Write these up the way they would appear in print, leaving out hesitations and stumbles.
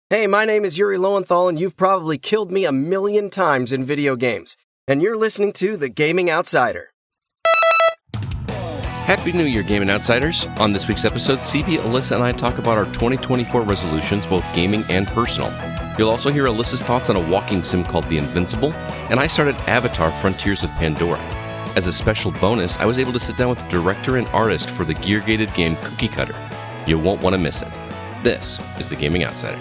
Hey, my name is Yuri Lowenthal, and you've probably killed me 1,000,000 times in video games. And you're listening to The Gaming Outsider. Happy New Year, Gaming Outsiders. On this week's episode, CB, Alyssa, and I talk about our 2024 resolutions, both gaming and personal. You'll also hear Alyssa's thoughts on a walking sim called the Invincible, and I started Avatar: Frontiers of Pandora. As a special bonus, I was able to sit down with the director and artist for the gear-gated game Cookie Cutter. You won't want to miss it. This is The Gaming Outsider.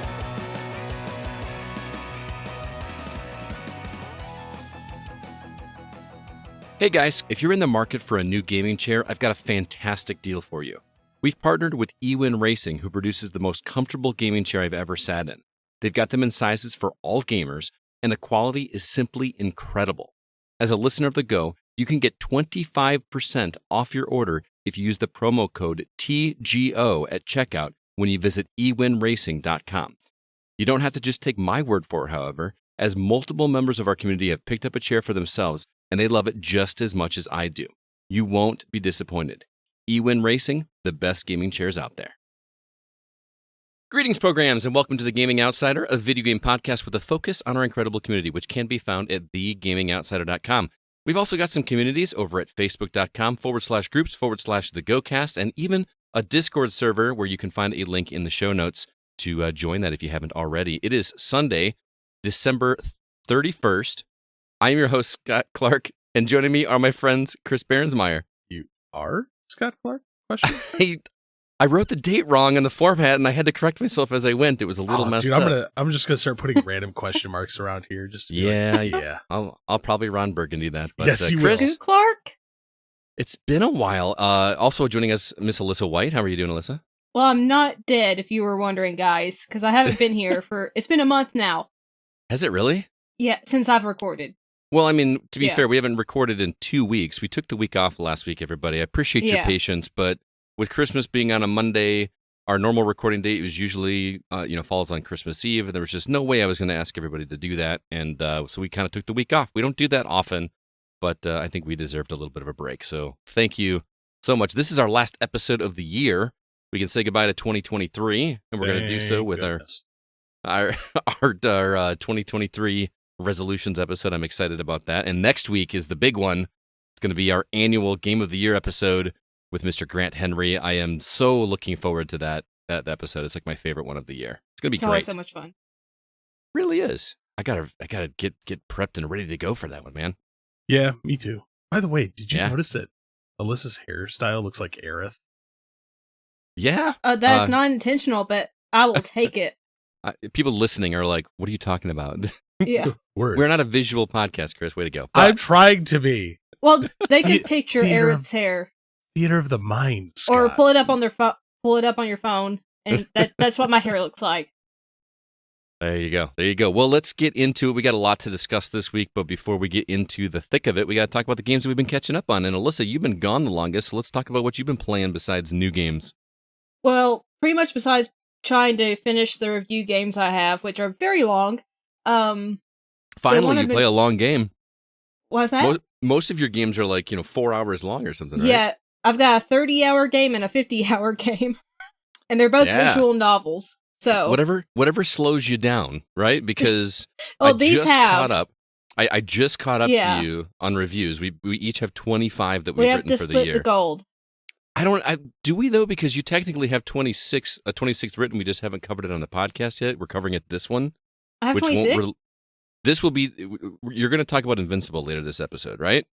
Hey guys, if you're in the market for a new gaming chair, I've got a fantastic deal for you. We've partnered with eWin Racing, who produces the most comfortable gaming chair I've ever sat in. They've got them in sizes for all gamers, and the quality is simply incredible. As a listener of The Go, you can get 25% off your order if you use the promo code TGO at checkout when you visit ewinracing.com. You don't have to just take my word for it, however, as multiple members of our community have picked up a chair for themselves, and they love it just as much as I do. You won't be disappointed. eWin Racing, the best gaming chairs out there. Greetings, programs, and welcome to The Gaming Outsider, a video game podcast with a focus on our incredible community, which can be found at thegamingoutsider.com. We've also got some communities over at facebook.com/groups/thegocast, and even a Discord server where you can find a link in the show notes to join that if you haven't already. It is Sunday, December 31st. I'm your host, Scott Clark, and joining me are my friends, Chris Behrensmeyer. You are Scott Clark? Question? I wrote the date wrong in the format, and I had to correct myself as I went. It was a little messed up. I'm just gonna start putting random question marks around here. Just yeah. I'll probably Ron Burgundy that. But, yes, you Chris, will. Clark. It's been a while. Also joining us, Miss Alyssa White. How are you doing, Alyssa? Well, I'm not dead, if you were wondering, guys, because I haven't been here it's been a month now. Has it really? Yeah, since I've recorded. Well, I mean, to be fair, we haven't recorded in 2 weeks. We took the week off last week, everybody. I appreciate your patience, but with Christmas being on a Monday, our normal recording date was usually, falls on Christmas Eve, and there was just no way I was going to ask everybody to do that, and so we kind of took the week off. We don't do that often, but I think we deserved a little bit of a break, so thank you so much. This is our last episode of the year. We can say goodbye to 2023, and we're going to do so with our 2023 resolutions episode. I'm excited about that. And next week is the big one. It's going to be our annual Game of the Year episode with Mr. Grant Henry. I am so looking forward to that episode. It's like my favorite one of the year. It's going to be great. It's always so much fun. Really is. I gotta get prepped and ready to go for that one, man. Yeah, me too. By the way, did you notice that Alyssa's hairstyle looks like Aerith? Yeah. That's not intentional, but I will take it. People listening are like, what are you talking about? Yeah. We're not a visual podcast, Chris. Way to go. I'm trying to be. Well, they can picture Aerith's hair. Theater of the mind, Scott. Or pull it up on your phone, and that's what my hair looks like. There you go. Well, let's get into it. We got a lot to discuss this week, but before we get into the thick of it, we got to talk about the games that we've been catching up on. And Alyssa, you've been gone the longest, so let's talk about what you've been playing besides new games. Well, pretty much besides trying to finish the review games I have, which are very long. Finally, you play a long game. What's that? Most of your games are like 4 hours long or something, right? Yeah, I've got a 30-hour game and a 50-hour game, and they're both visual novels. So whatever slows you down, right? Because I just caught up to you on reviews. We each have 25 that we've written for the year. We have to split the gold. Do we though? Because you technically have 26 written. We just haven't covered it on the podcast yet. We're covering it this one. I have 26. This will be. You're going to talk about Invincible later this episode, right?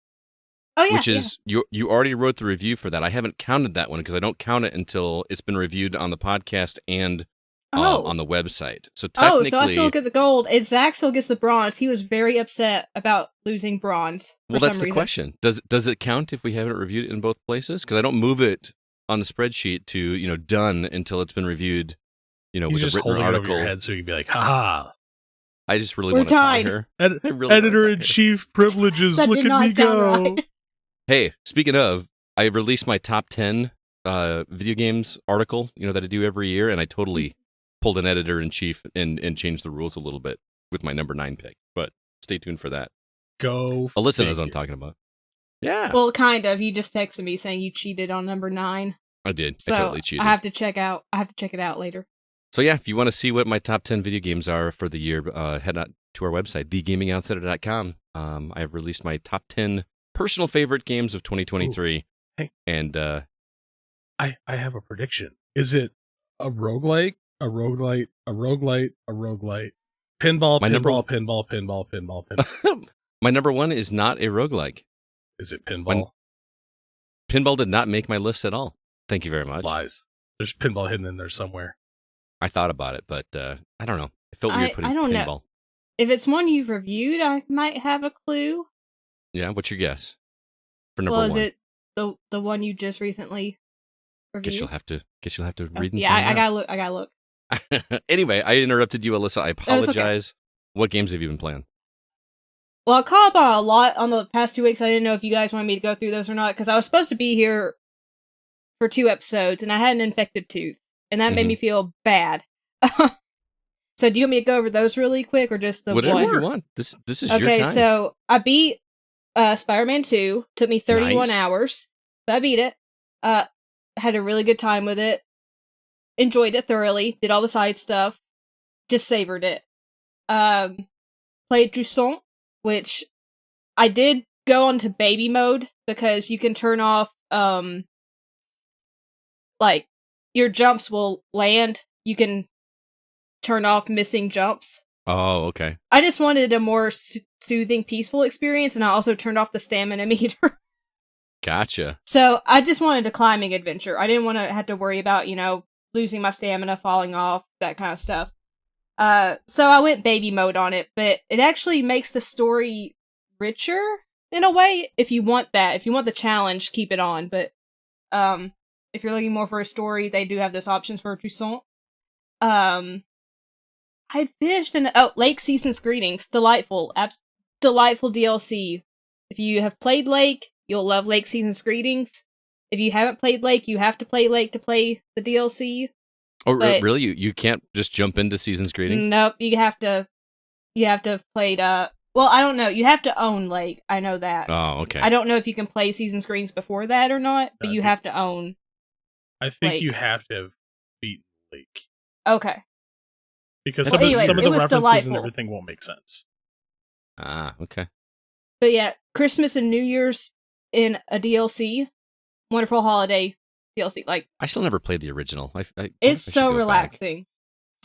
Oh yeah. Which is you already wrote the review for that. I haven't counted that one because I don't count it until it's been reviewed on the podcast and on the website. So technically, so I still get the gold. And Zach still gets the bronze. He was very upset about losing bronze. Well, that's the question. Does it count if we haven't reviewed it in both places? Because I don't move it on the spreadsheet to done until it's been reviewed. With a written article. Over your head so you can be like, ha. I just really want to tie her. Editor-in-chief privileges. Look at me go. Right. Hey, speaking of, I released my top 10 video games article, that I do every year, and I totally pulled an editor-in-chief and changed the rules a little bit with my number 9 pick. But stay tuned for that. Alyssa knows what I'm talking about. Yeah. Well, kind of. You just texted me saying you cheated on number 9. I did. So I totally cheated. I have to check it out later. So yeah, if you want to see what my top 10 video games are for the year, head out to our website, thegamingoutsider.com. I have released my top 10 personal favorite games of 2023. Ooh. Hey. And I have a prediction. Is it a roguelike, a roguelite, a roguelite, a roguelite? Pinball, pinball. My number one is not a roguelike. Is it pinball? Pinball did not make my list at all. Thank you very much. Lies. There's pinball hidden in there somewhere. I thought about it, but I don't know. It felt weird putting I don't pinball. know. If it's one you've reviewed, I might have a clue. Yeah, what's your guess for number one? Is it the one you just recently reviewed? Guess you'll have to read and yeah, find out. I gotta look. Anyway, I interrupted you, Alyssa. I apologize. Okay. What games have you been playing? Well, I caught up on a lot on the past 2 weeks. I didn't know if you guys wanted me to go through those or not, because I was supposed to be here for 2 episodes, and I had an infected tooth, and that made me feel bad. So do you want me to go over those really quick, or just the Whatever one? you want. This is your time. Okay, so I beat Spider-Man 2. Took me 31 hours, but I beat it. Had a really good time with it. Enjoyed it thoroughly. Did all the side stuff. Just savored it. Played Toussaint, which I did go onto baby mode because you can turn off, like, your jumps will land. You can turn off missing jumps. Oh, okay. I just wanted a more soothing, peaceful experience, and I also turned off the stamina meter. Gotcha. So I just wanted a climbing adventure. I didn't want to have to worry about, losing my stamina, falling off, that kind of stuff. So I went baby mode on it, but it actually makes the story richer in a way. If you want that, if you want the challenge, keep it on. But if you're looking more for a story, they do have those options for Toussaint. I finished Lake Season's Greetings. Delightful. Delightful DLC. If you have played Lake, you'll love Lake Season's Greetings. If you haven't played Lake, you have to play Lake to play the DLC. Oh, really? You can't just jump into Season's Greetings? Nope, you have to have played, well, I don't know, you have to own Lake, I know that. Oh, okay. I don't know if you can play Season's Greetings before that or not, but you have to own I think Lake. You have to have beaten Lake. Okay. Because some of the references delightful. and everything won't make sense. Ah, okay. But yeah, Christmas and New Year's in a DLC. Wonderful holiday DLC. Like, I still never played the original. it's so relaxing.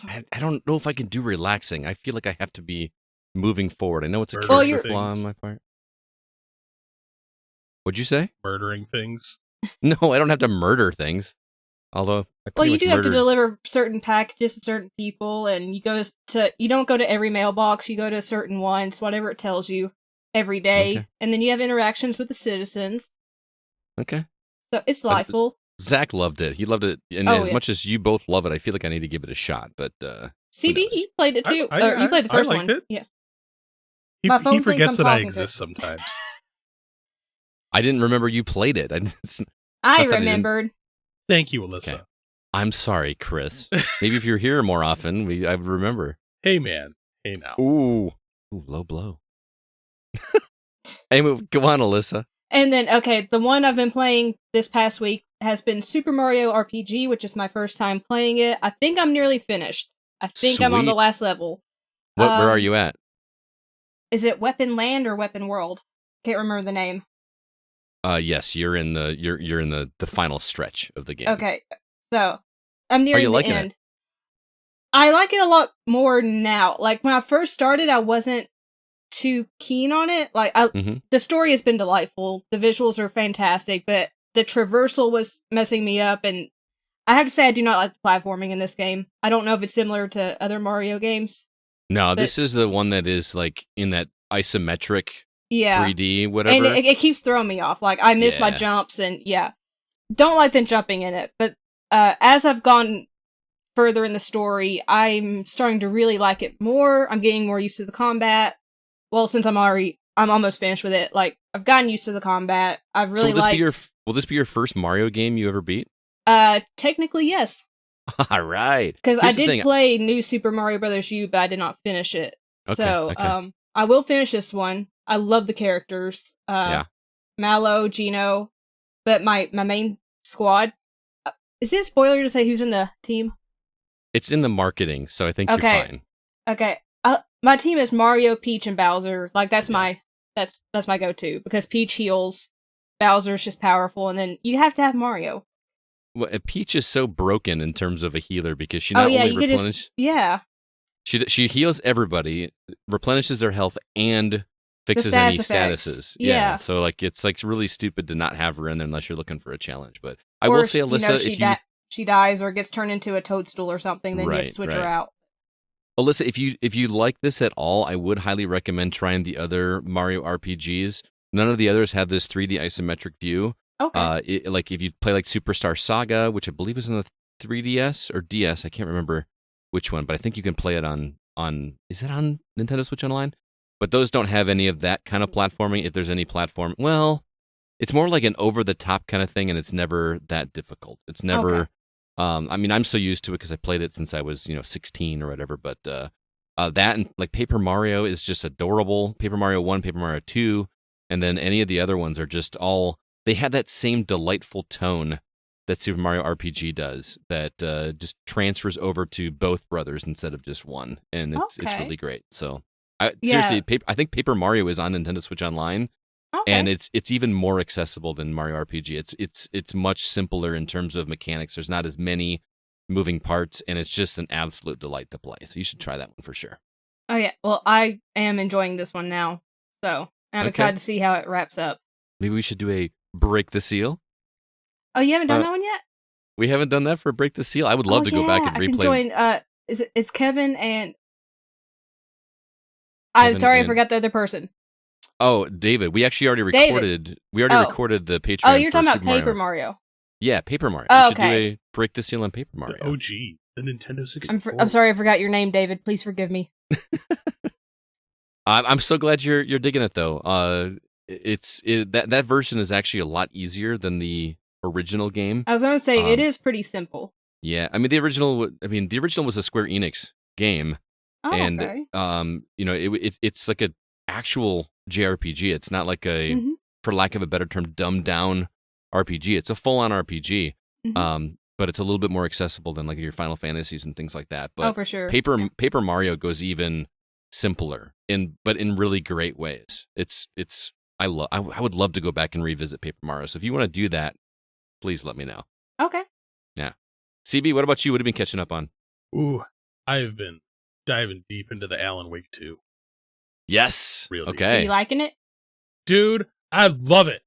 I don't know if I can do relaxing. I feel like I have to be moving forward. I know it's a Murdering character flaw on my part. What'd you say? Murdering things. No, I don't have to murder things. Although, you do have to deliver certain packages to certain people, and you don't go to every mailbox. You go to certain ones, whatever it tells you, every day, Okay. And then you have interactions with the citizens. Okay. So it's delightful. Zach loved it. He loved it, and as much as you both love it, I feel like I need to give it a shot. But CB, you played it too. You played the first one. It. Yeah. He forgets that I exist sometimes. I didn't remember you played it. I remembered. Thank you, Alyssa. Okay. I'm sorry, Chris. Maybe if you're here more often, I would remember. Hey, man. Hey, now. Ooh, low blow. Anyway, go on, Alyssa. And then, the one I've been playing this past week has been Super Mario RPG, which is my first time playing it. I think I'm nearly finished. I think I'm on the last level. Where are you at? Is it Weapon Land or Weapon World? Can't remember the name. Yes, you're in the final stretch of the game. Okay, so I'm nearing the end. It? I like it a lot more now. Like when I first started, I wasn't too keen on it. Like the story has been delightful, the visuals are fantastic, but the traversal was messing me up, and I have to say I do not like the platforming in this game. I don't know if it's similar to other Mario games. No, this is the one that is like in that isometric. Yeah. 3D, whatever. And it keeps throwing me off. Like, I miss my jumps, and don't like them jumping in it. But as I've gone further in the story, I'm starting to really like it more. I'm getting more used to the combat. Well, since I'm almost finished with it. Like, I've gotten used to the combat. I've really will this be your first Mario game you ever beat? Technically, yes. All right. Because I did play New Super Mario Bros. U, but I did not finish it. Okay. I will finish this one. I love the characters. Mallow, Gino, but my main squad. Is it a spoiler to say who's in the team? It's in the marketing, so I think Okay. you're fine. Okay. My team is Mario, Peach, and Bowser. Like that's my go-to because Peach heals, Bowser's just powerful, and then you have to have Mario. Well, Peach is so broken in terms of a healer because she not only replenishes. Yeah. She heals everybody, replenishes their health, and fixes any statuses. Yeah. So like it's like really stupid to not have her in there unless you're looking for a challenge. But I will say, Alyssa, if she dies or gets turned into a toadstool or something, then you have to switch her out. Alyssa, if you like this at all, I would highly recommend trying the other Mario RPGs. None of the others have this 3D isometric view. Okay. Like if you play like Superstar Saga, which I believe is on the 3DS or DS, I can't remember which one, but I think you can play it on is it on Nintendo Switch Online? But those don't have any of that kind of platforming. If there's any platform, well, it's more like an over the top kind of thing, and it's never that difficult. It's never. Okay. I mean, I'm so used to it because I played it since I was 16 or whatever. But that and like Paper Mario is just adorable. Paper Mario 1, Paper Mario 2, and then any of the other ones are just all. They have that same delightful tone that Super Mario RPG does. That just transfers over to both brothers instead of just one, and it's really great. So. Seriously, I think Paper Mario is on Nintendo Switch Online, and it's even more accessible than Mario RPG. It's much simpler in terms of mechanics. There's not as many moving parts, and it's just an absolute delight to play. So you should try that one for sure. Oh yeah, well I am enjoying this one now, so I'm excited to see how it wraps up. Maybe we should do a Break the Seal. Oh, you haven't done that one yet? We haven't done that for Break the Seal. I would love to go back and replay. I can join. It's Kevin and. I'm sorry, I forgot the other person. Oh, David. We actually already recorded. We already recorded the Patreon. Oh, you're talking about Super Paper Mario. Yeah, Paper Mario. Oh, we should do a Break the Seal on Paper Mario. The OG, the Nintendo 64. I'm sorry, I forgot your name, David. Please forgive me. I'm so glad you're digging it though. That version is actually a lot easier than the original game. I was gonna say it is pretty simple. Yeah, I mean the original was a Square Enix game. Oh, and okay. it's like an actual JRPG. It's not like a, for lack of a better term, dumbed down RPG. It's a full on RPG. But it's a little bit more accessible than like your Final Fantasies and things like that. But for sure. Paper Mario goes even simpler but in really great ways. I would love to go back and revisit Paper Mario. So if you want to do that, please let me know. Okay. Yeah. CB, what about you? What have you been catching up on? Ooh, I have been diving deep into the Alan Wake 2. Yes. Really. Okay. Are you liking it? Dude, I love it.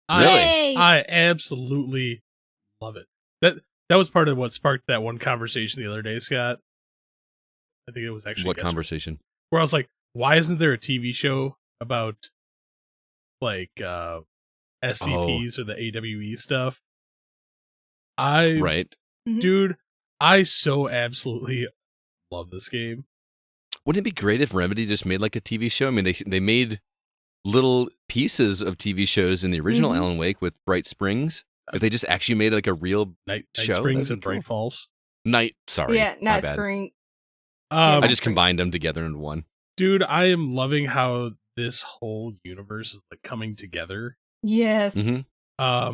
Really? I absolutely love it. That was part of what sparked that one conversation the other day, Scott. I think it was actually what conversation? Where I was like, why isn't there a TV show about like SCPs or the AWE stuff? Dude, I so absolutely love this game. Wouldn't it be great if Remedy just made like a TV show? I mean, they made little pieces of TV shows in the original Alan Wake with Bright Springs. If they just actually made like a real Night show, Springs and Bright Falls. Night Spring. I just combined them together into one. Dude, I am loving how this whole universe is like coming together. Yes. I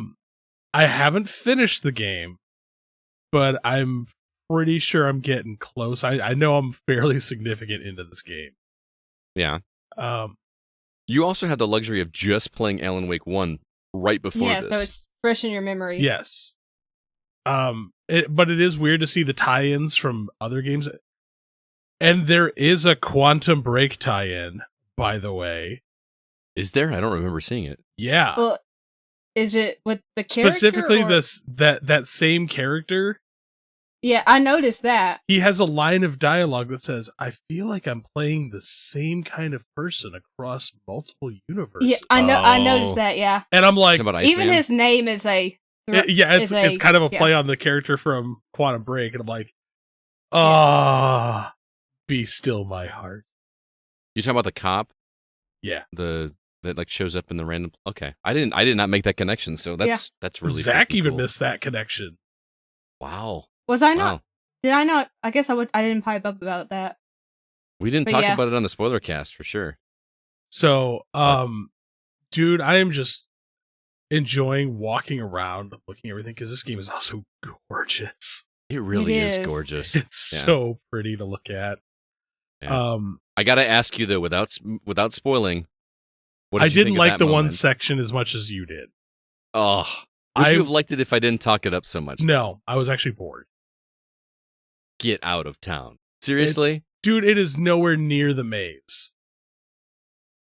haven't finished the game, but I'm pretty sure I'm getting close. I know I'm fairly significant into this game. Yeah. You also had the luxury of just playing Alan Wake 1 right before this. Yeah, so it's fresh in your memory. Yes. But it is weird to see the tie-ins from other games. And there is a Quantum Break tie-in, by the way. Is there? I don't remember seeing it. Yeah. Well, is it with the character? Specifically that same character. Yeah, I noticed that. He has a line of dialogue that says, I feel like I'm playing the same kind of person across multiple universes. Yeah, I know. I noticed that, yeah. And I'm like, even his name is a... it's kind of a play on the character from Quantum Break, and I'm like, be still my heart. You talking about the cop? Yeah. That like shows up in the random... Okay. I did not make that connection, so that's really Zach even cool. missed that connection. Wow. Was I not? Did I not? I guess I didn't pipe up about that. We didn't talk about it on the spoiler cast for sure. So, dude, I am just enjoying walking around, looking at everything, because this game is also gorgeous. It really It is is. gorgeous. It's Yeah. so pretty to look at. Yeah. I gotta ask you though, without spoiling, what I did you didn't think of like that the one moment? section as much as you did. Oh, would you have liked it if I didn't talk it up so much? No, I was actually bored. Get out of town. Seriously? Dude, it is nowhere near the maze.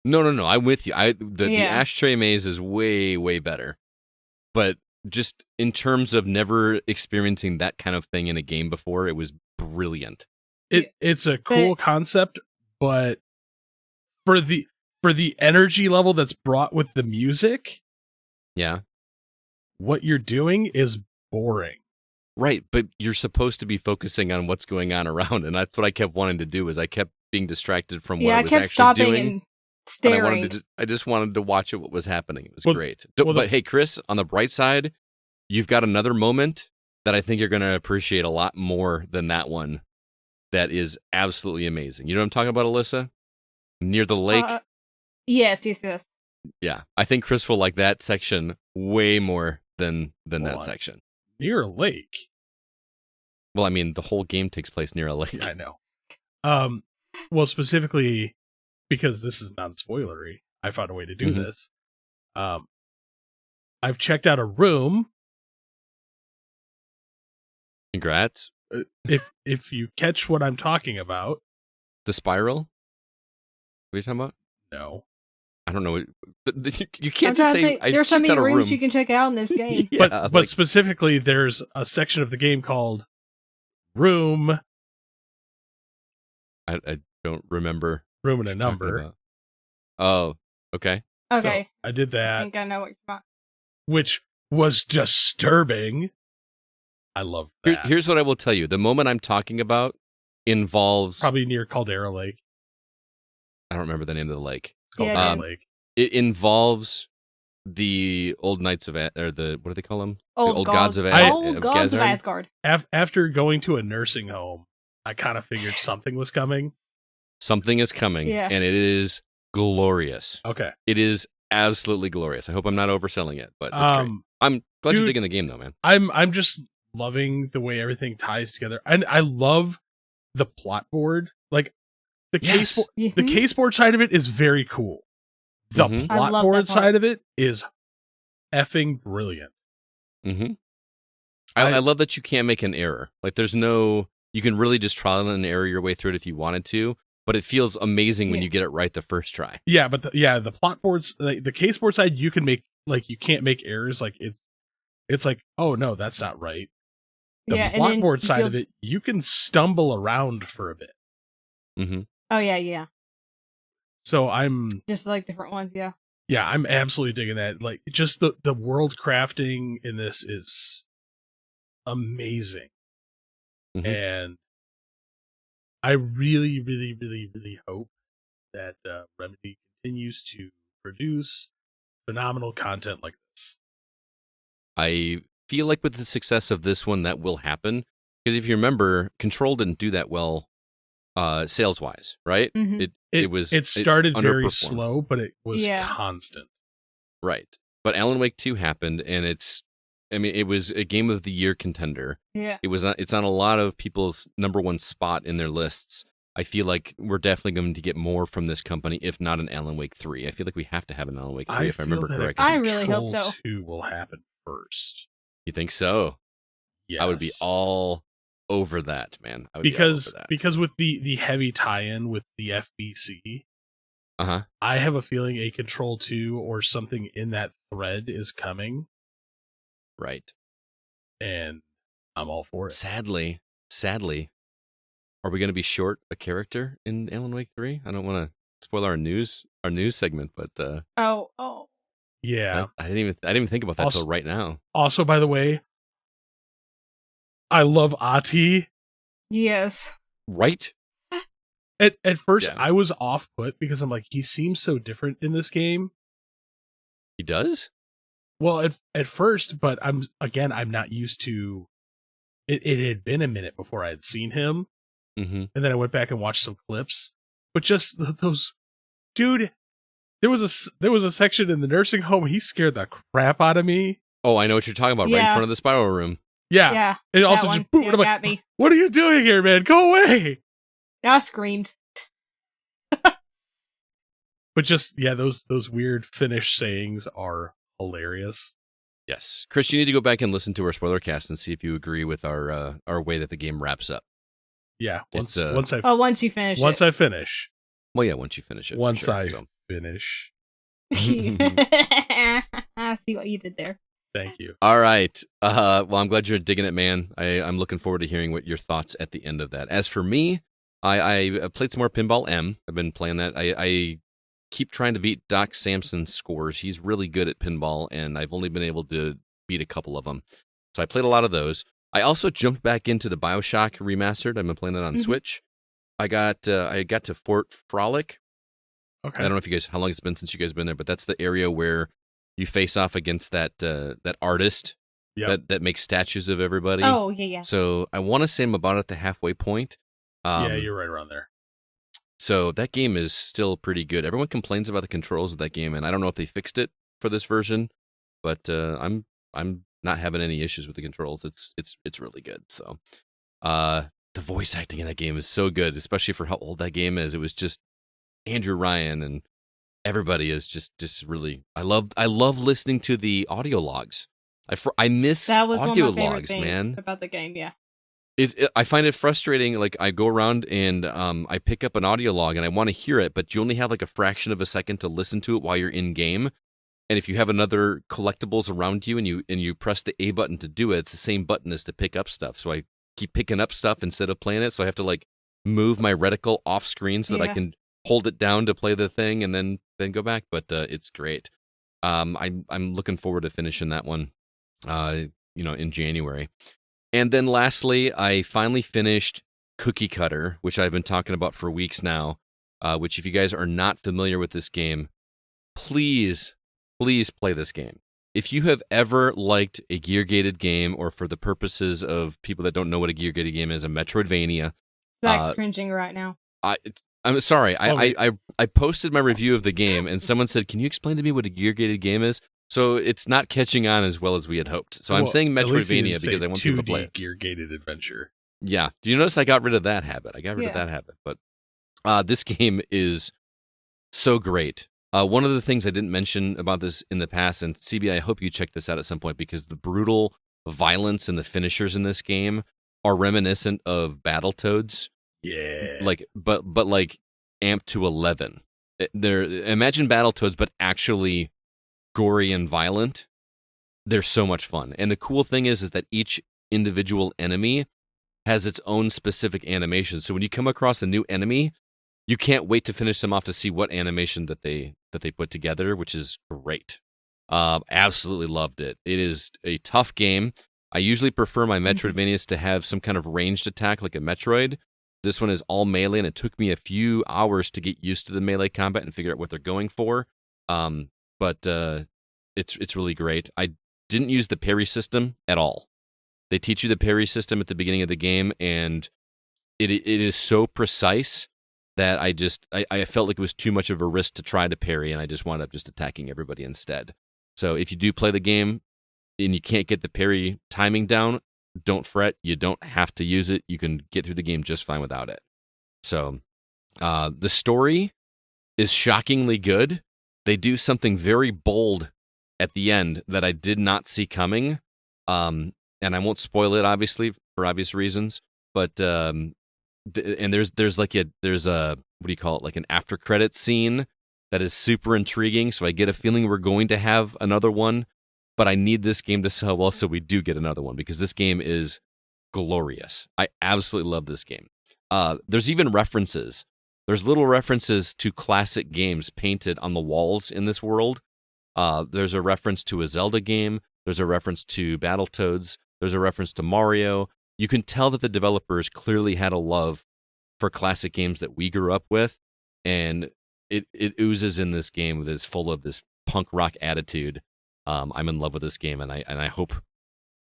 No. I'm with you. The Yeah. ashtray maze is way, way better. But just in terms of never experiencing that kind of thing in a game before, it was brilliant. It's a cool concept, but for the energy level that's brought with the music, Yeah. what you're doing is boring. Right, but you're supposed to be focusing on what's going on around, and that's what I kept wanting to do. Is I kept being distracted from what Yeah, I I was kept actually stopping doing. and And staring. I just wanted to watch what was happening. It was Well- great. well, But hey, Chris, on the bright side, you've got another moment that I think you're going to appreciate a lot more than that one. That is absolutely amazing. You know what I'm talking about, Alyssa? Near the lake. Yes. Yeah, I think Chris will like that section way more than that Well, section. Near a lake. Well, I mean, the whole game takes place near a lake. Yeah, I know. Well, specifically because this is non-spoilery, I found a way to do Mhm. this. I've checked out a room. Congrats. If you catch what I'm talking about, The spiral. What are you talking about? no. I don't know. You I'm can't trying just to say. think. I There's so checked many out a rooms room. you can check out in this game. Yeah, but like- specifically, there's a section of the game called Room I don't remember. and a what you're talking Number. about. Oh, okay. Okay. So I did I that, think I know what you're talking which was disturbing. I love that. Here's what I will tell you. The moment I'm talking about involves. Probably near Caldera Lake. I don't remember the name of the lake. It's called Yeah, Caldera it is. Lake. It involves the old knights of or the what do they call them? Old the old gods- gods of, Old gods of Gazard? Asgard. After going to a nursing home, I kind of figured something was coming. Something is coming, Yeah. and it is glorious. Okay. It is absolutely glorious. I hope I'm not overselling it, but it's great. I'm glad you're dude, digging the game, though, man. I'm just loving the way everything ties together, and I love the plot board. Like the Yes. the Mhm. case board side of it is very cool. The Mhm. I plot love board that part. side of it is effing brilliant. Mm-hmm. I- I love that you can't make an error. Like, there's no. You can really just trial and error your way through it if you wanted to, but it feels amazing when Yeah. you get it right the first try. Yeah, but the plot boards, like, the case board side, you can make you can't make errors. Like it's like, oh no, that's not right. The Yeah, and plot then board you side feel- of it, you can stumble around for a bit. Mm-hmm. Oh yeah. So I'm Just like different ones. Yeah. I'm absolutely digging that. Like, just the world crafting in this is amazing. Mhm. And I really, really, really, really hope that Remedy continues to produce phenomenal content like this. I feel like with the success of this one, that will happen. Because if you remember, Control didn't do that well sales wise, right? Mhm. It started very underperformed. slow, but it was Yeah. constant. Right. But Alan Wake 2 happened, and it was a Game of the Year contender. Yeah. It's on a lot of people's number one spot in their lists. I feel like we're definitely going to get more from this company, if not an Alan Wake 3. I feel like we have to have an Alan Wake 3, if I remember that correctly. I really hope Control so. 2 will happen first. You think so? Yes. I would be all over that, man. I would be all over that. because with the heavy tie-in with the FBC, Uh-huh. I have a feeling a Control 2 or something in that thread is coming, Right. and I'm all for it. Sadly, are we going to be short a character in Alan Wake 3? I don't want to spoil our news segment, but Oh. Yeah. I didn't even think about that Also- till right now. Also, by the way, I love Ati. Yes. Right? At first, Yeah. I was off put because I'm like, he seems so different in this game. He does? Well, at first, but I'm not used to it. It had been a minute before I had seen him, Mm-hmm. and then I went back and watched some clips. But just those, dude, there was a section in the nursing home. He scared the crap out of me. Oh, I know what you're talking about. Right in Yeah. front of the spiral room. Yeah. Yeah. It that also one. just boom. Yeah, I'm like, got me. what are you doing here, man? Go away. I screamed. But just those weird Finnish sayings are hilarious. Yes, Chris, you need to go back and listen to our spoiler cast and see if you agree with our way that the game wraps up. Yeah, once It's, once I Once you finish once it. I finish. Well, yeah, once you finish it. for Once sure, I so. finish. I see what you did there. Thank you. All right. Well, I'm glad you're digging it, man. I'm looking forward to hearing what your thoughts at the end of that. As for me, I played some more Pinball M. I've been playing that. I keep trying to beat Doc Samson's scores. He's really good at pinball, and I've only been able to beat a couple of them. So I played a lot of those. I also jumped back into the BioShock remastered. I've been playing it on Switch. I got to Fort Frolic. Okay. I don't know if you guys how long it's been since you guys have been there, but that's the area where you face off against that artist that makes statues of everybody. Oh, yeah. So I want to say I'm about at the halfway point. Yeah, you're right around there. So that game is still pretty good. Everyone complains about the controls of that game, and I don't know if they fixed it for this version, but I'm not having any issues with the controls. It's really good. So the voice acting in that game is so good, especially for how old that game is. It was just Andrew Ryan and everybody is just really. I love listening to the audio logs. I miss That was audio one of my favorite logs, things man. about the game, yeah. I find it frustrating. Like I go around and I pick up an audio log and I want to hear it, but you only have like a fraction of a second to listen to it while you're in game. And if you have another collectibles around you and you press the A button to do it, it's the same button as to pick up stuff. So I keep picking up stuff instead of playing it. So I have to like move my reticle off screen so that I can hold it down to play the thing and then go back. But it's great. I'm looking forward to finishing that one. In January. And then lastly, I finally finished Cookie Cutter, which I've been talking about for weeks now, which if you guys are not familiar with this game, please play this game. If you have ever liked a gear-gated game, or for the purposes of people that don't know what a gear-gated game is, a Metroidvania. Zach's cringing right now. I'm sorry. I posted my review of the game, and someone said, "Can you explain to me what a gear-gated game is?" So it's not catching on as well as we had hoped. So I'm saying Metroidvania because I want people to play it. Gear-gated adventure. Yeah. Do you notice I got rid of that habit? But this game is so great. One of the things I didn't mention about this in the past, and CB, I hope you check this out at some point, because the brutal violence and the finishers in this game are reminiscent of Battletoads. Yeah. But like amped to 11. Imagine Battletoads, but actually gory and violent. They're so much fun. And the cool thing is that each individual enemy has its own specific animation. So when you come across a new enemy, you can't wait to finish them off to see what animation that they put together, which is great. Absolutely loved it. It is a tough game. I usually prefer my Metroidvanias to have some kind of ranged attack like a Metroid. This one is all melee, and it took me a few hours to get used to the melee combat and figure out what they're going for. But it's really great. I didn't use the parry system at all. They teach you the parry system at the beginning of the game, and it is so precise that I felt like it was too much of a risk to try to parry, and I just wound up just attacking everybody instead. So if you do play the game and you can't get the parry timing down, don't fret. You don't have to use it. You can get through the game just fine without it. So the story is shockingly good. They do something very bold at the end that I did not see coming. And I won't spoil it, obviously, for obvious reasons. But and there's what do you call it, like an after credit scene that is super intriguing. So I get a feeling we're going to have another one, but I need this game to sell well so we do get another one, because this game is glorious. I absolutely love this game. There's even references. There's little references to classic games painted on the walls in this world. There's a reference to a Zelda game. There's a reference to Battletoads. There's a reference to Mario. You can tell that the developers clearly had a love for classic games that we grew up with, and it oozes in this game that is full of this punk rock attitude. I'm in love with this game, and I hope,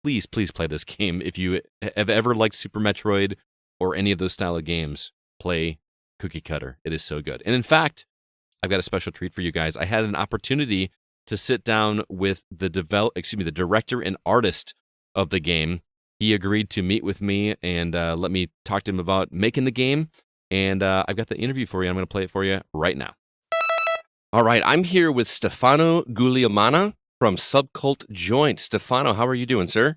please play this game. If you have ever liked Super Metroid or any of those style of games, play Cookie Cutter. It is so good. And in fact, I've got a special treat for you guys. I had an opportunity to sit down with the director and artist of the game, he agreed to meet with me and let me talk to him about making the game. And I've got the interview for you. I'm going to play it for you right now. All right, I'm here with Stefano Guglielmana from Subcult Joint. Stefano, how are you doing, sir?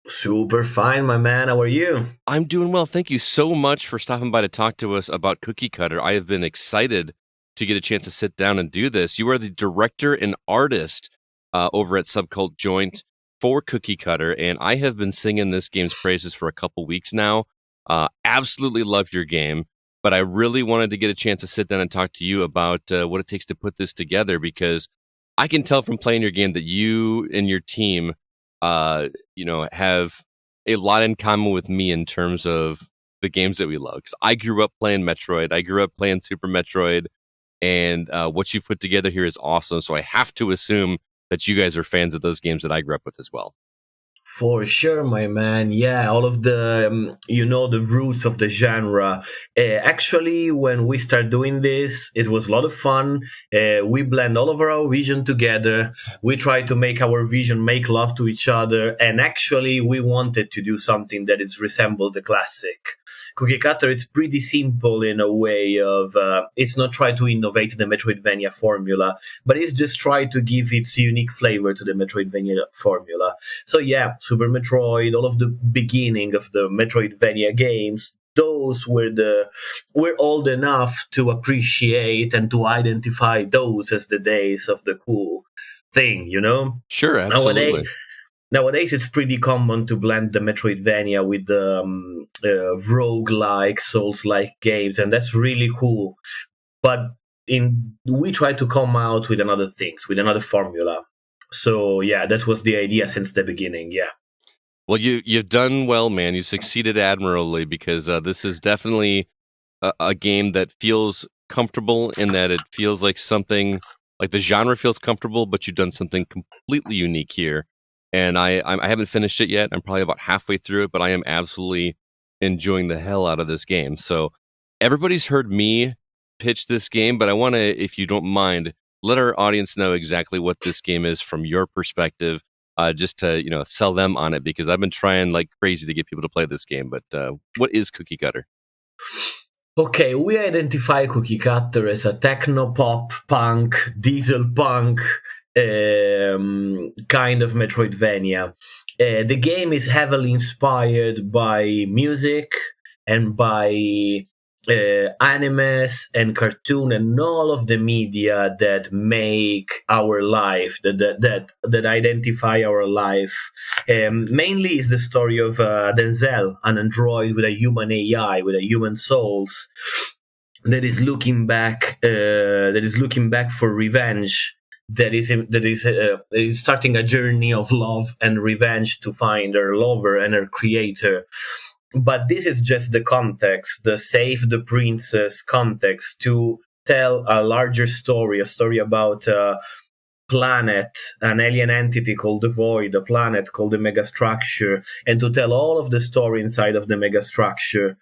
Super fine, my man. How are you? I'm doing well. Thank you so much for stopping by to talk to us about Cookie Cutter. I have been excited to get a chance to sit down and do this. You are the director and artist over at Subcult Joint for Cookie Cutter, and I have been singing this game's praises for a couple weeks now. Absolutely love your game, but I really wanted to get a chance to sit down and talk to you about what it takes to put this together, because I can tell from playing your game that you and your team have a lot in common with me in terms of the games that we love. Because I grew up playing Metroid. I grew up playing Super Metroid. And what you've put together here is awesome. So I have to assume that you guys are fans of those games that I grew up with as well. For sure, my man. Yeah, all of the, the roots of the genre. Actually, when we start doing this, it was a lot of fun. We blend all of our vision together. We try to make our vision make love to each other. And actually, we wanted to do something that is resemble the classic. Cookie Cutter, it's pretty simple in a way of, it's not try to innovate the Metroidvania formula, but it's just try to give its unique flavor to the Metroidvania formula. So yeah, Super Metroid, all of the beginning of the Metroidvania games, those we're old enough to appreciate and to identify those as the days of the cool thing, Sure, absolutely. Nowadays, it's pretty common to blend the Metroidvania with the roguelike, Souls-like games, and that's really cool. But we try to come out with another things, with another formula. So yeah, that was the idea since the beginning. Yeah. Well, you've done well, man. You've succeeded admirably, because this is definitely a game that feels comfortable in that it feels like something like the genre feels comfortable, but you've done something completely unique here. And I haven't finished it yet. I'm probably about halfway through it, but I am absolutely enjoying the hell out of this game. So everybody's heard me pitch this game, but I want to, if you don't mind, let our audience know exactly what this game is from your perspective, just to sell them on it, because I've been trying like crazy to get people to play this game. But what is Cookie Cutter? Okay, we identify Cookie Cutter as a techno pop punk, diesel punk kind of Metroidvania. The game is heavily inspired by music and by animes and cartoon and all of the media that make our life, that identify our life. Mainly is the story of Denzel, an android with a human AI, with a human souls, that is looking back for revenge. That is starting a journey of love and revenge to find her lover and her creator. But this is just the context, the save the princess context, to tell a larger story, a story about a planet, an alien entity called the Void, a planet called the Megastructure, and to tell all of the story inside of the Megastructure.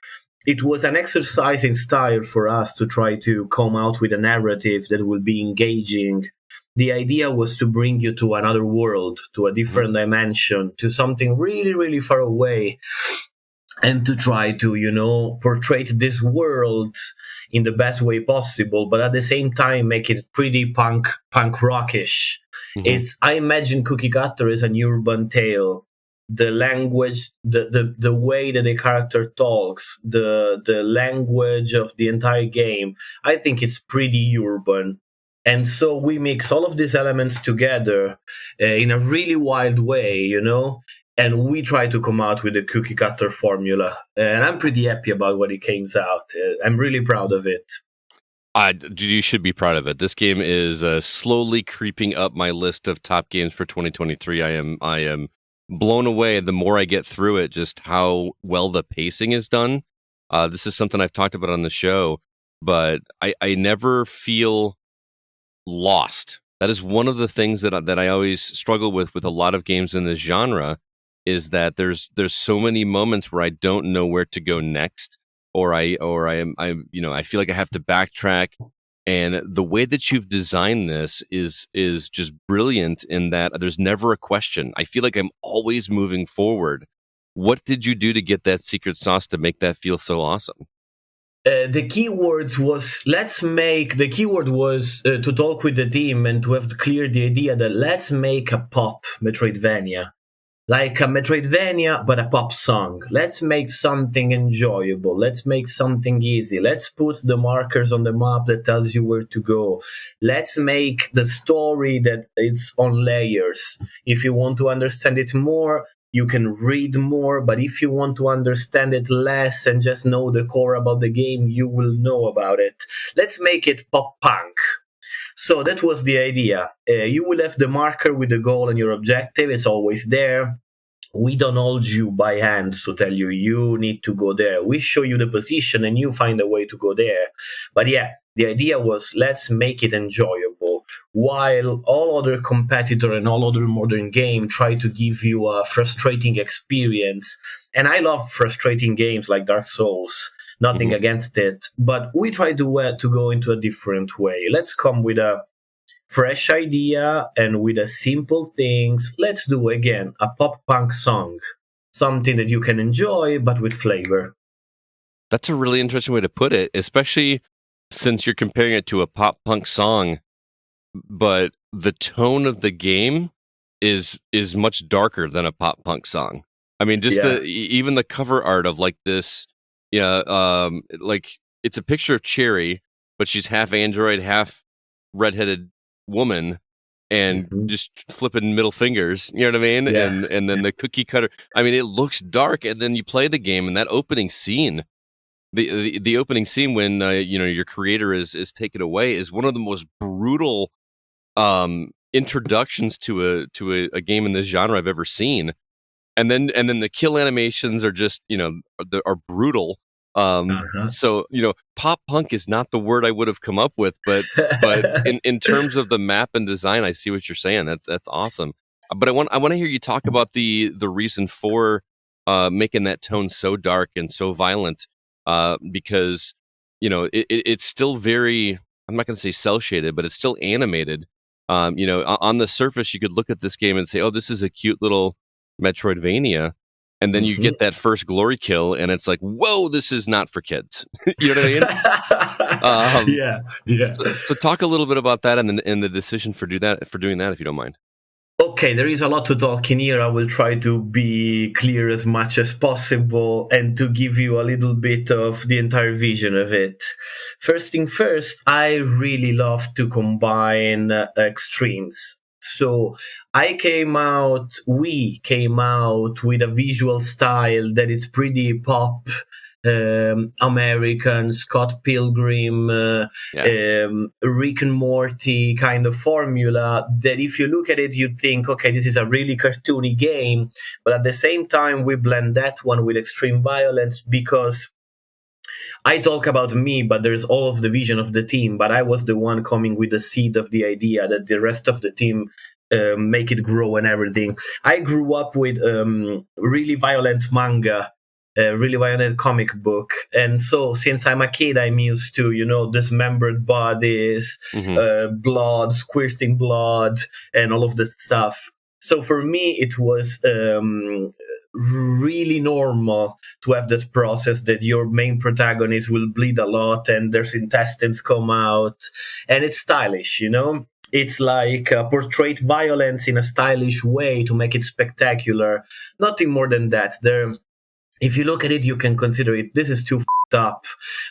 It was an exercise in style for us to try to come out with a narrative that will be engaging. The idea was to bring you to another world, to a different dimension, to something really, really far away, and to try to, portray this world in the best way possible, but at the same time make it pretty punk rockish. Mm-hmm. I imagine Cookie Cutter as an urban tale. The language, the way that the character talks, the language of the entire game, I think it's pretty urban. And so we mix all of these elements together in a really wild way, and we try to come out with a Cookie Cutter formula. And I'm pretty happy about what it came out. I'm really proud of it. You should be proud of it. This game is slowly creeping up my list of top games for 2023. I am blown away the more I get through it, just how well the pacing is done. This is something I've talked about on the show, but I never feel lost. That is one of the things that I always struggle with a lot of games in this genre, is that there's so many moments where I don't know where to go next, or I feel like I have to backtrack. And the way that you've designed this is just brilliant in that there's never a question. I feel like I'm always moving forward. What did you do to get that secret sauce to make that feel so awesome? The keyword was to talk with the team and to have clear the idea that let's make a pop Metroidvania. Like a Metroidvania, but a pop song. Let's make something enjoyable. Let's make something easy. Let's put the markers on the map that tells you where to go. Let's make the story that it's on layers. If you want to understand it more, you can read more, but if you want to understand it less and just know the core about the game, you will know about it. Let's make it pop punk. So that was the idea. You will have the marker with the goal and your objective. It's always there. We don't hold you by hand to tell you, you need to go there. We show you the position and you find a way to go there. But yeah, the idea was let's make it enjoyable. While all other competitor and all other modern game try to give you a frustrating experience. And I love frustrating games like Dark Souls. Nothing against it. But we try to go into a different way. Let's come with a fresh idea and with a simple things. Let's do again a pop punk song. Something that you can enjoy, but with flavor. That's a really interesting way to put it, especially since you're comparing it to a pop punk song, but the tone of the game is much darker than a pop punk song. I mean, just even the cover art of like this, like it's a picture of Cherry, but she's half android, half redheaded woman, and just flipping middle fingers. You know what I mean? Yeah. And then the cookie cutter. I mean, it looks dark, and then you play the game, and that opening scene. The opening scene when your creator is taken away is one of the most brutal introductions to a game in this genre I've ever seen, and then the kill animations are just are brutal. So pop punk is not the word I would have come up with, but in terms of the map and design, I see what you're saying. That's awesome. But I want to hear you talk about the reason for making that tone so dark and so violent. Because it's still very, I'm not going to say cel shaded, but it's still animated. On the surface, you could look at this game and say, "Oh, this is a cute little Metroidvania," and then you get that first glory kill, and it's like, "Whoa, this is not for kids." You know what I mean? Yeah. So talk a little bit about that and the decision for doing that, if you don't mind. Okay, there is a lot to talk in here. I will try to be clear as much as possible and to give you a little bit of the entire vision of it. First thing first, I really love to combine extremes. So we came out with a visual style that is pretty pop, American, Scott Pilgrim, Rick and Morty kind of formula that if you look at it, you'd think, okay, this is a really cartoony game. But at the same time, we blend that one with extreme violence because I talk about me, but there's all of the vision of the team. But I was the one coming with the seed of the idea that the rest of the team make it grow and everything. I grew up with really violent manga, really violent comic book. And so since I'm a kid, I'm used to, dismembered bodies, blood, squirting blood, and all of that stuff. So for me, it was really normal to have that process that your main protagonist will bleed a lot and their intestines come out. And it's stylish, It's like portray violence in a stylish way to make it spectacular. Nothing more than that. If you look at it, you can consider it, this is too f***ed up.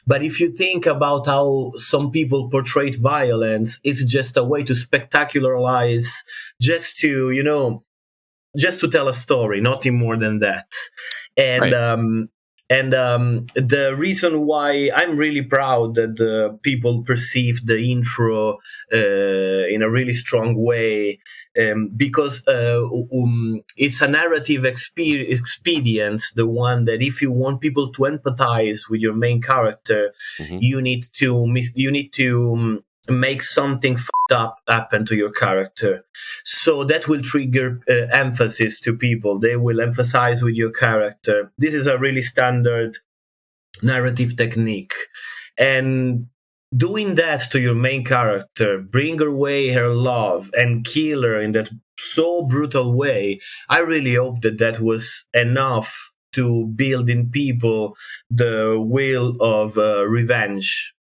But if you think about how some people portray violence, it's just a way to spectacularize, just to tell a story, nothing more than that. And right. The reason why I'm really proud that the people perceive the intro in a really strong way, because it's a narrative experience, the one that if you want people to empathize with your main character, you need to make something f***ed up happen to your character. So that will trigger emphasis to people. They will emphasize with your character. This is a really standard narrative technique. And doing that to your main character, bring away her love and kill her in that so brutal way, I really hope that was enough to build in people the will of revenge,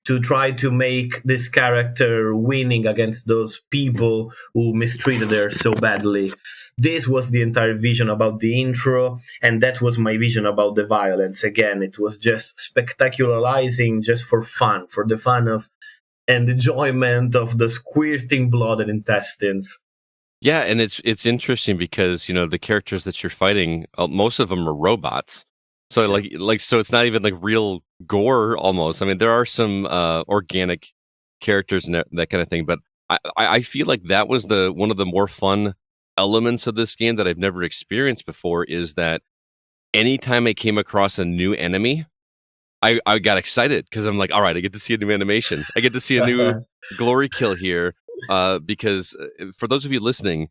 to try to make this character winning against those people who mistreated her so badly. This was the entire vision about the intro, and that was my vision about the violence. Again, it was just spectacularizing just for fun, for the fun of and enjoyment of the squirting blood and intestines. Yeah, and it's interesting because the characters that you're fighting, most of them are robots. So so it's not even like real gore almost. I mean, there are some organic characters and that kind of thing, but I feel like that was one of the more fun elements of this game that I've never experienced before, is that anytime I came across a new enemy, I got excited because I'm like, all right, I get to see a new animation. I get to see a new glory kill here. Because for those of you listening,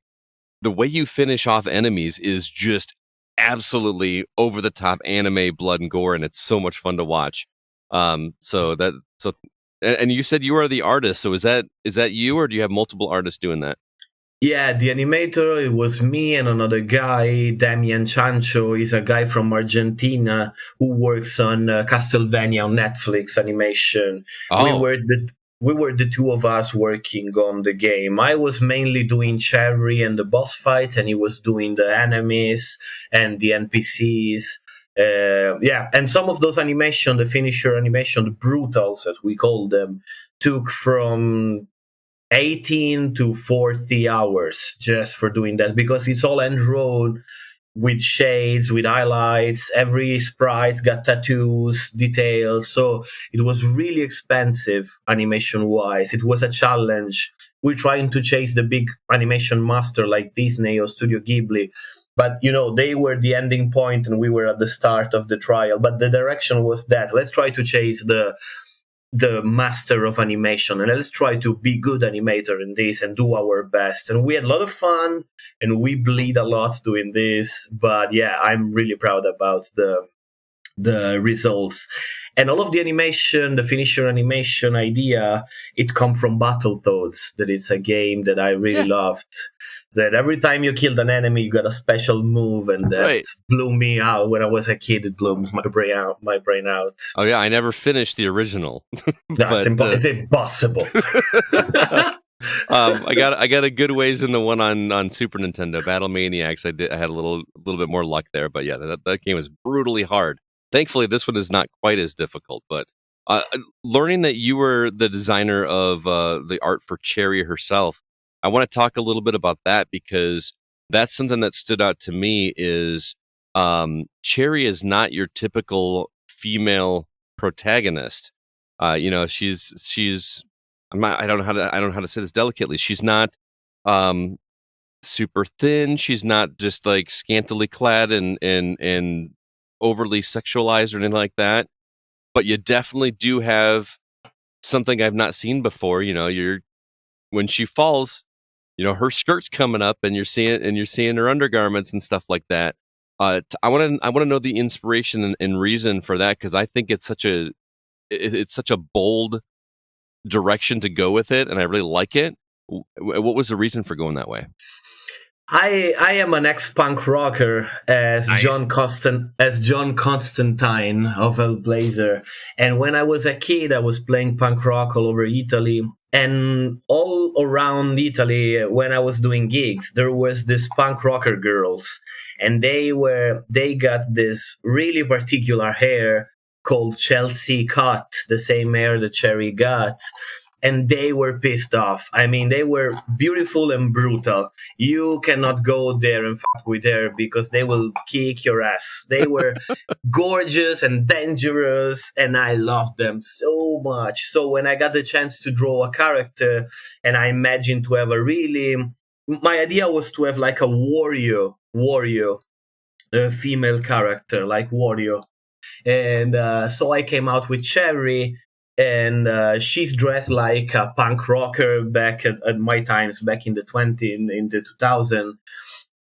the way you finish off enemies is just absolutely over the top anime blood and gore, and it's so much fun to watch. And you said you are the artist, so is that you, or do you have multiple artists doing that? Yeah, the animator, it was me and another guy, Damian Chancho. He's a guy from Argentina who works on Castlevania on Netflix animation. Oh. We were the two of us working on the game. I was mainly doing Cherry and the boss fights, and he was doing the enemies and the NPCs. And some of those animation, the finisher animation, the brutals as we call them, took from 18 to 40 hours just for doing that, because it's all hand drawn with shades, with highlights. Every sprite got tattoos, details. So it was really expensive animation wise. It was a challenge. We're trying to chase the big animation master like Disney or Studio Ghibli. But, they were the ending point and we were at the start of the trial. But the direction was that. Let's try to chase the master of animation, and let's try to be good animator in this and do our best. And we had a lot of fun, and we bleed a lot doing this. But yeah, I'm really proud about the results. And all of the animation, the finisher animation idea, it come from Battletoads. That is a game that I really loved. That every time you killed an enemy, you got a special move, and that blew me out. When I was a kid, it blew my brain out. Oh yeah, I never finished the original. It's impossible. I got a good ways in the one on Super Nintendo, Battle Maniacs. I had a little bit more luck there, but yeah, that game was brutally hard. Thankfully, this one is not quite as difficult. But learning that you were the designer of the art for Cherry herself, I want to talk a little bit about that, because that's something that stood out to me. Is Cherry is not your typical female protagonist. She's I don't know how to say this delicately. She's not super thin. She's not just like scantily clad and overly sexualized or anything like that. But you definitely do have something I've not seen before. When she falls, her skirt's coming up, and you're seeing her undergarments and stuff like that. I want to know the inspiration and reason for that, because I think it's such a bold direction to go with it, and I really like it. What was the reason for going that way? I am an ex-punk rocker, as nice. John Constantine of Hellblazer, and when I was a kid, I was playing punk rock all over Italy, and all around Italy, when I was doing gigs, there was this punk rocker girls, and they got this really particular hair called Chelsea cut, the same hair that Cherry got. And they were pissed off. I mean, they were beautiful and brutal. You cannot go there and fuck with her, because they will kick your ass. They were gorgeous and dangerous, and I loved them so much. So when I got the chance to draw a character, and I imagined to have my idea was to have like a warrior, a female character, like Wario. And so I came out with Cherry, and she's dressed like a punk rocker back at my times, back in the 2000.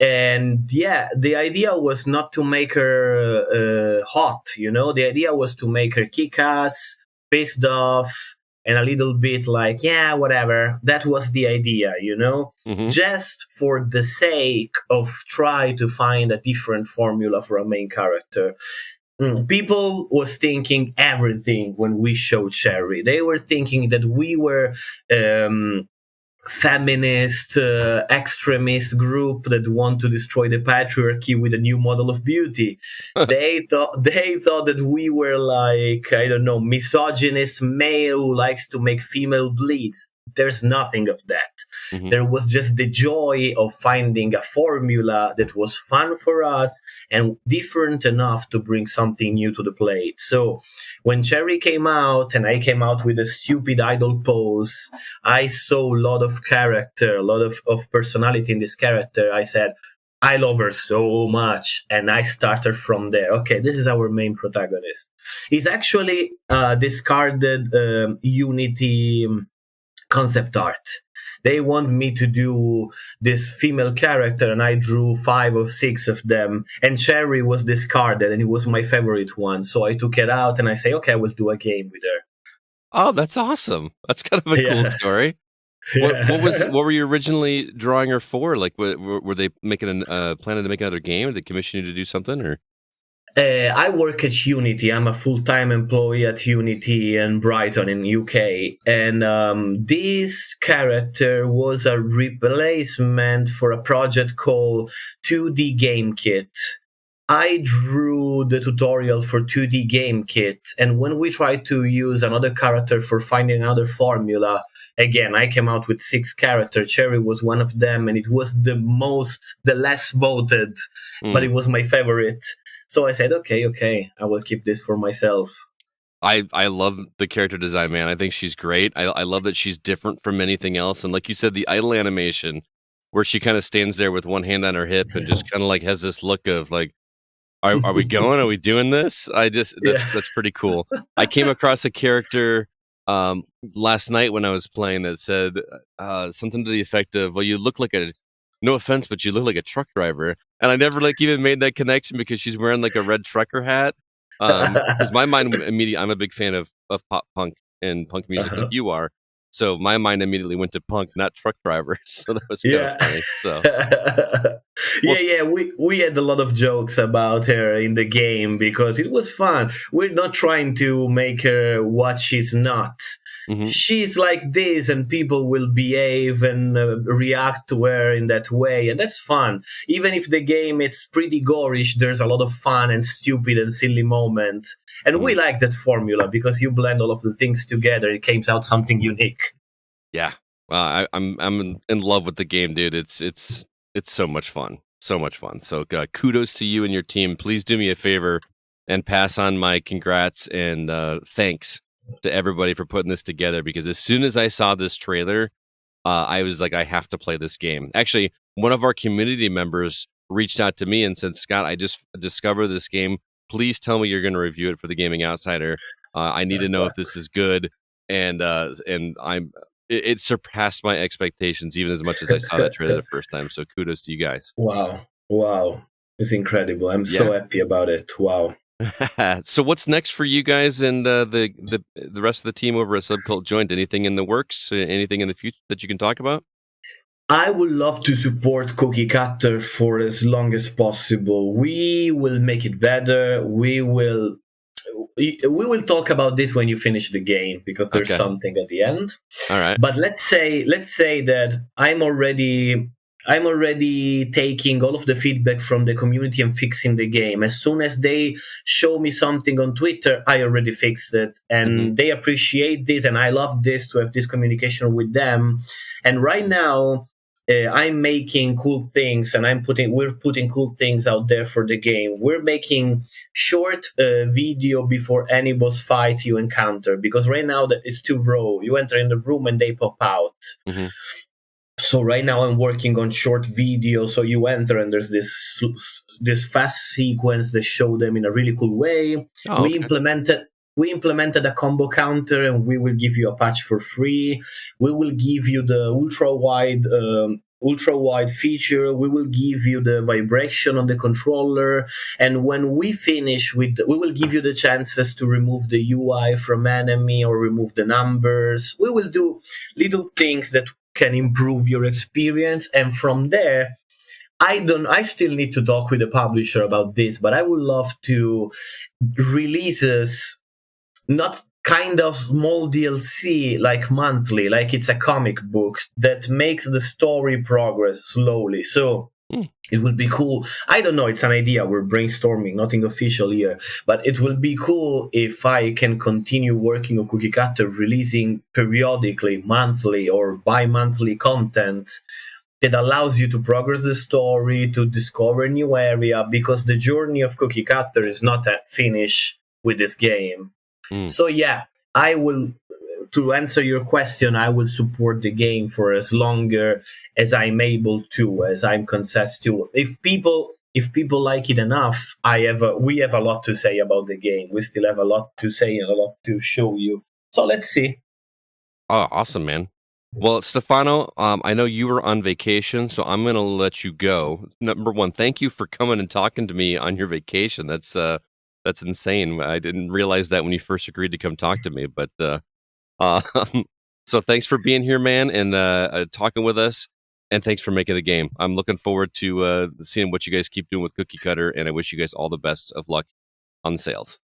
And yeah, the idea was not to make her hot, the idea was to make her kick-ass, pissed off, and a little bit like, yeah, whatever. That was the idea, Mhm. just for the sake of try to find a different formula for a main character. People was thinking everything when we showed Cherry. They were thinking that we were feminist, extremist group that want to destroy the patriarchy with a new model of beauty. They thought that we were like, I don't know, misogynist male who likes to make female bleeds. There's nothing of that. Mhm. There was just the joy of finding a formula that was fun for us and different enough to bring something new to the plate. So when Cherry came out and I came out with a stupid idol pose, I saw a lot of character, a lot of personality in this character. I said, I love her so much. And I started from there. Okay, this is our main protagonist. He's actually discarded Unity concept art. They want me to do this female character, and I drew 5 or 6 of them. And Cherry was discarded, and it was my favorite one. So I took it out, and I say, okay, I will do a game with her. Oh, that's awesome. That's kind of a cool story. What were you originally drawing her for? Like, were they making planning to make another game? Did they commission you to do something, or? I work at Unity. I'm a full-time employee at Unity in Brighton in UK. And this character was a replacement for a project called 2D Game Kit. I drew the tutorial for 2D Game Kit. And when we tried to use another character for finding another formula, again, I came out with 6 characters. Cherry was one of them, and it was the less voted, but it was my favorite. So I said, okay, I will keep this for myself. I love the character design, man. I think she's great. I love that she's different from anything else. And like you said, the idle animation where she kind of stands there with one hand on her hip and just kind of like has this look of like, are we going? Are we doing this? That's pretty cool. I came across a character last night when I was playing that said something to the effect of, well, you look like no offense, but you look like a truck driver. And I never like even made that connection because she's wearing like a red trucker hat. Because my mind immediately, I'm a big fan of pop punk and punk music like you are. So my mind immediately went to punk, not truck drivers. So that was kind of funny. So we had a lot of jokes about her in the game because it was fun. We're not trying to make her what she's not. Mm-hmm. She's like this, and people will behave and react to her in that way, and that's fun. Even if the game is pretty gorish, there's a lot of fun and stupid and silly moments, and we like that formula because you blend all of the things together. It comes out something unique. Yeah, I'm in love with the game, dude. It's so much fun, so much fun. So kudos to you and your team. Please do me a favor and pass on my congrats and thanks to everybody for putting this together, because as soon as I saw this trailer, I was like, I have to play this game. Actually, one of our community members reached out to me and said, Scott, I just discovered this game. Please tell me you're going to review it for the Gaming Outsider. I need to know if this is good. And it surpassed my expectations even as much as I saw that trailer the first time. So kudos to you guys. Wow. It's incredible. I'm so happy about it. Wow. So what's next for you guys and the rest of the team over at Subcult Joint? Anything in the works? Anything in the future that you can talk about? I would love to support Cookie Cutter for as long as possible. We will make it better. We will talk about this when you finish the game because there's something at the end. All right. But let's say that I'm already taking all of the feedback from the community and fixing the game. As soon as they show me something on Twitter, I already fixed it. And they appreciate this, and I love this, to have this communication with them. And right now, I'm making cool things, and we're putting cool things out there for the game. We're making short video before any boss fight you encounter, because right now it's too raw. You enter in the room and they pop out. Mm-hmm. So right now I'm working on short video. So you enter and there's this fast sequence that show them in a really cool way. We implemented a combo counter, and we will give you a patch for free. We will give you the ultra wide ultra wide feature. We will give you the vibration on the controller, and when we finish we will give you the chances to remove the UI from enemy or remove the numbers. We will do little things that can improve your experience, and from there I still need to talk with the publisher about this, but I would love to releases not kind of small DLC like monthly, like it's a comic book that makes the story progress slowly. So it would be cool. I don't know, it's an idea. We're brainstorming, nothing official here. But it will be cool if I can continue working on Cookie Cutter, releasing periodically, monthly or bi-monthly content that allows you to progress the story, to discover a new area, because the journey of Cookie Cutter is not a finish with this game. So yeah, I will, to answer your question, I will support the game for as longer as I'm able to, as I'm consent to. If people like it enough, we have a lot to say about the game. We still have a lot to say and a lot to show you. So let's see. Oh, awesome, man. Well, Stefano, I know you were on vacation, so I'm going to let you go. Number one, thank you for coming and talking to me on your vacation. That's insane. I didn't realize that when you first agreed to come talk to me. But so thanks for being here, man, and talking with us. And thanks for making the game. I'm looking forward to seeing what you guys keep doing with Cookie Cutter, and I wish you guys all the best of luck on the sales.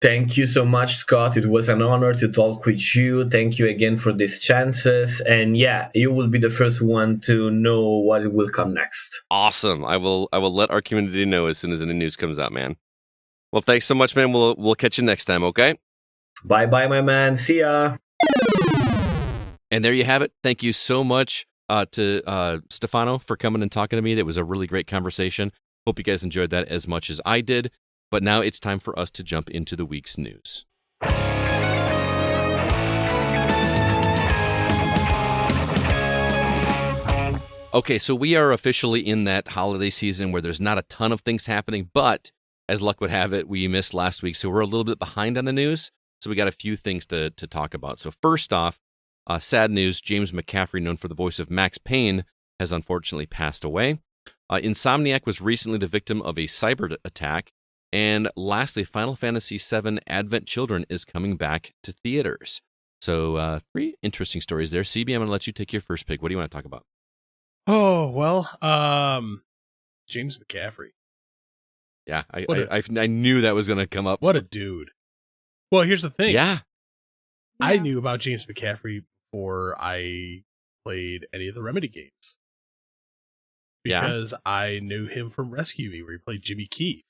Thank you so much, Scott. It was an honor to talk with you. Thank you again for these chances. And yeah, you will be the first one to know what will come next. Awesome. I will let our community know as soon as any news comes out, man. Well, thanks so much, man. We'll catch you next time, okay? Bye-bye, my man. See ya. And there you have it. Thank you so much to Stefano for coming and talking to me. That was a really great conversation. Hope you guys enjoyed that as much as I did. But now it's time for us to jump into the week's news. Okay, so we are officially in that holiday season where there's not a ton of things happening, but as luck would have it, we missed last week, so we're a little bit behind on the news. So we got a few things to talk about. So first off, sad news, James McCaffrey, known for the voice of Max Payne, has unfortunately passed away. Insomniac was recently the victim of a cyber attack. And lastly, Final Fantasy VII Advent Children is coming back to theaters. So 3 interesting stories there. CB, I'm going to let you take your first pick. What do you want to talk about? Oh, well, James McCaffrey. Yeah, I knew that was going to come up. What a dude. Well, here's the thing. Yeah. I knew about James McCaffrey before I played any of the Remedy games. Because I knew him from Rescue Me, where he played Jimmy Keefe.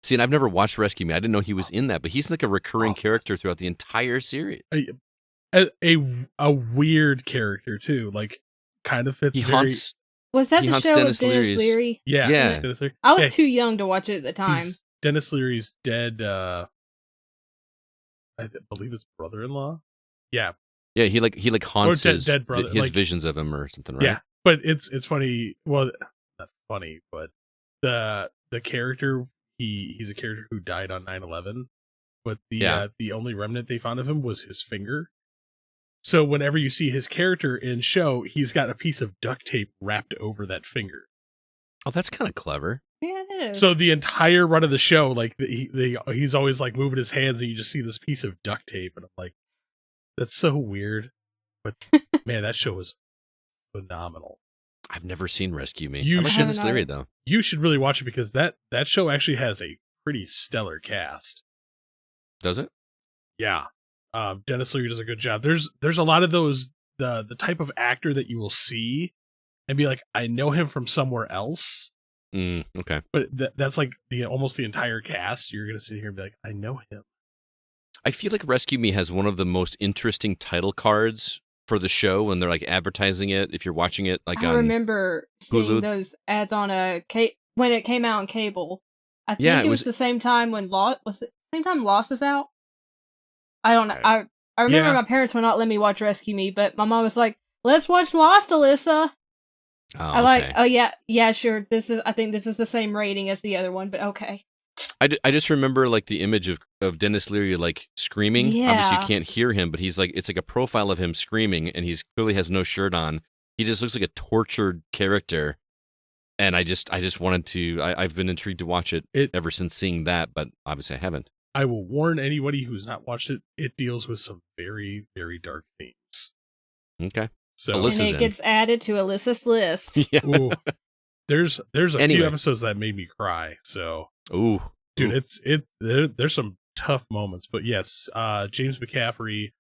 See, and I've never watched Rescue Me. I didn't know he was in that, but he's like a recurring character throughout the entire series. A weird character, too. Like, kind of fits haunts. Was that the show Dennis with Dennis Leary's- Leary? Yeah. Yeah. Dennis Leary. I was too young to watch it at the time. Dennis Leary's dead, I believe his brother-in-law? Yeah. Yeah, he haunts Or his dead brother, his like- visions of him or something, right? Yeah. But it's funny. Well, not funny, but the character, he's a character who died on 9/11, but the only remnant they found of him was his finger. So whenever you see his character in show, he's got a piece of duct tape wrapped over that finger. Oh, that's kind of clever. Yeah, it is. So the entire run of the show, like he's always like moving his hands, and you just see this piece of duct tape, and I'm like, that's so weird. But man, that show was phenomenal. I've never seen Rescue Me. You I like should- Dennis Leary, though. You should really watch it because that show actually has a pretty stellar cast. Does it? Yeah. Dennis Leary does a good job. There's a lot of those, the type of actor that you will see and be like, I know him from somewhere else. Okay. But that's like almost the entire cast. You're going to sit here and be like, I know him. I feel like Rescue Me has one of the most interesting title cards for the show when they're like advertising it. If you're watching it, like I remember seeing Hulu. those ads on when it came out on cable. I think Yeah, it was the same time when Lost was out. I don't know. I remember my parents would not let me watch Rescue Me, but my mom was like, "Let's watch Lost, Alyssa." I'm like, "Oh yeah, sure. I think this is the same rating as the other one, but okay." I just remember like the image of Dennis Leary like screaming. Yeah. Obviously you can't hear him, but he's like, it's like a profile of him screaming, and he's clearly has no shirt on, He just looks like a tortured character. And I just wanted to. I've been intrigued to watch it ever since seeing that, but obviously I haven't. I will warn anybody who's not watched it. It deals with some very, very dark themes. Okay. So Alyssa's and it gets added to Alyssa's list. Yeah. Ooh, there's a few episodes that made me cry. So dude, there's some tough moments. But yes, James McCaffrey,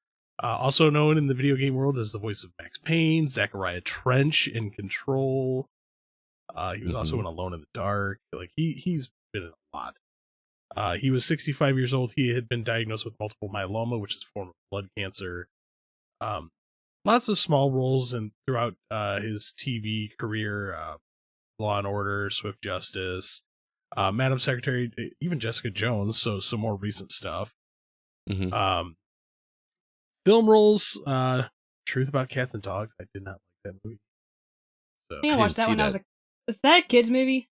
also known in the video game world as the voice of Max Payne, Zachariah Trench in Control. He was also in Alone in the Dark. Like he's been in a lot. He was 65 years old. He had been diagnosed with multiple myeloma, which is a form of blood cancer. Lots of small roles throughout his TV career. Law and Order, Swift Justice, Madam Secretary, even Jessica Jones. So some more recent stuff. Mm-hmm. Film roles. Truth About Cats and Dogs. I did not like that movie. So I think I watched that when I was is that a kid's movie?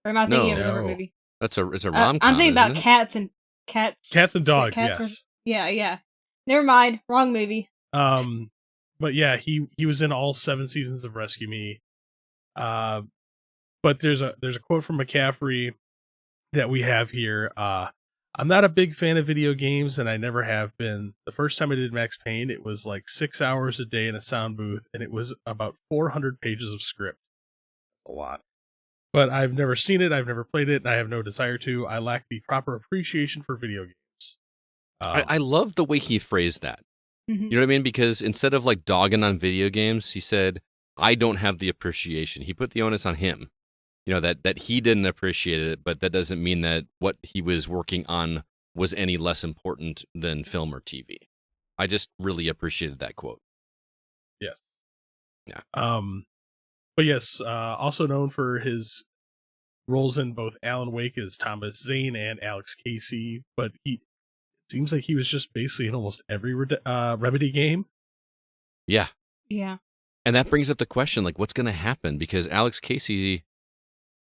Or am I thinking of a different movie? It's a rom-com. I'm thinking about cats and dogs. Yes. Yeah. Never mind. Wrong movie. But yeah, he was in all 7 seasons of Rescue Me. But there's a quote from McCaffrey that we have here. I'm not a big fan of video games, and I never have been. The first time I did Max Payne, it was like 6 hours a day in a sound booth, and it was about 400 pages of script. A lot. But I've never seen it, I've never played it, and I have no desire to. I lack the proper appreciation for video games. I love the way he phrased that. Mm-hmm. You know what I mean? Because instead of like dogging on video games, he said, I don't have the appreciation. He put the onus on him. You know, that he didn't appreciate it, but that doesn't mean that what he was working on was any less important than film or TV. I just really appreciated that quote. Yes. Yeah. But yes, also known for his roles in both Alan Wake as Thomas Zane and Alex Casey, but it seems like he was just basically in almost every Remedy game. Yeah. Yeah. And that brings up the question, like, what's going to happen? Because Alex Casey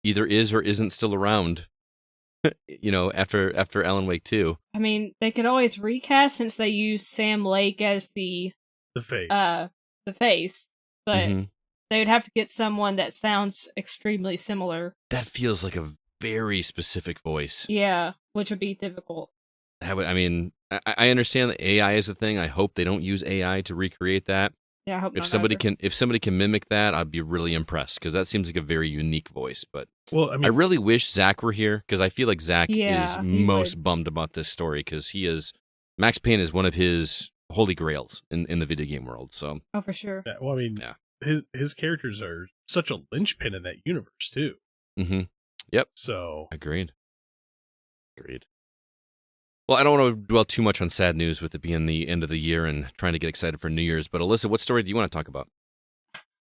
either is or isn't still around, you know, after Alan Wake 2. I mean, they could always recast since they use Sam Lake as the face, but they would have to get someone that sounds extremely similar. That feels like a very specific voice. Yeah, which would be difficult. I mean, I understand that AI is a thing. I hope they don't use AI to recreate that. Yeah, I hope if somebody can mimic that, I'd be really impressed because that seems like a very unique voice. But well, I mean, I really wish Zach were here because I feel like Zach is most would. bummed about this story because Max Payne is one of his holy grails in the video game world. So for sure. Yeah, well, I mean, his characters are such a linchpin in that universe too. Mm-hmm. Yep. So agreed. Well, I don't want to dwell too much on sad news with it being the end of the year and trying to get excited for New Year's. But Alyssa, what story do you want to talk about?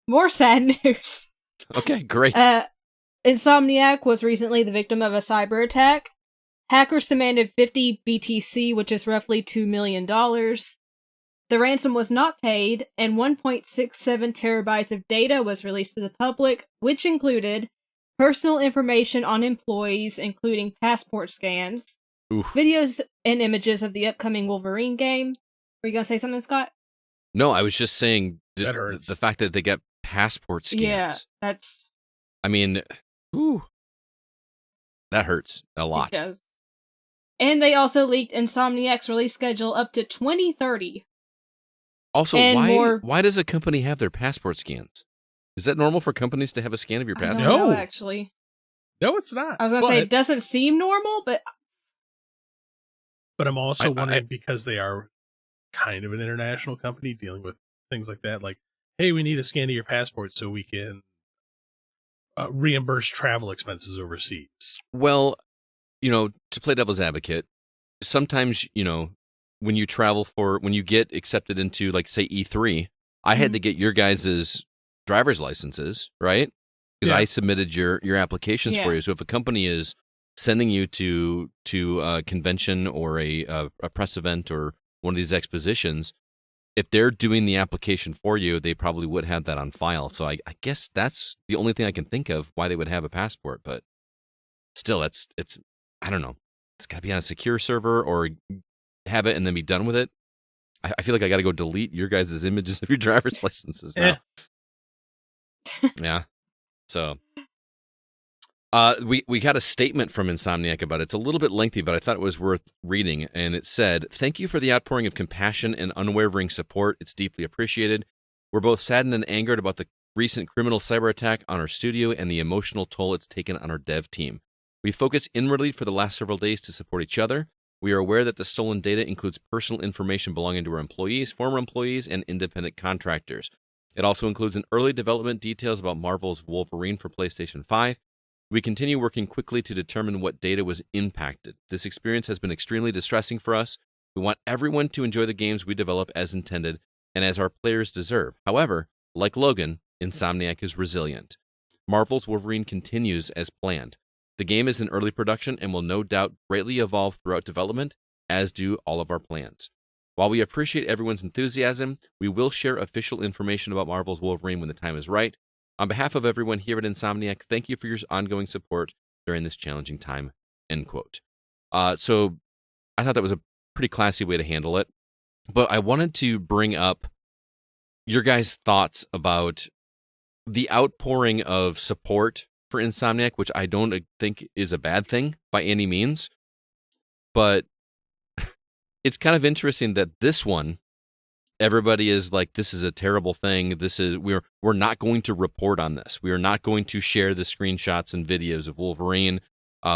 More sad news. Okay, great. Insomniac was recently the victim of a cyber attack. Hackers demanded 50 BTC, which is roughly $2 million. The ransom was not paid, and 1.67 terabytes of data was released to the public, which included personal information on employees, including passport scans, videos and images of the upcoming Wolverine game. Were you going to say something, Scott? No, I was just saying the fact that they get passport scans. Yeah, that's... I mean, that hurts a lot. It does. And they also leaked Insomniac's release schedule up to 2030. Also, why does a company have their passport scans? Is that normal for companies to have a scan of your passport? No, actually. No, it's not. I was going to say, it doesn't seem normal, but... But I'm also wondering, because they are kind of an international company dealing with things like that, like, hey, we need a scan of your passport so we can reimburse travel expenses overseas. Well, you know, to play devil's advocate, sometimes, you know, when you get accepted into, like, say, E3, I had to get your guys' driver's licenses, right? Because I submitted your applications for you. So if a company is sending you to a convention or a press event or one of these expositions, if they're doing the application for you, they probably would have that on file. So I guess that's the only thing I can think of why they would have a passport. But still, it's I don't know. It's got to be on a secure server or have it and then be done with it. I feel like I got to go delete your guys' images of your driver's licenses now. Yeah. So, we got a statement from Insomniac about it. It's a little bit lengthy, but I thought it was worth reading. And it said, "Thank you for the outpouring of compassion and unwavering support. It's deeply appreciated. We're both saddened and angered about the recent criminal cyber attack on our studio and the emotional toll it's taken on our dev team. We focused inwardly for the last several days to support each other. We are aware that the stolen data includes personal information belonging to our employees, former employees, and independent contractors. It also includes an early development details about Marvel's Wolverine for PlayStation 5. We continue working quickly to determine what data was impacted. This experience has been extremely distressing for us. We want everyone to enjoy the games we develop as intended and as our players deserve. However, like Logan, Insomniac is resilient. Marvel's Wolverine continues as planned. The game is in early production and will no doubt greatly evolve throughout development, as do all of our plans. While we appreciate everyone's enthusiasm, we will share official information about Marvel's Wolverine when the time is right. On behalf of everyone here at Insomniac, thank you for your ongoing support during this challenging time." End quote. So I thought that was a pretty classy way to handle it. But I wanted to bring up your guys' thoughts about the outpouring of support for Insomniac, which I don't think is a bad thing by any means. But it's kind of interesting that this one, everybody is like, this is a terrible thing. We're not going to report on this. We are not going to share the screenshots and videos of Wolverine.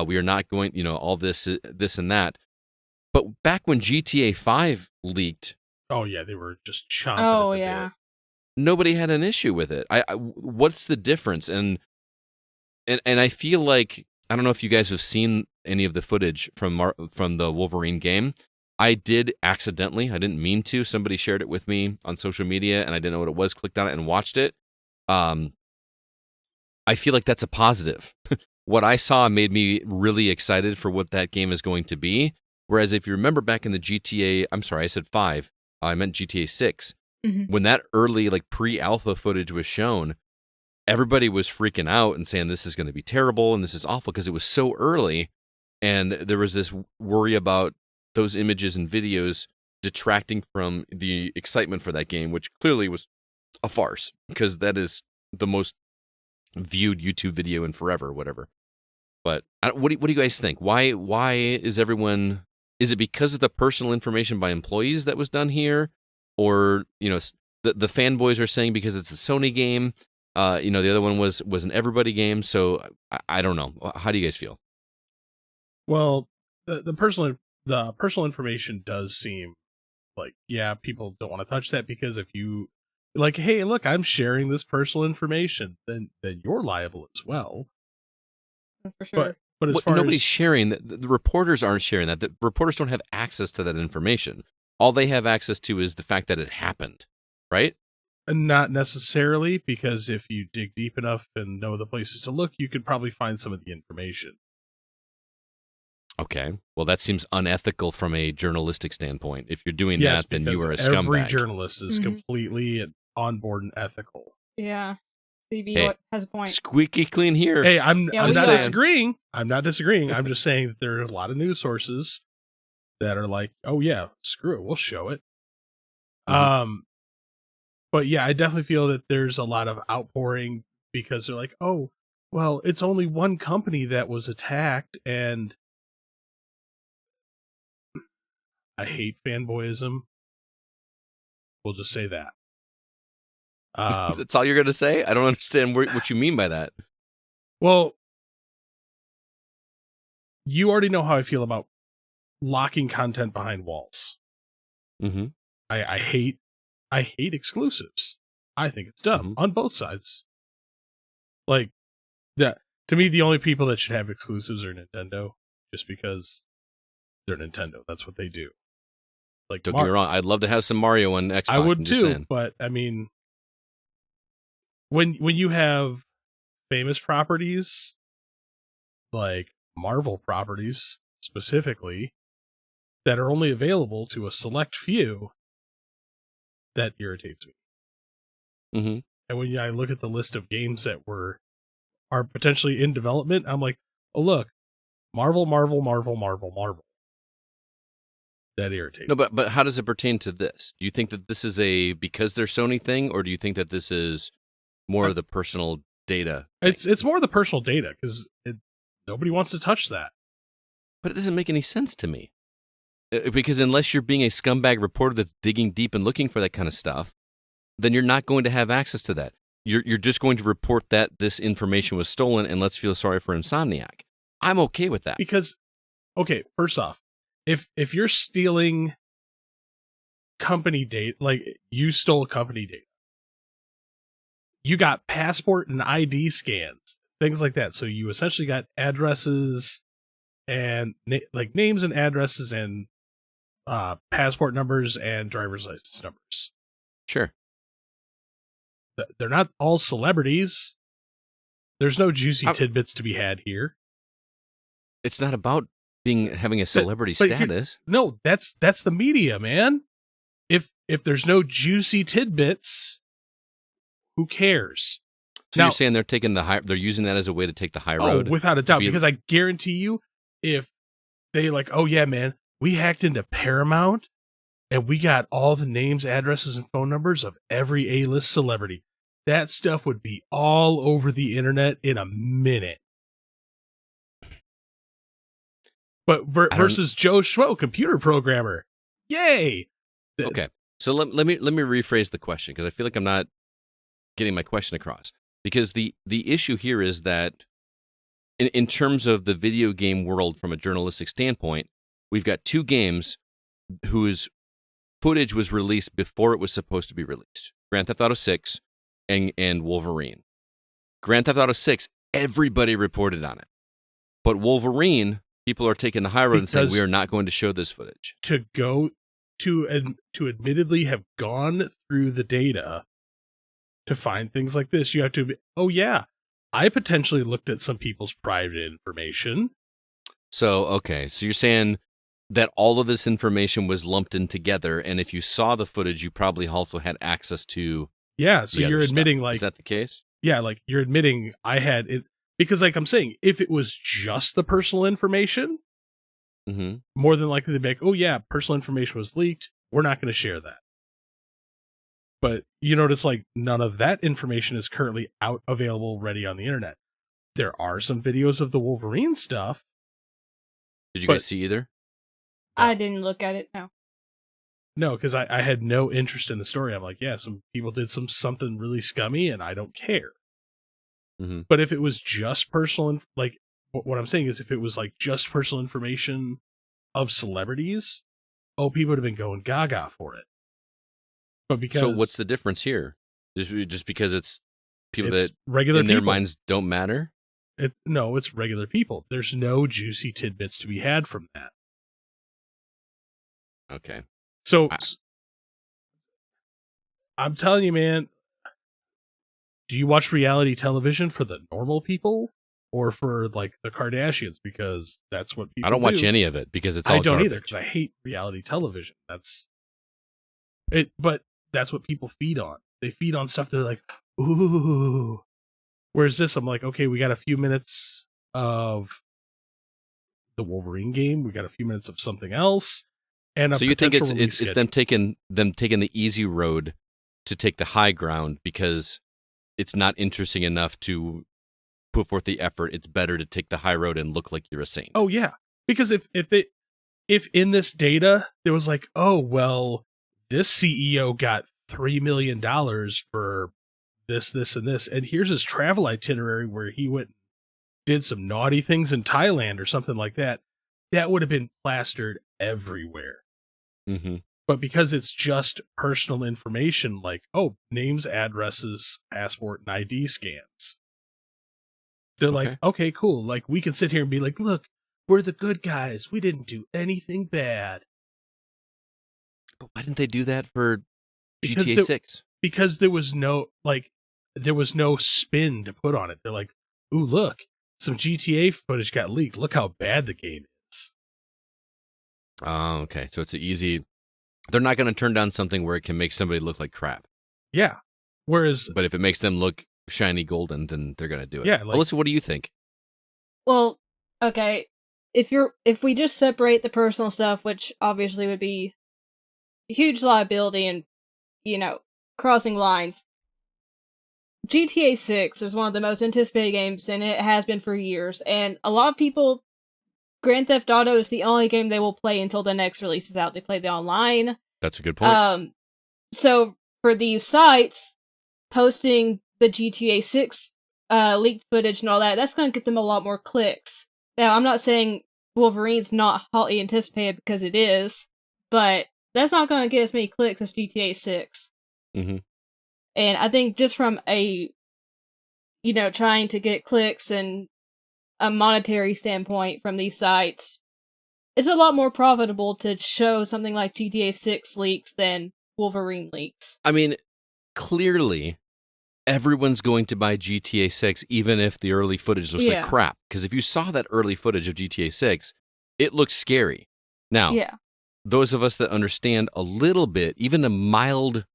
We are not going, all this and that. But back when GTA 5 leaked, Oh yeah, they were just chomping Oh at the yeah. bit. nobody had an issue with it. What's the difference? And I feel like, I don't know if you guys have seen any of the footage from the Wolverine game. I did accidentally. I didn't mean to. Somebody shared it with me on social media, and I didn't know what it was. Clicked on it and watched it. I feel like that's a positive. What I saw made me really excited for what that game is going to be. Whereas if you remember back in the GTA, I'm sorry, I said 5. I meant GTA 6. Mhm. When that early pre-alpha footage was shown, everybody was freaking out and saying this is going to be terrible and this is awful because it was so early, and there was this worry about those images and videos detracting from the excitement for that game, which clearly was a farce because that is the most viewed YouTube video in forever, whatever. But what do you guys think? Why is everyone? Is it because of the personal information by employees that was done here, or the fanboys are saying because it's a Sony game? The other one was an everybody game. So I don't know. How do you guys feel? Well, the personal information does seem like, yeah, people don't want to touch that because if you like, hey, look, I'm sharing this personal information, then you're liable as well. For sure. But as far nobody's as sharing that, the reporters aren't sharing that. The reporters don't have access to that information. All they have access to is the fact that it happened, right? not necessarily, because if you dig deep enough and know the places to look, you could probably find some of the information. Okay. Well, that seems unethical from a journalistic standpoint. If you're doing Yes, that, then you because are a every scumbag. journalist is Mhm. completely on board and ethical. Yeah. CB Hey. has a point. Squeaky clean here. Hey, I'm Yeah, not we got it. disagreeing. I'm not disagreeing. I'm just saying that there are a lot of news sources that are like, oh yeah, screw it, we'll show it. Mhm. But yeah, I definitely feel that there's a lot of outpouring because they're like, oh, well, it's only one company that was attacked, and I hate fanboyism. We'll just say that. That's all you're going to say? I don't understand what you mean by that. Well, you already know how I feel about locking content behind walls. Mm-hmm. I hate exclusives. I think it's dumb on both sides. Like, to me, the only people that should have exclusives are Nintendo, just because they're Nintendo. That's what they do. Like, Don't get me wrong. I'd love to have some Mario on Xbox. I would I'm just too, saying. but I mean, when you have famous properties, like Marvel properties specifically, that are only available to a select few, that irritates me. Mm-hmm. And when I look at the list of games that are potentially in development, I'm like, oh look, Marvel. That irritates. No, but how does it pertain to this? Do you think that this is because they're Sony thing, or do you think that this is more of the personal data. It's more the personal data because nobody wants to touch that. But it doesn't make any sense to me. Because unless you're being a scumbag reporter that's digging deep and looking for that kind of stuff, then you're not going to have access to that. You're just going to report that this information was stolen, and let's feel sorry for Insomniac. I'm okay with that. Because, okay, first off, if you're stealing company data, like you stole company data, you got passport and ID scans, things like that. So you essentially got addresses and like names and addresses and passport numbers and driver's license numbers. Sure. They're not all celebrities. There's no juicy tidbits to be had here. It's not about having a celebrity status. No, that's the media, man. If there's no juicy tidbits, who cares? So you're saying they're using that as a way to take the high road? Oh, without a doubt. Because I guarantee you, if they like, oh yeah, man, we hacked into Paramount and we got all the names, addresses, and phone numbers of every A-list celebrity, that stuff would be all over the internet in a minute. But versus Joe Schmo, computer programmer, yay! Okay, so let me rephrase the question because I feel like I'm not getting my question across. Because the issue here is that in terms of the video game world from a journalistic standpoint, we've got two games whose footage was released before it was supposed to be released. Grand Theft Auto 6 and Wolverine. Grand Theft Auto 6, everybody reported on it. But Wolverine, people are taking the high road and saying, we are not going to show this footage. To admittedly have gone through the data to find things like this, you have to be, oh yeah, I potentially looked at some people's private information. So you're saying that all of this information was lumped in together, and if you saw the footage, you probably also had access to. Yeah, so you're admitting stuff. like, is that the case? Yeah, like you're admitting I had it because, like I'm saying, if it was just the personal information, more than likely they'd be like, oh yeah, personal information was leaked. We're not going to share that. But you notice like none of that information is currently out available ready on the internet. There are some videos of the Wolverine stuff. Did you guys see either? I didn't look at it, no. No, because I had no interest in the story. I'm like, yeah, some people did something really scummy, and I don't care. Mm-hmm. But if it was just personal, like what I'm saying is, if it was like just personal information of celebrities, people would have been going gaga for it. But because so, what's the difference here? Just because it's people that regular in their minds don't matter? It's regular people. There's no juicy tidbits to be had from that. Okay. So, I'm telling you, man, do you watch reality television for the normal people or for like the Kardashians? Because that's what people do. I don't watch any of it because it's all I don't garbage. either because I hate reality television. That's it, but that's what people feed on. They feed on stuff they're like, ooh. Whereas this, I'm like, okay, we got a few minutes of the Wolverine game. We got a few minutes of something else. And so you think it's them taking the easy road to take the high ground because it's not interesting enough to put forth the effort. It's better to take the high road and look like you're a saint. Oh yeah, because if in this data there was like, oh well, this CEO got $3 million for this, and this, and here's his travel itinerary where he went, did some naughty things in Thailand or something like that, that would have been plastered everywhere. Mm-hmm. But because it's just personal information, like, oh, names, addresses, passport, and ID scans, they're like, okay, cool. Like, we can sit here and be like, look, we're the good guys. We didn't do anything bad. But why didn't they do that for GTA 6? Because there was no spin to put on it. They're like, ooh, look, some GTA footage got leaked. Look how bad the game is. Oh, okay. So it's easy. They're not going to turn down something where it can make somebody look like crap. Yeah. Whereas, but if it makes them look shiny golden, then they're going to do it. Yeah. Alyssa, what do you think? Well, okay. If we just separate the personal stuff, which obviously would be a huge liability and, crossing lines, GTA 6 is one of the most anticipated games, and it has been for years. And a lot of people, Grand Theft Auto is the only game they will play until the next release is out. They play the online. That's a good point. So for these sites, posting the GTA 6 leaked footage and all that, that's going to get them a lot more clicks. Now, I'm not saying Wolverine's not hotly anticipated, because it is, but that's not going to get as many clicks as GTA 6. Mm-hmm. And I think just from a, trying to get clicks and a monetary standpoint from these sites, it's a lot more profitable to show something like GTA 6 leaks than Wolverine leaks. I mean, clearly, everyone's going to buy GTA 6, even if the early footage looks like crap. Because if you saw that early footage of GTA 6, it looks scary. Now, those of us that understand a little bit, even a mild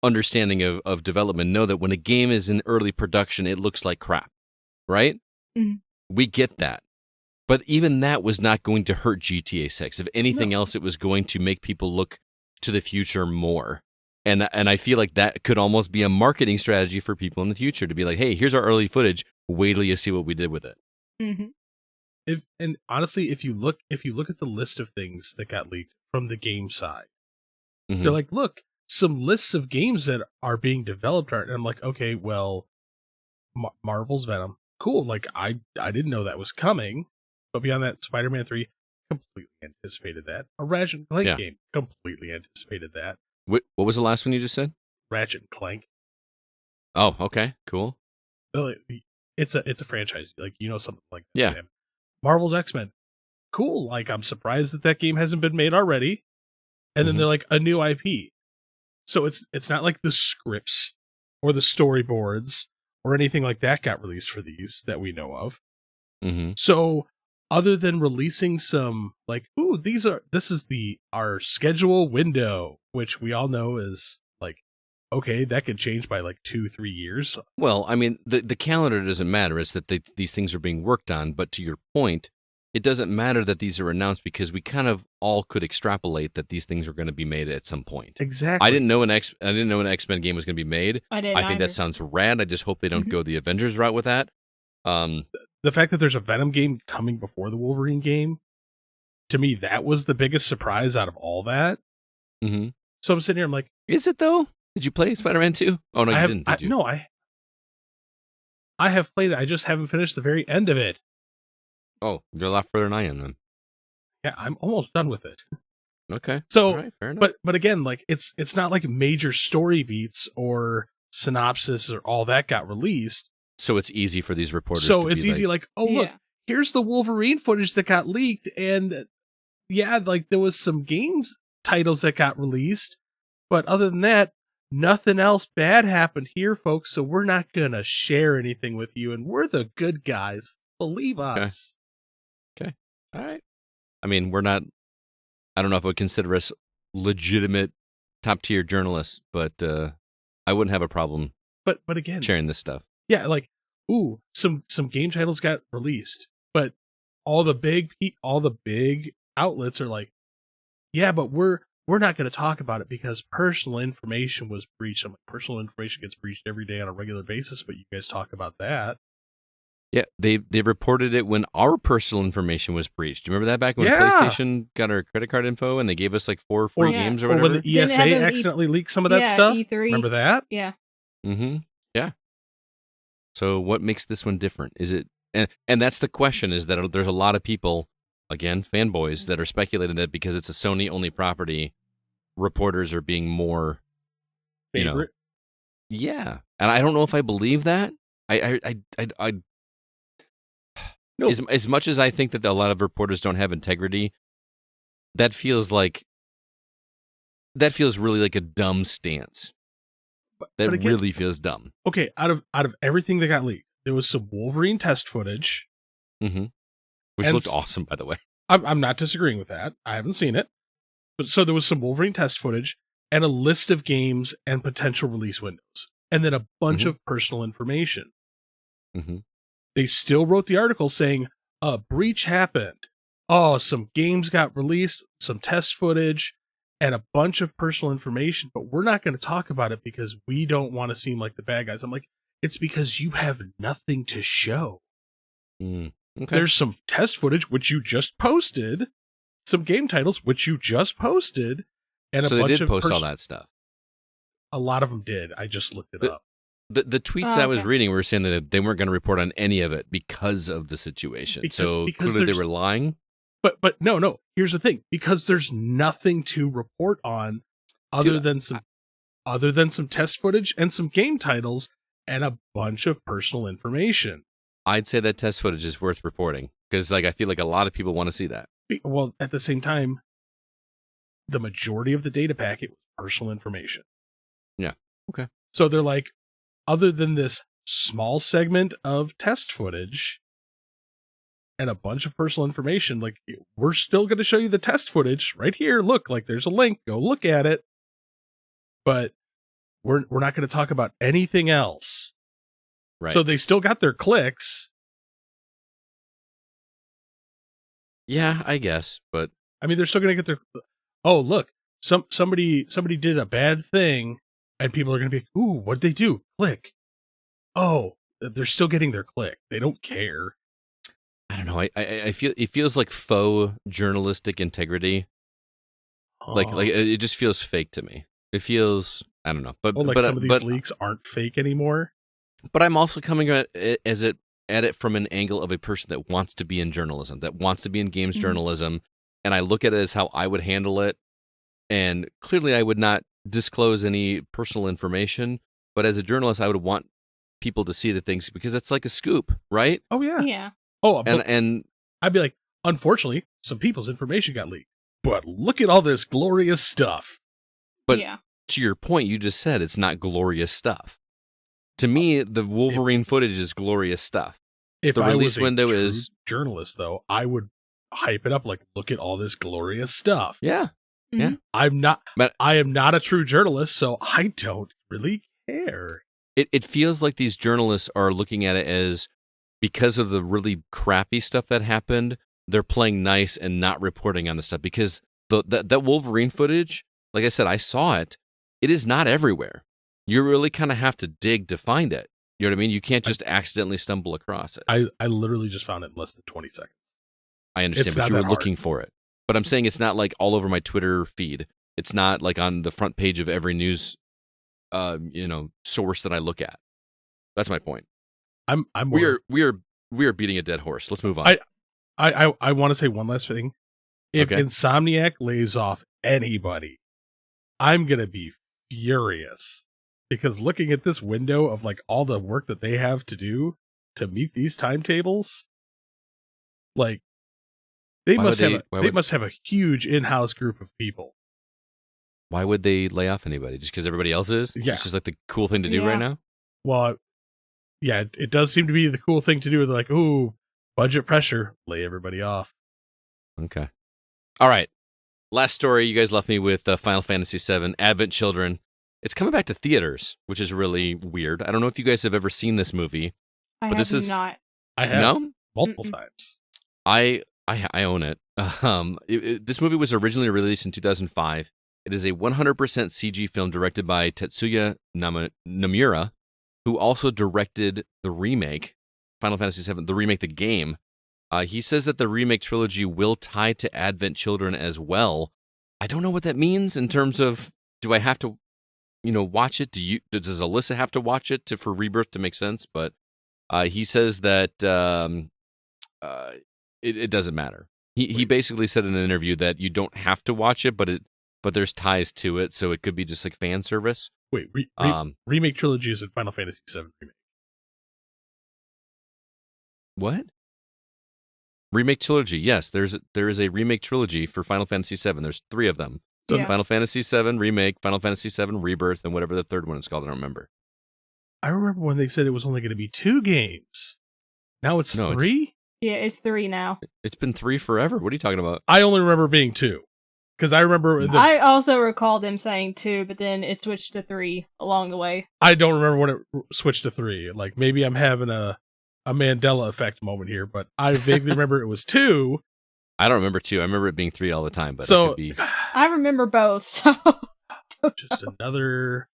understanding of development, know that when a game is in early production, it looks like crap, right? Mm-hmm. We get that. But even that was not going to hurt GTA 6. If anything else, it was going to make people look to the future more. And I feel like that could almost be a marketing strategy for people in the future to be like, hey, here's our early footage. Wait till you see what we did with it. Mm-hmm. And honestly, if you look at the list of things that got leaked from the game side, they're like, look, some lists of games that are being developed are, and I'm like, okay, well, Marvel's Venom, cool. Like I didn't know that was coming, but beyond that, Spider-Man 3, completely anticipated that. A Ratchet and Clank game, completely anticipated that. What was the last one you just said? Ratchet and Clank. Oh, okay, cool. It's a franchise, like something like that. Yeah. Marvel's X-Men, cool. Like I'm surprised that game hasn't been made already. And then they're like a new IP, so it's not like the scripts or the storyboards or anything like that got released for these that we know of. So other than releasing some like, ooh, this is our schedule window, which we all know is like, okay, that could change by like 2-3 years. Well, I mean, the calendar doesn't matter. It's that these things are being worked on. But to your point, it doesn't matter that these are announced, because we kind of all could extrapolate that these things are going to be made at some point. Exactly. I didn't know an X-Men game was going to be made. I think that sounds rad. I just hope they don't go the Avengers route with that. The fact that there's a Venom game coming before the Wolverine game, to me, that was the biggest surprise out of all that. So I'm sitting here, I'm like, is it though? Did you play Spider-Man 2? Oh no, you didn't. Did you? No, I have played it. I just haven't finished the very end of it. Oh, you're a lot further than I am then. Yeah, I'm almost done with it. Okay. So, all right, fair enough. but again, like it's not like major story beats or synopsis or all that got released. So it's easy for these reporters. So it's easy, like, oh look, here's the Wolverine footage that got leaked, and like there was some games titles that got released, but other than that, nothing else bad happened here, folks. So we're not gonna share anything with you, and we're the good guys. Believe us. Okay. All right. I mean, we're not. I don't know if I would consider us legitimate top tier journalists, but I wouldn't have a problem. But again, sharing this stuff. Yeah, like, ooh, some game titles got released, but all the big outlets are like, yeah, but we're not going to talk about it because personal information was breached. I'm like, personal information gets breached every day on a regular basis, but you guys talk about that. Yeah, they reported it when our personal information was breached. Do you remember that back when PlayStation got our credit card info and they gave us like 4 free games or whatever? Or when the ESA accidentally leaked some of that stuff? E3. Remember that? Yeah. Yeah. So what makes this one different? Is it, and that's the question, is that there's a lot of people, again, fanboys, that are speculating that because it's a Sony-only property, reporters are being more, favorite. Yeah. And I don't know if I believe that. No. As much as I think that a lot of reporters don't have integrity, that feels really like a dumb stance. That again, really feels dumb. Okay, out of everything that got leaked, there was some Wolverine test footage, which looked awesome, by the way. I'm not disagreeing with that. I haven't seen it, but so there was some Wolverine test footage and a list of games and potential release windows, and then a bunch of personal information. They still wrote the article saying a breach happened. Oh, some games got released, some test footage, and a bunch of personal information, but we're not going to talk about it because we don't want to seem like the bad guys. I'm like, It's because you have nothing to show. Okay. There's some test footage, which you just posted, some game titles, which you just posted, and So a they bunch did of post all that stuff. A lot of them did. I just looked it up. The tweets I was reading were saying that they weren't going to report on any of it because of the situation. Because clearly they were lying. But no. Here's the thing: because there's nothing to report on other than some test footage and some game titles and a bunch of personal information. I'd say that test footage is worth reporting because, like, I feel like a lot of people want to see that. Well, at the same time, the majority of the data packet was personal information. Yeah. Okay. So they're like, other than this small segment of test footage and a bunch of personal information, like, we're still going to show you the test footage right here. Look, like, there's a link. Go look at it. But we're not going to talk about anything else. Right. So they still got their clicks. Yeah, I guess, but I mean, they're still going to get their. Oh, look, somebody did a bad thing, and people are going to be, ooh, what'd they do? Click. Oh, they're still getting their click. They don't care. I don't know. I feel it feels like faux journalistic integrity. Like it just feels fake to me. It feels, I don't know, but some of these leaks aren't fake anymore. But I'm also coming at it from an angle of a person that wants to be in journalism, that wants to be in games journalism, and I look at it as how I would handle it. And clearly, I would not disclose any personal information. But as a journalist, I would want people to see the things because it's like a scoop, right? Oh yeah, yeah. Oh, and I'd be like, unfortunately, some people's information got leaked. But look at all this glorious stuff. But to your point, you just said it's not glorious stuff. To me, the Wolverine footage is glorious stuff. If the I release was a window true is journalist, though, I would hype it up like, look at all this glorious stuff. Yeah. Mm-hmm. Yeah. I am not a true journalist, so I don't really care. It feels like these journalists are looking at it as, because of the really crappy stuff that happened, they're playing nice and not reporting on the stuff. Because that Wolverine footage, like I said, I saw it. It is not everywhere. You really kind of have to dig to find it. You know what I mean? You can't just accidentally stumble across it. I literally just found it in less than 20 seconds. I understand, but you were looking for it. But I'm saying it's not like all over my Twitter feed. It's not like on the front page of every news, source that I look at. That's my point. We are beating a dead horse. Let's move on. I want to say one last thing. If Insomniac lays off anybody, I'm gonna be furious. Because looking at this window of like all the work that they have to do to meet these timetables, like they must have a huge in-house group of people. Why would they lay off anybody? Just because everybody else is? Yeah. It's just like the cool thing to do right now? Well, yeah, it does seem to be the cool thing to do. They're like, ooh, budget pressure, lay everybody off. Okay. All right. Last story, you guys left me with Final Fantasy VII, Advent Children. It's coming back to theaters, which is really weird. I don't know if you guys have ever seen this movie. I have not. I have. No? Multiple times. I own it. This movie was originally released in 2005. It is a 100% CG film directed by Tetsuya Nomura, who also directed the remake, Final Fantasy VII, the remake, the game. He says that the remake trilogy will tie to Advent Children as well. I don't know what that means in terms of, do I have to, watch it? Does Alyssa have to watch it for Rebirth to make sense? But he says that it doesn't matter. He basically said in an interview that you don't have to watch it, but there's ties to it, so it could be just like fan service. Wait, remake trilogy is in Final Fantasy VII remake. What? Remake trilogy? Yes, there is a remake trilogy for Final Fantasy VII. There's 3 of them. Yeah. Final Fantasy VII remake, Final Fantasy VII Rebirth, and whatever the third one is called. I don't remember. I remember when they said it was only going to be 2 games. Now it's 3? Yeah, it's 3 now. It's been 3 forever. What are you talking about? I only remember being 2. Because I remember... I also recall them saying 2, but then it switched to 3 along the way. I don't remember when it switched to 3. Like, maybe I'm having a Mandela effect moment here, but I vaguely remember it was 2. I don't remember 2. I remember it being 3 all the time, but so, it could be... I remember both, so... Just another...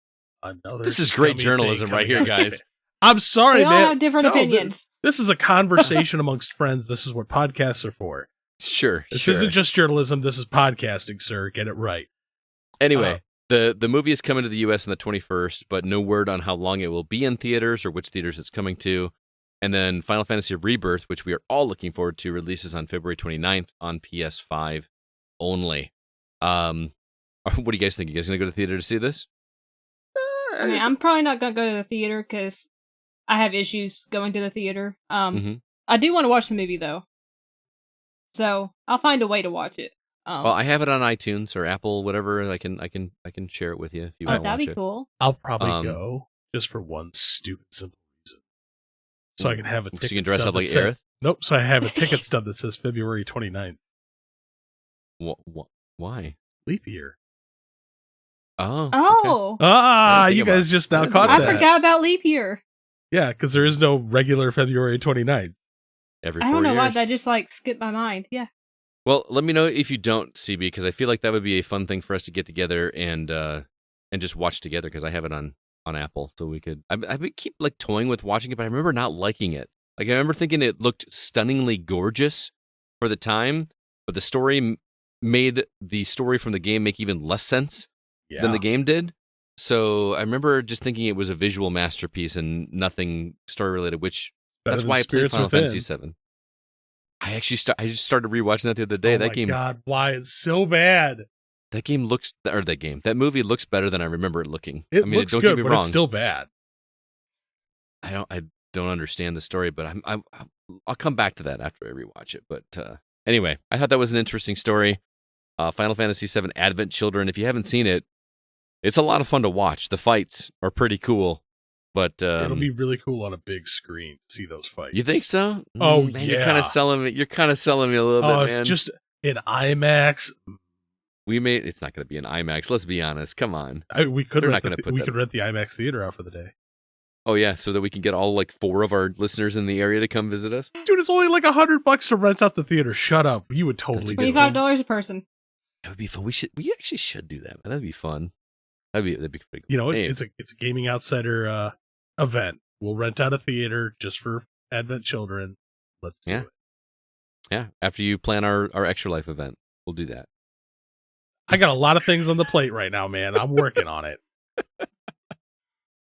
This is great journalism right here, guys. I'm sorry, We all man. have different opinions. This is a conversation amongst friends. This is what podcasts are for. Sure. This isn't just journalism. This is podcasting, sir. Get it right. Anyway, the movie is coming to the U.S. on the 21st, but no word on how long it will be in theaters or which theaters it's coming to. And then Final Fantasy Rebirth, which we are all looking forward to, releases on February 29th on PS5 only. What do you guys think? You guys going to go to the theater to see this? I mean, I'm probably not going to go to the theater because I have issues going to the theater. I do want to watch the movie, though. So I'll find a way to watch it. Well, I have it on iTunes or Apple, whatever. I can share it with you if you want to watch it. That'd be cool. I'll probably go just for one stupid simple reason. So I can have a ticket. So you can dress up like Aerith? Nope. So I have a ticket stub that says February 29th. Why? Leap year. Oh. Okay. You guys just now caught that. I forgot about leap year. Yeah, because there is no regular February 29th. Every 4 years. I don't know why that just skipped my mind. Yeah. Well, let me know if you don't, CB, because I feel like that would be a fun thing for us to get together and just watch together, because I have it on Apple, so we could. I keep toying with watching it, but I remember not liking it. I remember thinking it looked stunningly gorgeous for the time, but the story made the story from the game make even less sense than the game did. So I remember just thinking it was a visual masterpiece and nothing story related, which that's why I played Final Fantasy VII. I just started rewatching that the other day. Oh my God, why it's so bad? That movie looks better than I remember it looking. It looks don't good, get me but wrong. It's still bad. I don't understand the story, but I'll come back to that after I rewatch it. But anyway, I thought that was an interesting story. Final Fantasy VII Advent Children. If you haven't seen it, it's a lot of fun to watch. The fights are pretty cool, but it'll be really cool on a big screen to see those fights. You think so? Oh, man, yeah. You're kind of selling me. You're kind of selling me a little bit, man. Just in IMAX. It's not going to be an IMAX. Let's be honest. Come on. We could They're rent not gonna put we that- could rent the IMAX theater out for the day. Oh yeah, so that we can get all 4 of our listeners in the area to come visit us. Dude, it's only $100 to rent out the theater. Shut up. You would totally do it. $25 a person. That would be fun. We actually should do that. That'd be fun. That'd be pretty cool. You know, Hey, it's a Gaming Outsider event. We'll rent out a theater just for Advent Children. Let's do it. Yeah, after you plan our Extra Life event, we'll do that. I got a lot of things on the plate right now, man. I'm working on it.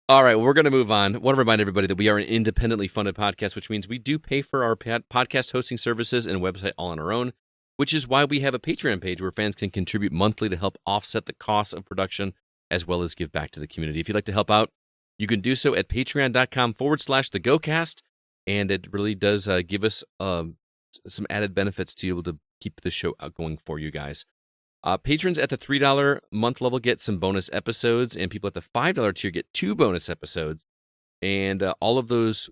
All right, well, we're going to move on. I want to remind everybody that we are an independently funded podcast, which means we do pay for our podcast hosting services and website all on our own, which is why we have a Patreon page where fans can contribute monthly to help offset the costs of production, as well as give back to the community. If you'd like to help out, you can do so at patreon.com/thegocast, and it really does give us some added benefits to be able to keep the show outgoing for you guys. Patrons at the $3 month level get some bonus episodes, and people at the $5 tier get 2 bonus episodes. And all of those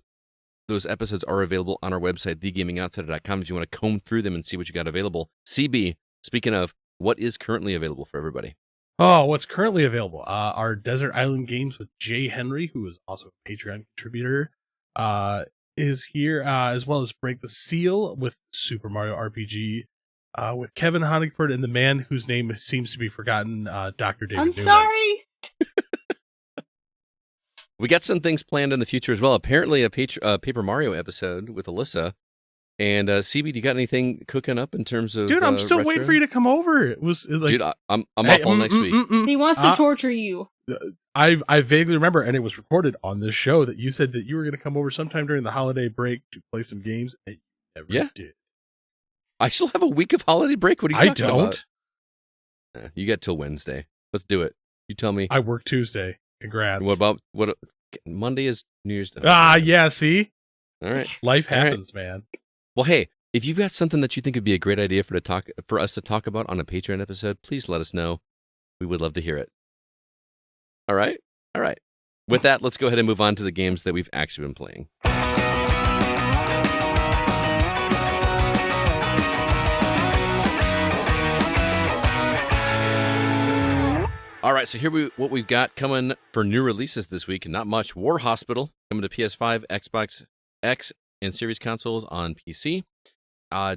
episodes are available on our website, thegamingoutsider.com, if you want to comb through them and see what you got available. CB, speaking of, what is currently available for everybody? Oh, what's currently available? Our Desert Island Games with Jay Henry, who is also a Patreon contributor, is here, as well as Break the Seal with Super Mario RPG, with Kevin Honigford and the man whose name seems to be forgotten, Dr. David I'm Newman. sorry. We got some things planned in the future as well. Apparently a Paper Mario episode with Alyssa. And CB, do you got anything cooking up in terms of Dude, I'm still retro? waiting for you to come over. It was Dude, I'm off all next week. He wants to torture you. I vaguely remember, and it was recorded on this show, that you said that you were going to come over sometime during the holiday break to play some games, and you never did. I still have a week of holiday break. What are you talking about? I don't. You got till Wednesday. Let's do it. You tell me. I work Tuesday. Congrats. What Monday is New Year's Day. Yeah, see? All right. Life happens, man. Well, hey, if you've got something that you think would be a great idea for us to talk about on a Patreon episode, please let us know. We would love to hear it. All right? All right. With that, let's go ahead and move on to the games that we've actually been playing. All right, so what we've got coming for new releases this week, not much. War Hospital coming to PS5, Xbox X, and Series consoles on PC,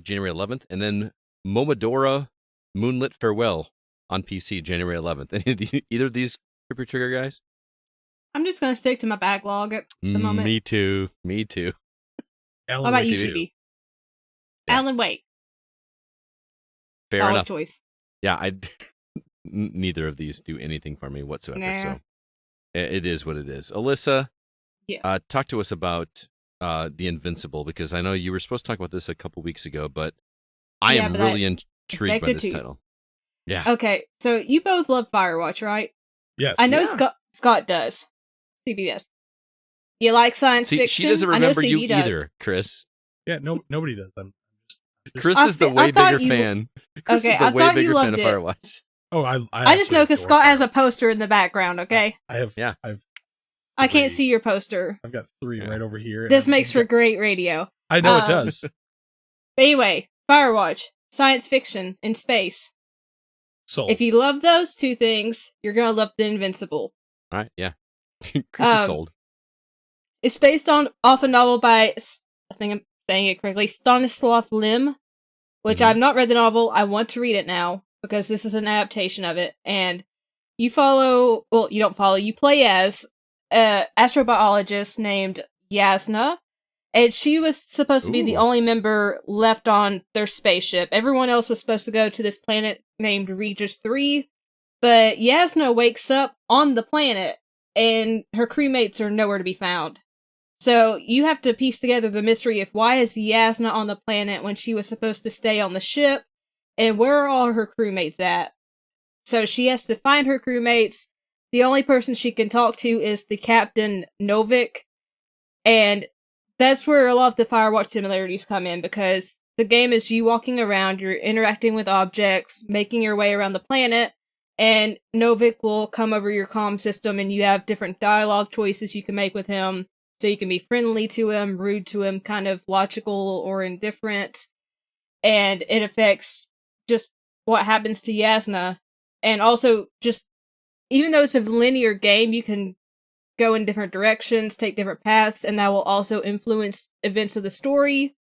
January 11th, and then Momodora Moonlit Farewell on PC, January 11th. Either of these Trigger guys? I'm just going to stick to my backlog at the moment. Me too. Alan What about Wake you, 2. CB? Yeah. Alan Wake. Fair Solid enough. choice. Yeah, neither of these do anything for me whatsoever. Nah. So it is what it is. Alyssa, talk to us about the Invincible, because I know you were supposed to talk about this a couple weeks ago, but I am really intrigued by this title. Yeah. Okay, so you both love Firewatch, right? Yes. I know Scott does. CBS. You like science fiction? She doesn't remember you does. either, Chris. Yeah, nobody does. Chris is the way bigger fan. Chris is the way bigger fan of Firewatch. Oh, I just know because Scott has a poster in the background. Okay. I can't see your poster. I've got 3 right over here. This makes for great radio. I know it does. But anyway, Firewatch, science fiction in space. Sold. If you love those two things, you're gonna love The Invincible. All right, yeah. Chris is sold. It's based off a novel by, I think I'm saying it correctly, Stanislav Lem, which I've not read the novel. I want to read it now because this is an adaptation of it. And you play as an astrobiologist named Yasna, and she was supposed to be the only member left on their spaceship. Everyone else was supposed to go to this planet named Regis 3, but Yasna wakes up on the planet and her crewmates are nowhere to be found. So you have to piece together the mystery of why is Yasna on the planet when she was supposed to stay on the ship, and where are all her crewmates at? So she has to find her crewmates. The only person she can talk to is the Captain Novik, and that's where a lot of the Firewatch similarities come in, because the game is you walking around, you're interacting with objects, making your way around the planet, and Novik will come over your comm system and you have different dialogue choices you can make with him. So you can be friendly to him, rude to him, kind of logical or indifferent. And it affects just what happens to Yasna. And also, just, even though it's a linear game, you can go in different directions, take different paths, and that will also influence events of the story.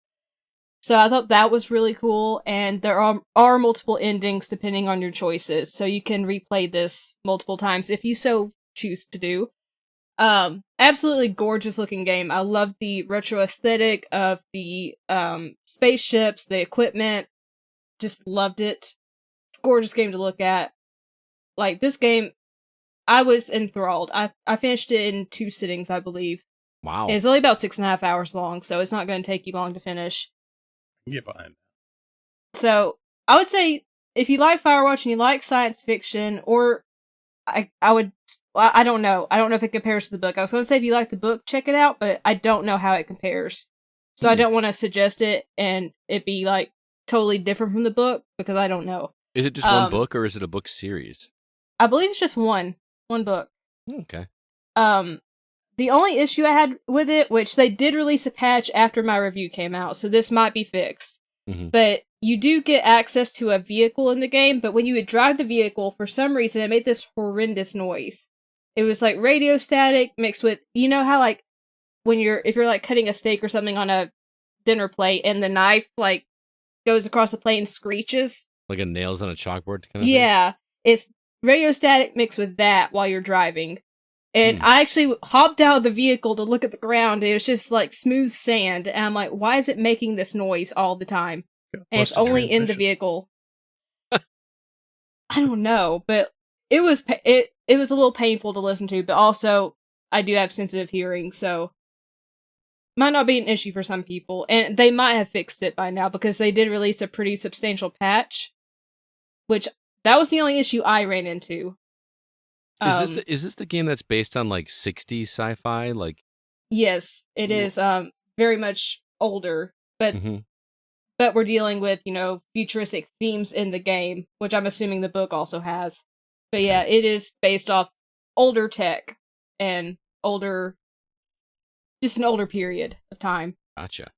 So I thought that was really cool, and there are multiple endings depending on your choices, so you can replay this multiple times if you so choose to do. Absolutely gorgeous looking game. I love the retro aesthetic of the spaceships, the equipment. Just loved it. It's a gorgeous game to look at. Like, this game, I was enthralled. I finished it in 2 sittings, I believe. Wow. And it's only about 6.5 hours long, so it's not going to take you long to finish. Get behind. So, I would say, if you like Firewatch and you like science fiction, or I don't know. I don't know if it compares to the book. I was going to say if you like the book, check it out, but I don't know how it compares. So I don't want to suggest it and it be like totally different from the book because I don't know. Is it just one book or is it a book series? I believe it's just one book. Okay. The only issue I had with it, which they did release a patch after my review came out, so this might be fixed. But you do get access to a vehicle in the game, but when you would drive the vehicle, for some reason, it made this horrendous noise. It was like radio static mixed with, you know how like, if you're like cutting a steak or something on a dinner plate and the knife like goes across the plate and screeches? Like a nails on a chalkboard kind of thing? Yeah, it's radio static mixed with that while you're driving. And I actually hopped out of the vehicle to look at the ground, and it was just like smooth sand, and I'm like, why is it making this noise all the time? And it's only in the vehicle. I don't know, but it was a little painful to listen to, but also I do have sensitive hearing, so might not be an issue for some people, and they might have fixed it by now because they did release a pretty substantial patch, which that was the only issue I ran into. Is this the game that's based on like 60s sci-fi? Like, yes, it is very much older, but we're dealing with, futuristic themes in the game, which I'm assuming the book also has. But yeah, it is based off older tech and just an older period of time. Gotcha.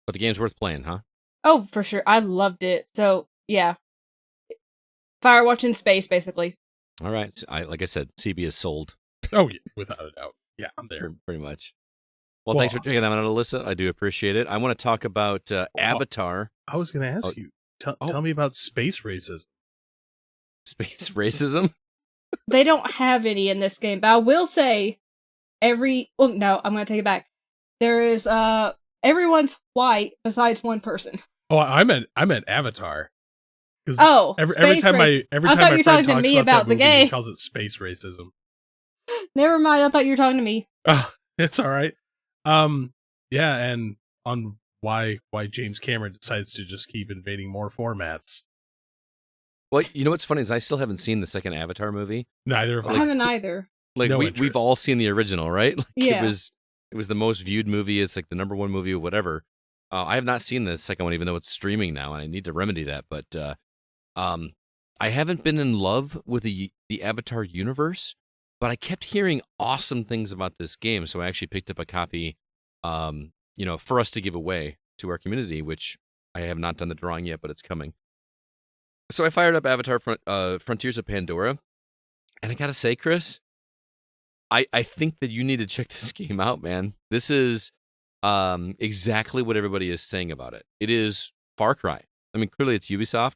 But the game's worth playing, huh? Oh, for sure. I loved it. So, yeah. Firewatch in space, basically. All right. Like I said, CB is sold. Oh, yeah, without a doubt. Yeah, I'm there. Pretty much. Well, thanks for checking that out, Alyssa. I do appreciate it. I want to talk about Avatar. I was going to ask you, tell me about space racism. Space racism? They don't have any in this game, but I will say no, I'm going to take it back. There is everyone's white besides one person. Oh, I meant Avatar. Oh, every time my thought you were talking to me about the movie, game. He calls it space racism. Never mind. I thought you were talking to me. Oh, it's all right. Yeah, and on why James Cameron decides to just keep invading more formats. Well, you know what's funny is I still haven't seen the second Avatar movie. Neither of I haven't either. Like No we've interest. all seen the original, right? Like Yeah. It was the most viewed movie. It's like the number one movie or whatever. I have not seen the second one, even though it's streaming now, and I need to remedy that. But I haven't been in love with the Avatar universe, but I kept hearing awesome things about this game, so I actually picked up a copy, for us to give away to our community, which I have not done the drawing yet, but it's coming. So I fired up Avatar Frontiers of Pandora, and I gotta say, Chris, I think that you need to check this game out, man. This is exactly what everybody is saying about it. It is Far Cry. I mean, clearly it's Ubisoft,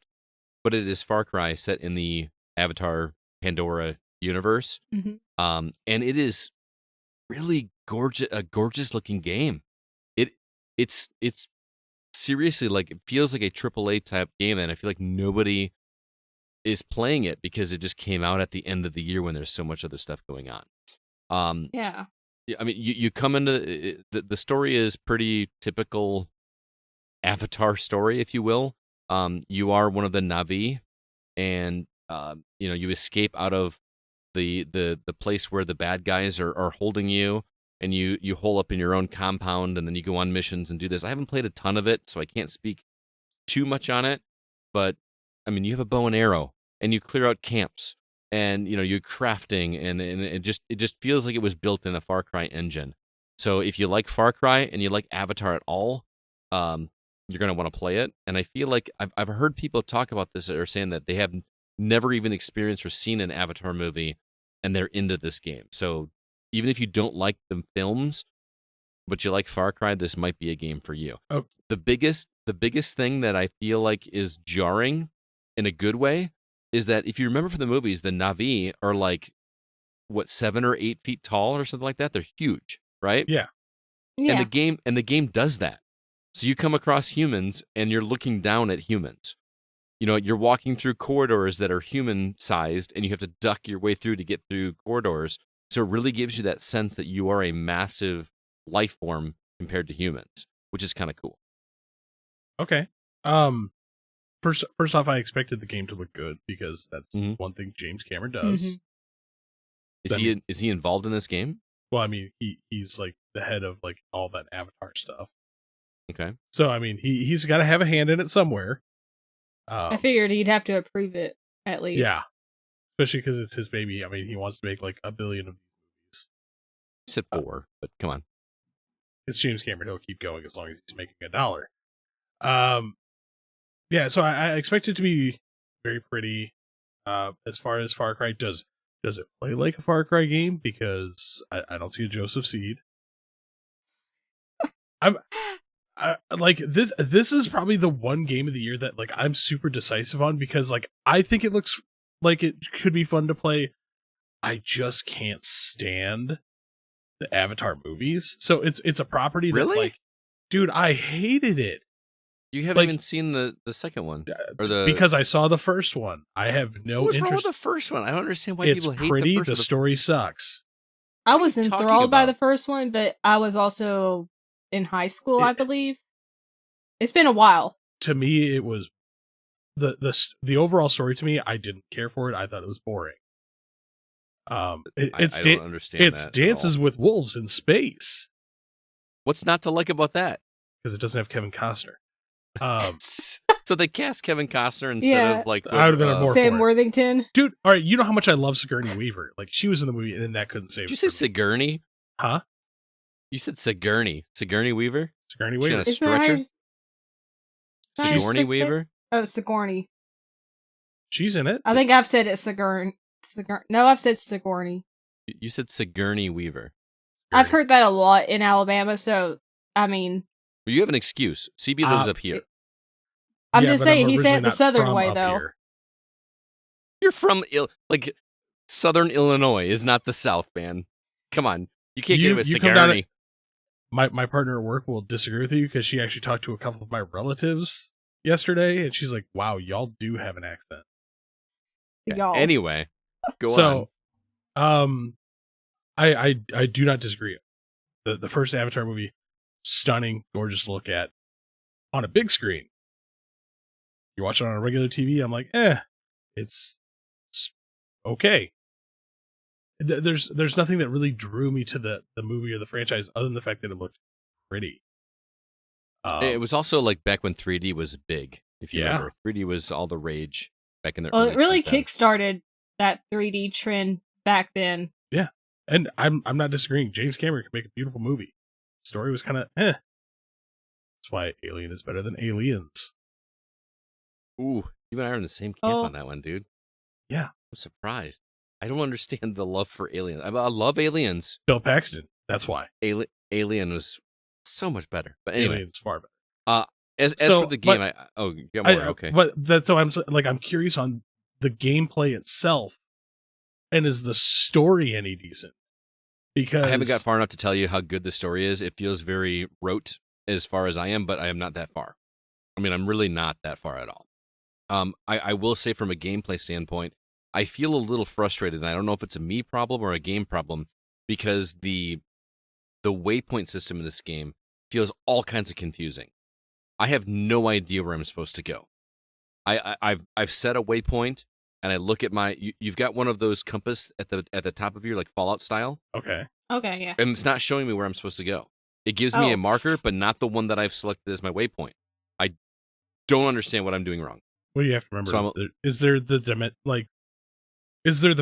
but it is Far Cry set in the Avatar Pandora universe. Mm-hmm. And it is really a gorgeous looking game. It's seriously, like, it feels like a AAA type game, and I feel like nobody is playing it because it just came out at the end of the year when there's so much other stuff going on. Yeah. I mean, you come into the story is pretty typical Avatar story, if you will. You are one of the Na'vi, and you escape out of the place where the bad guys are holding you, and you hole up in your own compound, and then you go on missions and do this. I haven't played a ton of it, so I can't speak too much on it. But I mean, you have a bow and arrow, and you clear out camps, and you're crafting, and it just feels like it was built in a Far Cry engine. So if you like Far Cry and you like Avatar at all, you're gonna want to play it. And I feel like I've heard people talk about this that are saying that they have never even experienced or seen an Avatar movie, and they're into this game. So even if you don't like the films, but you like Far Cry, this might be a game for you. Oh. The biggest thing that I feel like is jarring in a good way is that if you remember from the movies, the Na'vi are like 7 or 8 feet tall or something like that. They're huge, right? Yeah. Yeah. And the game does that. So you come across humans and you're looking down at humans. You're walking through corridors that are human sized, and you have to duck your way through to get through corridors. So it really gives you that sense that you are a massive life form compared to humans, which is kind of cool. Okay. First off, I expected the game to look good because that's one thing James Cameron does. Mm-hmm. Is he involved in this game? Well, I mean, he's like the head of like all that Avatar stuff. Okay. So I mean, he's got to have a hand in it somewhere. I figured he'd have to approve it at least. Yeah, especially because it's his baby. I mean, he wants to make like 1 billion of these movies. You said 4, but come on. It's James Cameron. He'll keep going as long as he's making $1. Yeah, so I expect it to be very pretty. As far as Far Cry, does it play like a Far Cry game? Because I don't see a Joseph Seed. I like this. This is probably the one game of the year that like I'm super decisive on, because like I think it looks like it could be fun to play. I just can't stand the Avatar movies. So it's a property that Really? like, dude, I hated it. You haven't Like- even seen the second one, or Because I saw the first one. I have no what's wrong with interest. the first one? I don't understand why It's people hate pretty. the first. The story sucks. I What are was you talking enthralled by about? the first one, but I was also in high school, I believe. It's been a while. To me, it was the overall story. To me, I didn't care for it. I thought it was boring. I It's don't understand it's that at dances all. with wolves in space What's not to like about that? because it doesn't have Kevin Costner. So they cast Kevin Costner instead Yeah. of like I would've been more Sam for it. Worthington. Dude, all right, you know how much I love Sigourney Weaver. Like she was in the movie, and then that couldn't save. Did you it say for me. Sigourney? Huh? You said Sigourney Weaver. Sigourney She on Weaver. a Isn't that how stretcher? you- how you Sigourney supposed to say- Weaver. Oh, Sigourney. She's in it. I think I've said it Sigourney. No, I've said Sigourney. You said Sigourney Weaver. I've heard that a lot in Alabama, so I mean, Well, you have an excuse. CB lives up here. I'm Yeah, just but saying he said originally it the not southern from way up though. here. You're from Southern Illinois is not the South, man. Come on, You can't give a you come down Sigourney. My partner at work will disagree with you because she actually talked to a couple of my relatives yesterday, and she's like, "Wow, y'all do have an accent." Y'all. Anyway, go on. So, I do not disagree. The first Avatar movie, stunning, gorgeous to look at on a big screen. You watch it on a regular TV, I'm like, it's okay. There's nothing that really drew me to the movie or the franchise other than the fact that it looked pretty. It was also like back when 3D was big. If you Yeah. remember, 3D was all the rage back in the Well, early it really 2000s. kickstarted that 3D trend back then. Yeah, and I'm not disagreeing. James Cameron could make a beautiful movie. Story was kind of That's why Alien is better than Aliens. Ooh, you and I are in the same camp Oh. on that one, dude. Yeah. I'm surprised. I don't understand the love for Aliens. I love Aliens. Bill Paxton. That's why. Alien was so much better. But anyway, Aliens far better. as So, for the game, you got more. Okay. But that's so I'm curious on the gameplay itself, and is the story any decent? Because I haven't got far enough to tell you how good the story is. It feels very rote as far as I am, but I am not that far. I mean, I'm really not that far at all. I will say from a gameplay standpoint, I feel a little frustrated, and I don't know if it's a me problem or a game problem, because the waypoint system in this game feels all kinds of confusing. I have no idea where I'm supposed to go. I've set a waypoint, and I look at you've got one of those compass at the top of your, like, Fallout style. Okay. Okay, yeah. And it's not showing me where I'm supposed to go. It gives me Oh. a marker, but not the one that I've selected as my waypoint. I don't understand what I'm doing wrong. Well, you have to remember, So is there the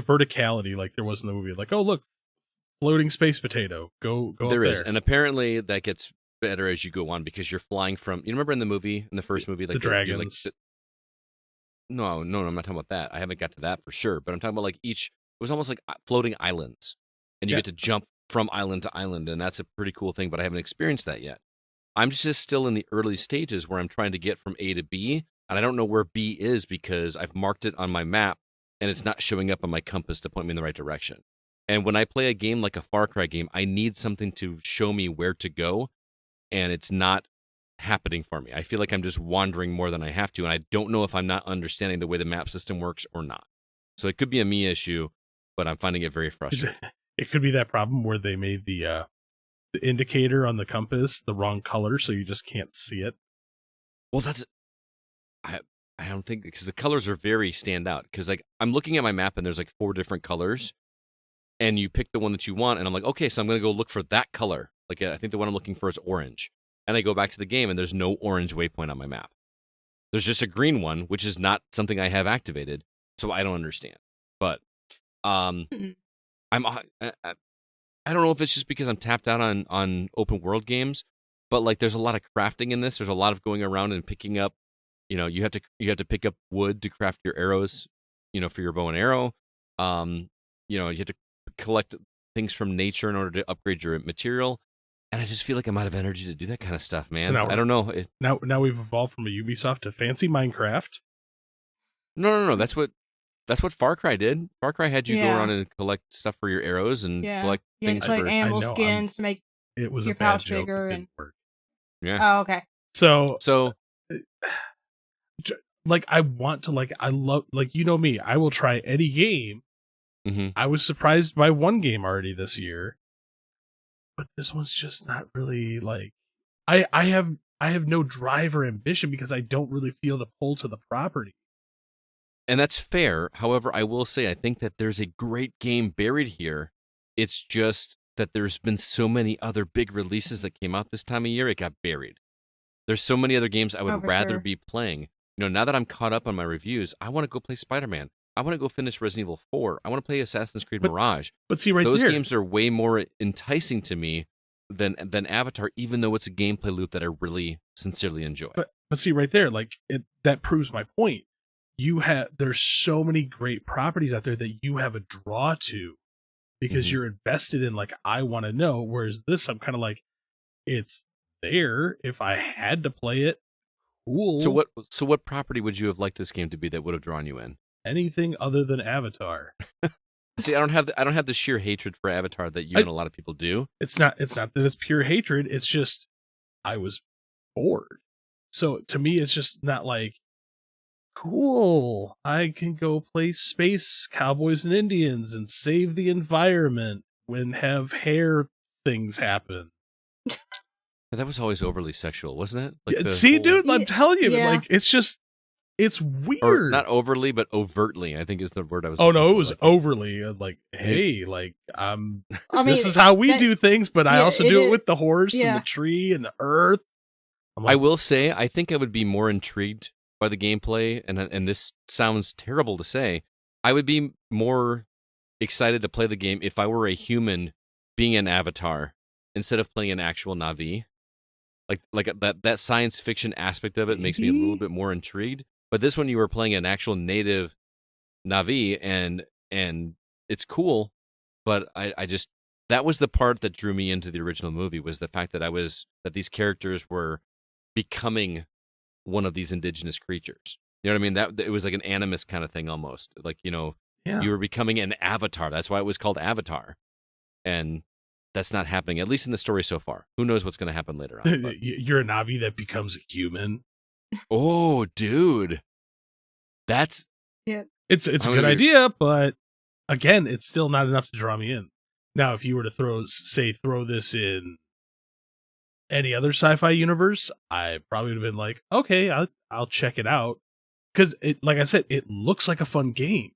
verticality like there was in the movie? Like, oh, look, floating space potato. Go There up is, there. and apparently that gets better as you go on because you're flying from. You remember in the first movie, like the dragons. No, I'm not talking about that. I haven't got to that for sure, but I'm talking about like it was almost like floating islands, and you Yeah. get to jump from island to island, and that's a pretty cool thing. But I haven't experienced that yet. I'm just still in the early stages where I'm trying to get from A to B, and I don't know where B is because I've marked it on my map, and it's not showing up on my compass to point me in the right direction. And when I play a game like a Far Cry game, I need something to show me where to go, and it's not happening for me. I feel like I'm just wandering more than I have to, and I don't know if I'm not understanding the way the map system works or not. So it could be a me issue, but I'm finding it very frustrating. It could be that problem where they made the indicator on the compass the wrong color, so you just can't see it. Well, I don't think, because the colors are very stand out. Because like I'm looking at my map and there's like 4 different colors, and you pick the one that you want, and I'm like, okay, so I'm gonna go look for that color. Like I think the one I'm looking for is orange, and I go back to the game and there's no orange waypoint on my map. There's just a green one, which is not something I have activated, so I don't understand. But I don't know if it's just because I'm tapped out on open world games, but like there's a lot of crafting in this. There's a lot of going around and picking up. You have to pick up wood to craft your arrows, for your bow and arrow. You have to collect things from nature in order to upgrade your material. And I just feel like I'm out of energy to do that kind of stuff, man. So now I don't know. Now we've evolved from a Ubisoft to fancy Minecraft. No. That's what Far Cry did. Far Cry had you go Yeah. around and collect stuff for your arrows and Yeah. collect You had things to collect for. animal I know, skins to make. It was Your a bad pouch joke. bigger It and- didn't work. Yeah. Oh, okay. So, So like, I want to, like, I love, like, you know me, I will try any game. mhm. I was surprised by one game already this year, but this one's just not really like. I have no drive or ambition because I don't really feel the pull to the property. And that's fair. However, I will say I think that there's a great game buried here. It's just that there's been so many other big releases that came out this time of year, it got buried. There's so many other games I would Oh, for rather sure. be playing. Now that I'm caught up on my reviews, I want to go play Spider-Man. I want to go finish Resident Evil 4. I want to play Assassin's Creed But- Mirage. But see, right Those there, games are way more enticing to me than Avatar, even though it's a gameplay loop that I really sincerely enjoy. But see, right there, like, that proves my point. There's so many great properties out there that you have a draw to because Mhm. you're invested in, like, I want to know. Whereas this, I'm kind of like, it's there. If I had to play it, cool. So what property would you have liked this game to be that would have drawn you in? Anything other than Avatar. See, I don't have the sheer hatred for Avatar that you and a lot of people do. It's not that it's pure hatred. It's just I was bored. So to me, it's just not like, cool, I can go play space cowboys and Indians and save the environment when have hair things happen. That was always overly sexual, wasn't it? Like See, dude, I'm telling you, Yeah. like it's weird. Or not overly, but overtly, I think is the word I was. Oh no, it was like, overly like, hey, like I mean, this is how we do things, but I yeah, also do it with the horse and yeah. the tree and the earth. I will say, I think I would be more intrigued by the gameplay, and this sounds terrible to say. I would be more excited to play the game if I were a human being an avatar instead of playing an actual Na'vi. Like that science fiction aspect of it makes me a little bit more intrigued. But this one, you were playing an actual native Na'vi, and it's cool. But I just, that was the part that drew me into the original movie, was the fact that these characters were becoming one of these indigenous creatures. You know what I mean? That it was like an animus kind of thing almost. Like, you were becoming an avatar. That's why it was called Avatar. And that's not happening, at least in the story so far. Who knows what's going to happen later on? But... You're a Na'vi that becomes a human. Oh, dude. It's a good idea, but again, it's still not enough to draw me in. Now, if you were to throw this in any other sci-fi universe, I probably would have been like, okay, I'll check it out. Because like I said, it looks like a fun game.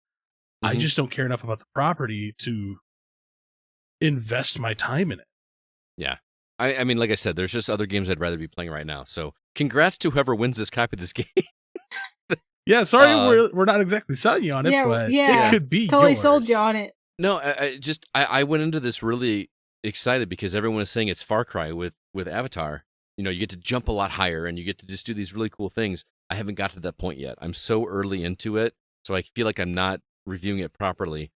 Mm-hmm. I just don't care enough about the property to invest my time in it. Yeah. I mean, like I said, there's just other games I'd rather be playing right now. So congrats to whoever wins this copy of this game. Yeah, sorry we're not exactly selling you on it, but it could be totally yours. sold you on it. No, I went into this really excited because everyone is saying it's Far Cry with Avatar. You get to jump a lot higher and you get to just do these really cool things. I haven't got to that point yet. I'm so early into it, so I feel like I'm not reviewing it properly.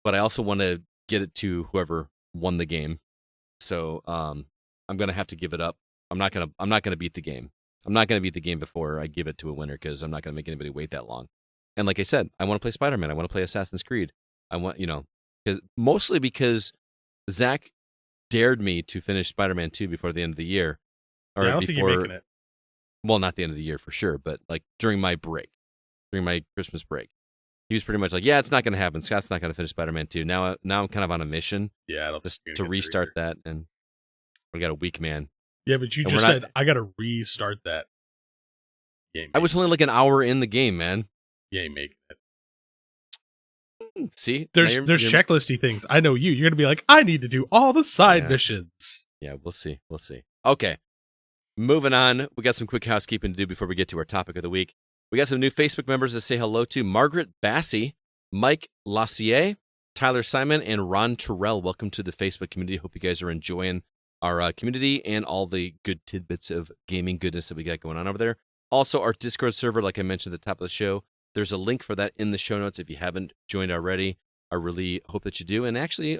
But I also want to get it to whoever won the game. So I'm gonna have to give it up. I'm not gonna beat the game. I'm not gonna beat the game before I give it to a winner, because I'm not gonna make anybody wait that long. And like I said, I want to play Spider-Man. I want to play Assassin's Creed. I want, mostly because Zach dared me to finish Spider-Man 2 before the end of the year, or I don't before. think you're making it. Well, not the end of the year for sure, but like during my Christmas break. He was pretty much like, yeah, it's not going to happen. Scott's not going to finish Spider-Man 2. Now I'm kind of on a mission. Yeah, I don't just to restart that, and we got a week, man. Yeah, but you just said I got to restart that game. I was only like an hour in the game, man. You ain't making it. See, there's checklisty things. I know you. You're gonna be like, I need to do all the side missions. Yeah, we'll see. Okay, moving on. We got some quick housekeeping to do before we get to our topic of the week. We got some new Facebook members to say hello to: Margaret Bassey, Mike Lassier, Tyler Simon, and Ron Terrell. Welcome to the Facebook community. Hope you guys are enjoying our community and all the good tidbits of gaming goodness that we got going on over there. Also, our Discord server, like I mentioned at the top of the show, there's a link for that in the show notes if you haven't joined already. I really hope that you do. And actually,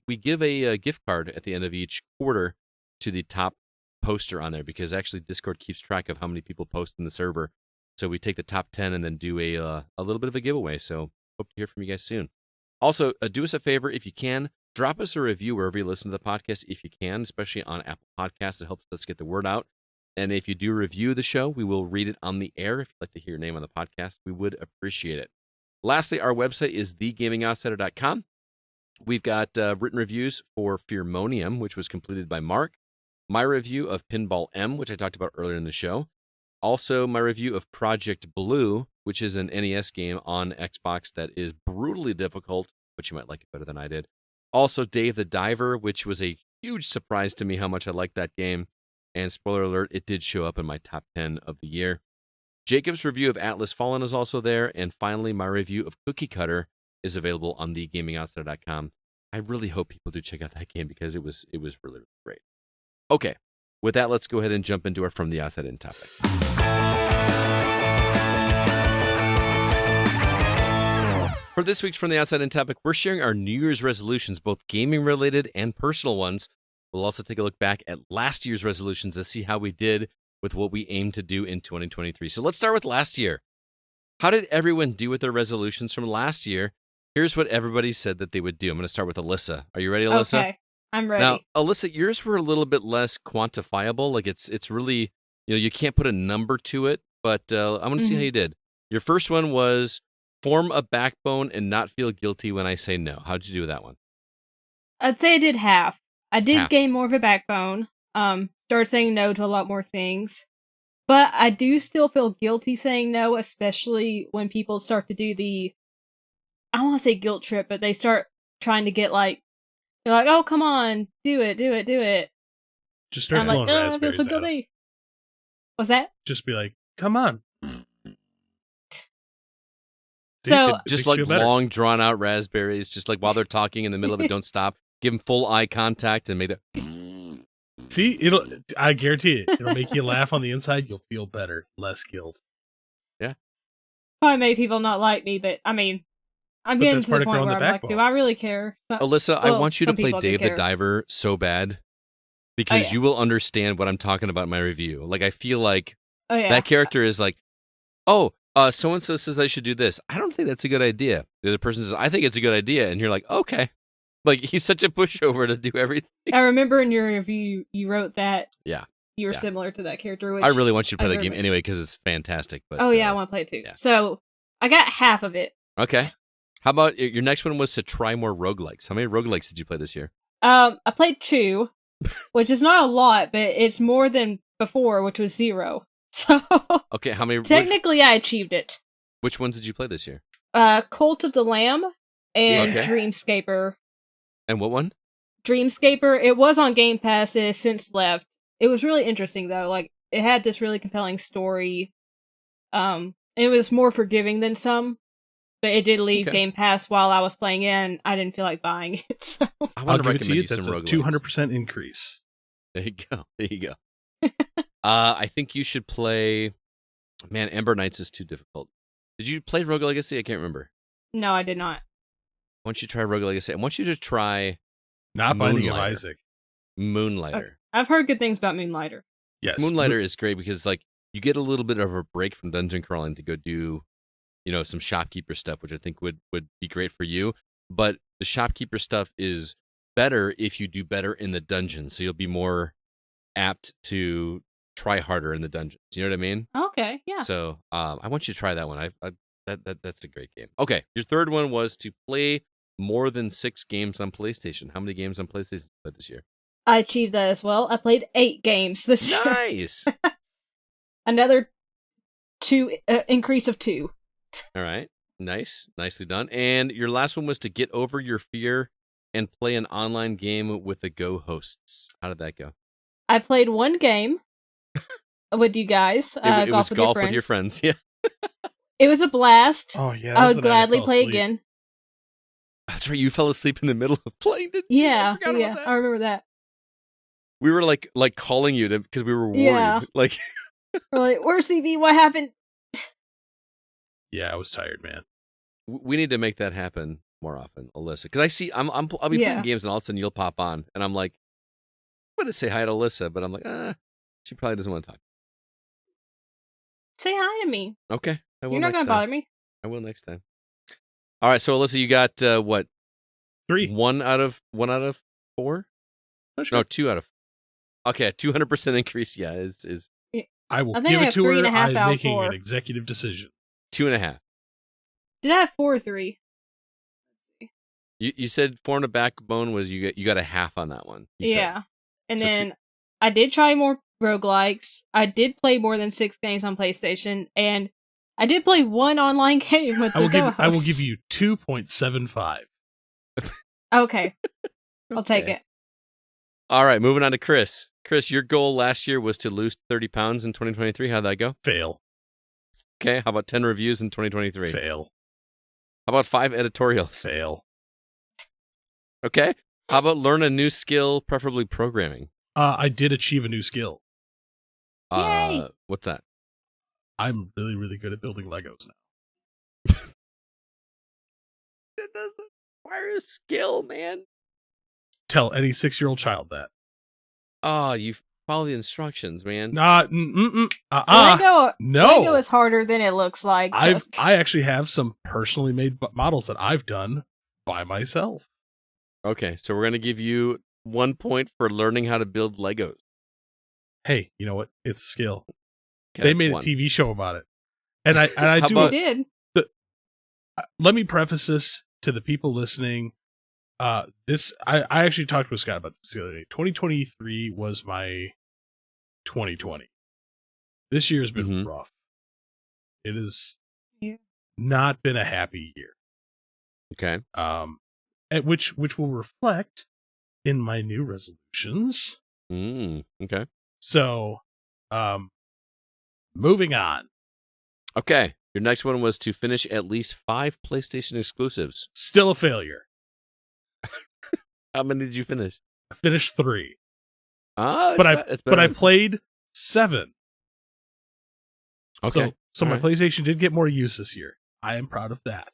we give a gift card at the end of each quarter to the top poster on there, because actually Discord keeps track of how many people post in the server. So we take the top 10 and then do a little bit of a giveaway. So hope to hear from you guys soon. Also, do us a favor if you can. Drop us a review wherever you listen to the podcast if you can, especially on Apple Podcasts. It helps us get the word out. And if you do review the show, we will read it on the air. If you'd like to hear your name on the podcast, we would appreciate it. Lastly, our website is thegamingoutsider.com. We've got written reviews for Fearmonium, which was completed by Mark. My review of Pinball M, which I talked about earlier in the show. Also, my review of Project Blue, which is an NES game on Xbox that is brutally difficult, but you might like it better than I did. Also, Dave the Diver, which was a huge surprise to me how much I liked that game. And spoiler alert, it did show up in my top 10 of the year. Jacob's review of Atlas Fallen is also there. And finally, my review of Cookie Cutter is available on thegamingoutsider.com. I really hope people do check out that game, because it was really, really great. Okay, with that, let's go ahead and jump into our From the Outside In topic. For this week's From the Outside In topic, we're sharing our New Year's resolutions, both gaming-related and personal ones. We'll also take a look back at last year's resolutions to see how we did with what we aim to do in 2023. So let's start with last year. How did everyone do with their resolutions from last year? Here's what everybody said that they would do. I'm going to start with Alyssa. Are you ready, Alyssa? Okay, I'm ready. Now, Alyssa, yours were a little bit less quantifiable. Like it's really, you can't put a number to it, but I'm going to see how you did. Your first one was form a backbone and not feel guilty when I say no. How'd you do with that one? I'd say I did half. I did Half. gain more of a backbone. Start saying no to a lot more things. But I do still feel guilty saying no, especially when people start to do the, I don't want to say guilt trip, but they start trying to get like, they're like, oh, come on, do it. Just start I'm like, pulling oh, I feel raspberries so out. guilty. What's that? Just be like, come on. So, Just like long, drawn out raspberries, just like while they're talking in the middle of it, don't stop. Give them full eye contact and make that. See, I guarantee it'll make you laugh on the inside. You'll feel better, less guilt. Yeah. Probably made people not like me, but I mean, I'm But getting that's to the part of point growing where the I'm like, backbone. do I really care? Alyssa, I Well, want you to some play people do Dave the care. Diver so bad because you will understand what I'm talking about in my review. Like, I feel like that character is like, oh, so-and-so says I should do this. I don't think that's a good idea. The other person says, I think it's a good idea. And you're like, okay. Like, he's such a pushover to do everything. I remember in your review, you wrote that Yeah. you were similar to that character. Which I really want you to play I that very game much- anyway because it's fantastic. But I want to play it too. yeah. So I got half of it. Okay. How about your next one was to try more roguelikes? How many roguelikes did you play this year? I played 2, which is not a lot, but it's more than before, which was 0. So Okay, how many? technically, I achieved it. Which ones did you play this year? Cult of the Lamb and Okay. Dreamscaper. And what one? Dreamscaper. It was on Game Pass. It has since left. It was really interesting though. Like it had this really compelling story. It was more forgiving than some, but it did leave Game Pass while I was playing it, and I didn't feel like buying it. So I I'll want to give it to recommend you. you some That's a roguelikes. 200% increase. There you go. There you go. I think you should play. Man, Ember Knights is too difficult. Did you play Rogue Legacy? I can't remember. no, I did not. I want you to try Rogue Legacy. I want you to try Not Binding of Moonlighter. Isaac. Moonlighter. I've heard good things about Moonlighter. Yes. Moonlighter is great because like you get a little bit of a break from dungeon crawling to go do, some shopkeeper stuff, which I think would be great for you. But the shopkeeper stuff is better if you do better in the dungeon, so you'll be more apt to try harder in the dungeons. You know what I mean? Okay, yeah. So I want you to try that one. That's a great game. Okay, your third one was to play more than 6 games on PlayStation. How many games on PlayStation did you play this year? I achieved that as well. I played 8 games this year. Nice. Another 2 increase of 2. All right. Nice. Nicely done. And your last one was to get over your fear and play an online game with the Go hosts. How did that go? I played 1 game with you guys. It was golf with with your friends. Yeah. It was a blast. Oh, yeah. I that's would the night gladly fell play asleep. again. That's right. You fell asleep in the middle of playing, didn't you? Yeah, I forgot about that. I remember that. We were like calling you because we were worried. Yeah. Like, We're like, where's CB? What happened? Yeah, I was tired, man. we need to make that happen more often, Alyssa. Because I see I'll be playing games and all of a sudden you'll pop on and I'm like, I'm gonna say hi to Alyssa, but I'm like, she probably doesn't want to talk. Say hi to me. Okay, I will. You're not next gonna time. bother me. I will next time. All right, so Alyssa, you got what? 3. 1 out of 4? Oh, sure. No, 2 out of. Okay, a 200% increase. Yeah, is I will I think give I it have to her. 3.5 I'm out of making 4. an executive decision. 2.5. Did I have 4 or 3? You said Form a Backbone was you got a half on that one. You said. Yeah. And So then I did try more roguelikes. I did play more than 6 games on PlayStation, and I did play 1 online game with the Go I will hosts. give you 2.75. Okay. I'll take Okay. it. All right, moving on to Chris. Chris, your goal last year was to lose 30 pounds in 2023. How'd that go? Fail. Okay, how about 10 reviews in 2023? Fail. How about 5 editorials? Fail. Okay. How about learn a new skill, preferably programming? I did achieve a new skill. Yay! What's that? I'm really, really good at building Legos now. That doesn't require a skill, man. Tell any 6-year-old child that. Oh, you follow the instructions, man. Not Lego no. is harder than it looks like. I actually have some personally made models that I've done by myself. Okay, so we're gonna give you 1 point for learning how to build Legos. Hey, you know what? It's a skill. Okay, They that's made one. a TV show about it, and I How do. about- did. Let me preface this to the people listening. I actually talked with Scott about this the other day. 2023 was my 2020. This year's been Mhm. rough. It has Yeah. not been a happy year. Okay. At which will reflect in my new resolutions. Okay. So, moving on. Okay. Your next one was to finish at least 5 PlayStation exclusives. Still a failure. How many did you finish? I finished 3, Ah, but it's I better. played 7. Okay. So my All right. PlayStation did get more use this year. I am proud of that.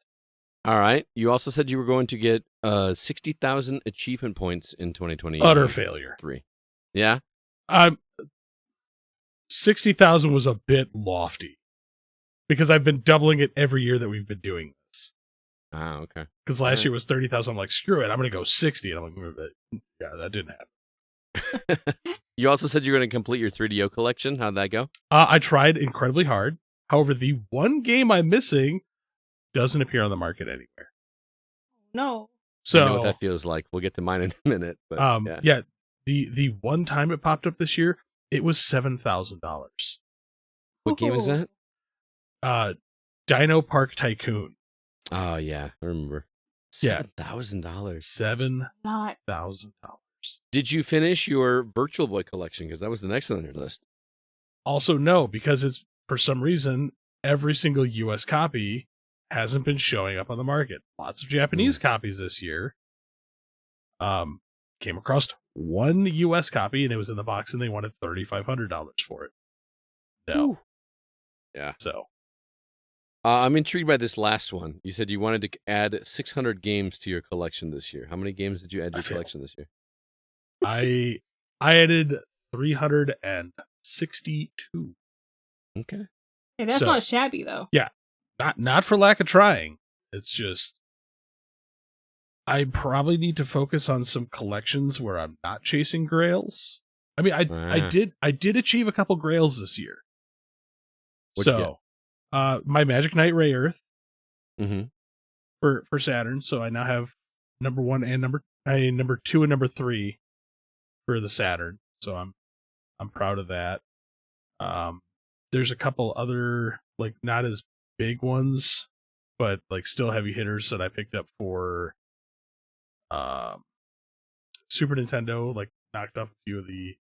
All right. You also said you were going to get 60,000 achievement points in 2020. Utter failure. 3. Yeah. 60,000 was a bit lofty because I've been doubling it every year that we've been doing this. Ah, okay. Because last Alright. year was 30,000. I'm like, screw it. I'm going to go 60. And I'm like, yeah, that didn't happen. You also said you're going to complete your 3DO collection. How'd that go? I tried incredibly hard. However, the one game I'm missing doesn't appear on the market anywhere. No. So I know what that feels like. We'll get to mine in a minute. But yeah. The one time it popped up this year, it was $7,000. What game is Ooh. that? Dino Park Tycoon. Oh yeah, I remember. Yeah. $7,000. Not. $7,000. Did you finish your Virtual Boy collection? Because that was the next one on your list. Also, no, because it's for some reason every single U.S. copy hasn't been showing up on the market. Lots of Japanese copies this year. Came across one U.S. copy and it was in the box, and they wanted $3,500 for it. No. Ooh. Yeah. So I'm intrigued by this last one. You said you wanted to add 600 games to your collection this year. How many games did you add to your collection this year? I added 362. Okay. Hey, that's So- not shabby though. Not for lack of trying. It's just I probably need to focus on some collections where I'm not chasing grails. I mean, I did achieve a couple grails this year. What'd you So, my Magic Knight Ray Earth Mm-hmm. for Saturn. So I now have number 1 and number 2 and number 3 for the Saturn. So I'm proud of that. There's a couple other like not as big ones, but like still heavy hitters that I picked up for Super Nintendo, like knocked off a few of the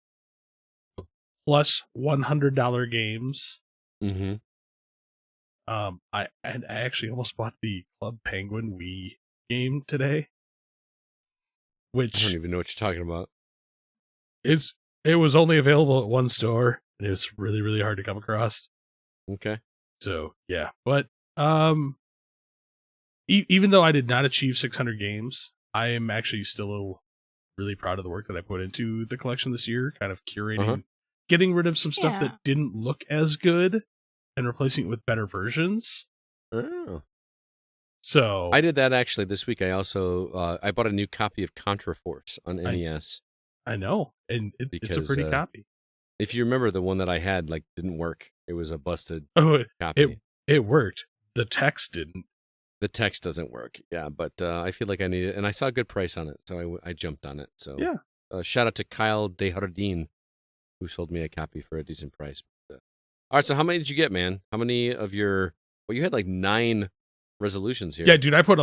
plus $100 games. Mm-hmm. I actually almost bought the Club Penguin Wii game today, I which don't even know what you're talking about. it was only available at one store, and it was really, really hard to come across. Okay. So yeah, but even though I did not achieve 600 games, I am actually still really proud of the work that I put into the collection this year, kind of curating, getting rid of some stuff Yeah. that didn't look as good and replacing it with better versions. Oh. So I did that actually this week. I also I bought a new copy of Contra Force on NES. I know, and it's a Because, pretty copy. If you remember, the one that I had like didn't work. It was a busted Oh, copy. it worked. The text didn't. The text doesn't work. Yeah, but I feel like I need it, and I saw a good price on it, so I jumped on it. So Yeah. Shout out to Kyle Desjardins, who sold me a copy for a decent price. All right, so how many did you get, man? How many of your? Well, you had like 9 resolutions here. Yeah, dude, I was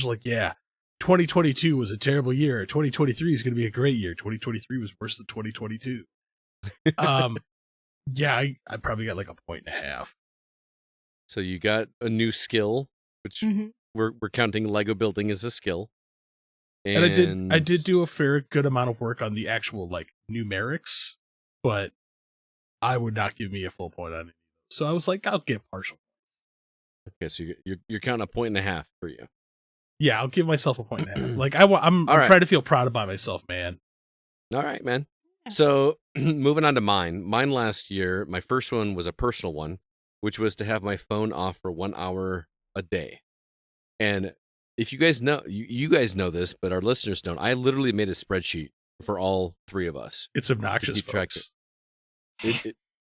like, yeah, 2022 was a terrible year. 2023 is going to be a great year. 2023 was worse than 2022. Yeah, I probably got like a 1.5. So you got a new skill, which Mhm. we're counting Lego building as a skill. And I did do a fair good amount of work on the actual like numerics, but I would not give me a full point on it. So I was like, I'll get partial. Okay, so you're counting a 1.5 for you. Yeah, I'll give myself a 1.5. Like I'm All right. trying to feel proud about myself, man. All right, man. Yeah. So moving on to mine. Mine last year, my first one was a personal one, which was to have my phone off for 1 hour a day. And if you guys know, you guys know this, but our listeners don't. I literally made a spreadsheet for all three of us. It's obnoxious, keep track folks.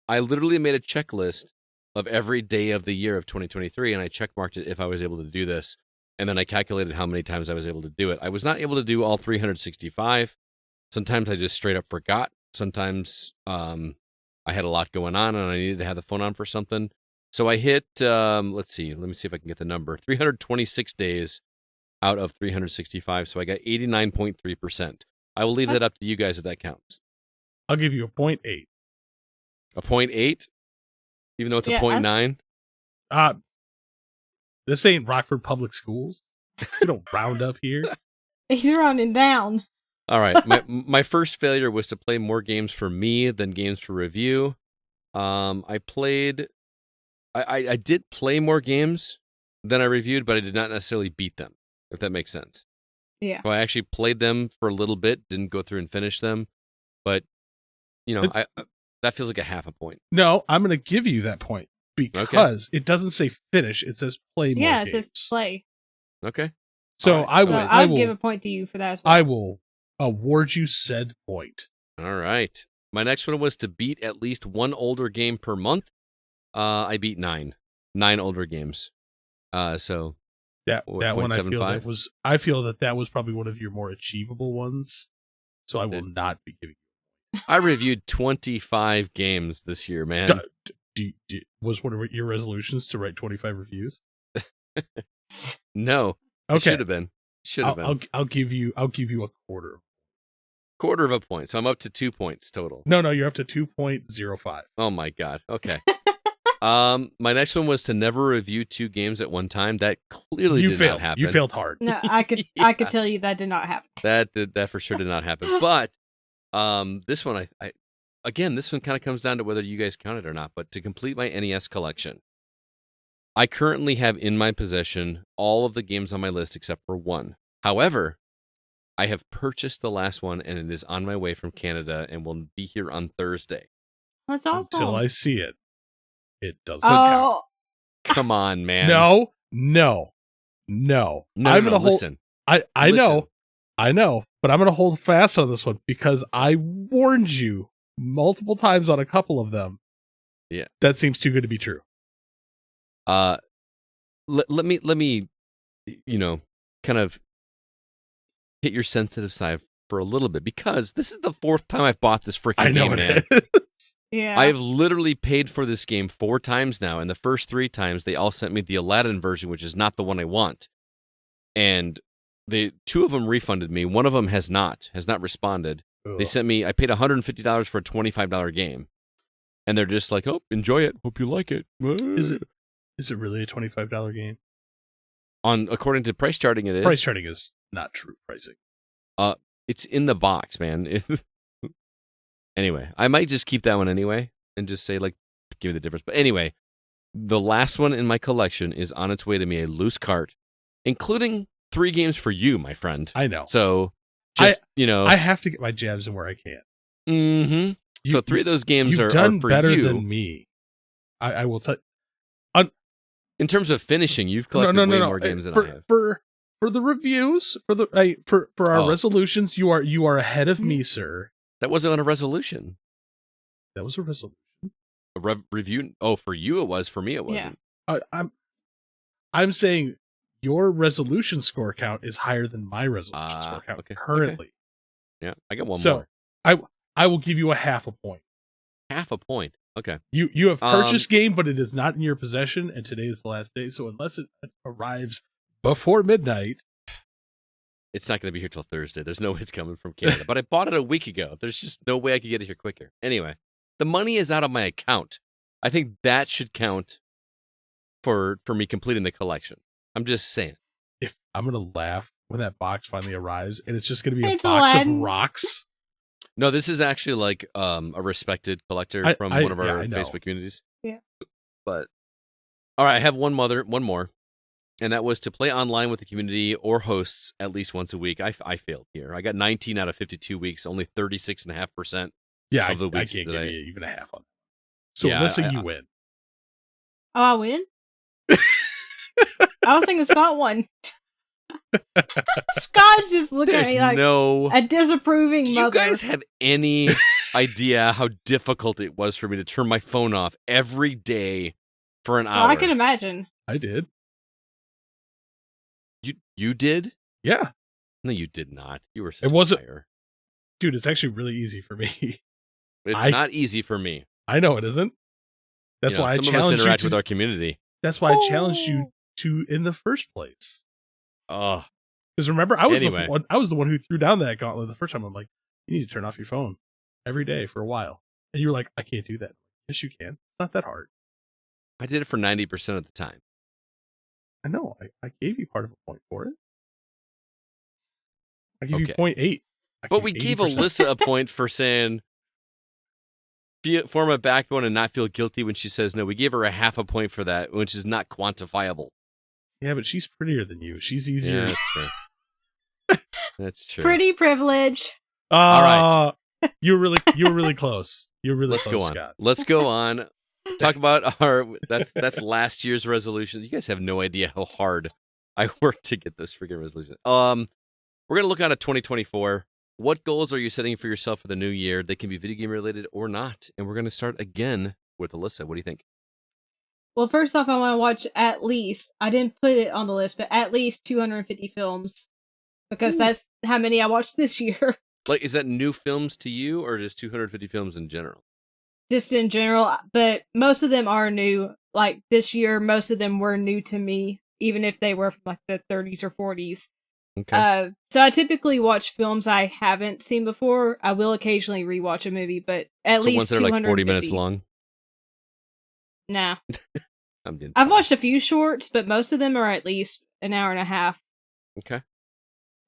I literally made a checklist of every day of the year of 2023, and I checkmarked it if I was able to do this. And then I calculated how many times I was able to do it. I was not able to do all 365. Sometimes I just straight up forgot. Sometimes I had a lot going on and I needed to have the phone on for something. So I hit, let's see if I can get the number, 326 days out of 365. So I got 89.3%. I will leave that up to you guys if that counts. I'll give you a 0.8. A 0.8? Even though it's a 0.9? This ain't Rockford Public Schools. We don't round up here. He's rounding down. All right. My first failure was to play more games for me than games for review. I did play more games than I reviewed, but I did not necessarily beat them, if that makes sense. Yeah. So I actually played them for a little bit, didn't go through and finish them, but that feels like a half a point. No, I'm going to give you that point because it doesn't say finish; it says play more games. Yeah, it says play. Okay. So right, I will give a point to you for that as well. I will award you said point. All right. My next one was to beat at least one older game per month. I beat 9 older games. So that one I feel that was probably one of your more achievable ones. So I will not be giving you. I reviewed 25 games this year, man. Was one of your resolutions to write 25 reviews? No. Okay. Should have been. I'll give you a quarter. Quarter of a point. So I'm up to 2 points total. No, you're up to 2.05. Oh my God. Okay. My next one was to never review 2 games at one time. That clearly did not happen. You failed hard. No, I could tell you that did not happen. That for sure did not happen. But this one this one kind of comes down to whether you guys count it or not. But to complete my NES collection, I currently have in my possession all of the games on my list except for one. However, I have purchased the last one and it is on my way from Canada and will be here on Thursday. That's awesome. Until I see it. It doesn't count. Come on, man. No. I'm gonna listen. I know, but I'm gonna hold fast on this one because I warned you multiple times on a couple of them. Yeah, that seems too good to be true. Let me, kind of hit your sensitive side for a little bit because this is the 4th time I've bought this freaking game, man. Yeah. I have literally paid for this game 4 times now, and the first 3 times they all sent me the Aladdin version, which is not the one I want. And 2 of them refunded me. One of them has not responded. Ugh. They sent me, I paid $150 for a $25 game. And they're just like, oh, enjoy it. Hope you like it. Is it really a $25 game? According to price charting, it is. Price charting is not true pricing. It's in the box, man. Anyway, I might just keep that one anyway and just say, give me the difference. But anyway, the last one in my collection is on its way to me, a loose cart, including 3 games for you, my friend. I know. So, I have to get my jabs in where I can. Mm-hmm. So 3 of those games are for you. You've done better than me. I will tell. In terms of finishing, you've collected way more games than I have. For the reviews, for our resolutions, you are ahead of me, sir. That wasn't a resolution. That was a resolution. A review? Oh, for you it was. For me it wasn't. Yeah. I'm saying your resolution score count is higher than my resolution score count currently. Okay. Yeah, I got one more. I will give you a half a point. Half a point. Okay. You have purchased game, but it is not in your possession, and today is the last day. So unless it arrives before midnight, it's not going to be here till Thursday. There's no way it's coming from Canada. But I bought it a week ago. There's just no way I could get it here quicker. Anyway, the money is out of my account. I think that should count for me completing the collection. I'm just saying. If I'm going to laugh when that box finally arrives, and it's just going to be a box of rocks. No, this is actually like a respected collector from one of our Facebook communities. Yeah. But all right, I have one more. and that was to play online with the community or hosts at least once a week. I failed here. I got 19 out of 52 weeks, only 36.5%. Yeah, of the I weeks can't that give you even a half on that. So Yeah, Alyssa, you win. Oh, I win? I was thinking Scott won. Scott's just looking at There's me like no. a disapproving Do you mother. guys have any idea how difficult it was for me to turn my phone off every day for an Well, hour? I can imagine. I did. You did? Yeah. No, you did not. You were such It wasn't- a liar. Dude, it's actually really easy for me. It's not easy for me. I know it isn't. That's You know, why I some of us challenged you interact to, with our community. That's why I challenged you to in the first place. Oh, Because remember, I was Anyway. the one who threw down that gauntlet the first time. I'm like, you need to turn off your phone every day for a while. And you were like, I can't do that. Yes, you can. It's not that hard. I did it for 90% of the time. I know. I gave you part of a point for it. I give you Okay. 0.8. But we gave 80%. Alyssa a point for saying form a backbone and not feel guilty when she says no. We gave her a half a point for that, which is not quantifiable. Yeah, but she's prettier than you. She's easier. Yeah, that's true. That's true. Pretty privilege. All right. You were really close. You were really Let's close, go on. Scott. Let's go on. Talk about that's last year's resolution. You guys have no idea how hard I worked to get this freaking resolution. We're gonna look on at 2024. What goals are you setting for yourself for the new year? They can be video game related or not. And we're gonna start again with Alyssa. What do you think? Well, first off, I want to watch at least, I didn't put it on the list, but at least 250 films. Because that's how many I watched this year. Like, is that new films to you or just 250 films in general? Just in general, but most of them are new. Like this year, most of them were new to me, even if they were from like the 30s or 40s. Okay. So I typically watch films I haven't seen before. I will occasionally rewatch a movie, but at So least ones that are like 40 minutes 250. long? Nah. I'm getting I've watched a few shorts, but most of them are at least an hour and a half. Okay.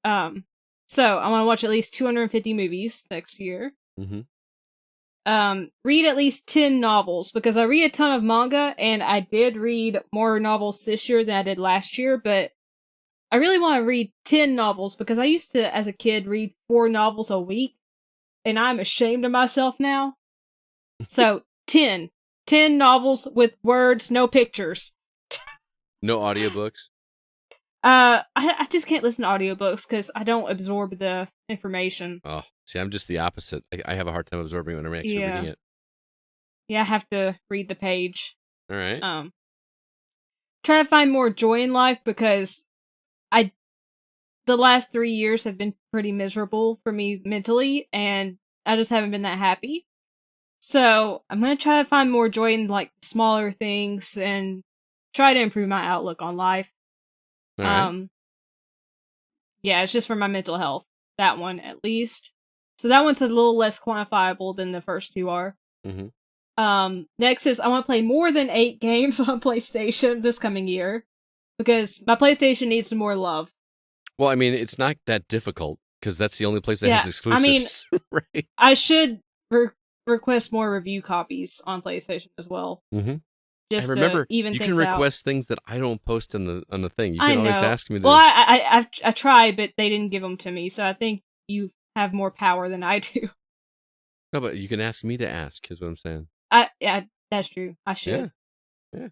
So I want to watch at least 250 movies next year. Mm-hmm. Read at least 10 novels, because I read a ton of manga, and I did read more novels this year than I did last year, but I really want to read 10 novels, because I used to, as a kid, read 4 novels a week, and I'm ashamed of myself now. So, 10 novels with words, no pictures. No audiobooks? I just can't listen to audiobooks because I don't absorb the information. Oh, see, I'm just the opposite. I have a hard time absorbing when I'm actually reading it. Yeah, I have to read the page. All right. Try to find more joy in life, because the last 3 years have been pretty miserable for me mentally, and I just haven't been that happy. So I'm gonna try to find more joy in like smaller things and try to improve my outlook on life. All right. Yeah, it's just for my mental health. That one, at least. So that one's a little less quantifiable than the first two are. Mm-hmm. Next is I want to play more than 8 games on PlayStation this coming year, because my PlayStation needs some more love. Well, I mean, it's not that difficult, because that's the only place that has exclusives, right? I should request more review copies on PlayStation as well. Mm-hmm. Just and remember, to even you things can request out. things that I don't post on the thing. You I can always know. ask me to. Well, I tried, but they didn't give them to me, so I think you have more power than I do. No, but you can ask me to ask, is what I'm saying. Yeah, that's true. I should. Yeah.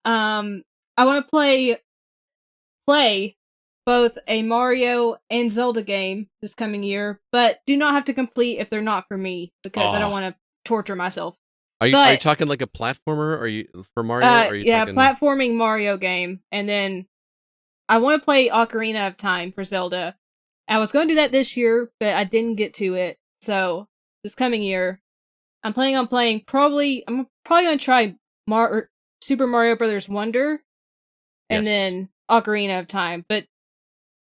I want to play both a Mario and Zelda game this coming year, but do not have to complete if they're not for me, because I don't want to torture myself. Are you talking like a platformer? Are you for Mario? Are you talking... platforming Mario game, and then I want to play Ocarina of Time for Zelda. I was going to do that this year, but I didn't get to it. So this coming year, I'm planning on playing. I'm probably going to try Super Mario Brothers Wonder, and then Ocarina of Time. But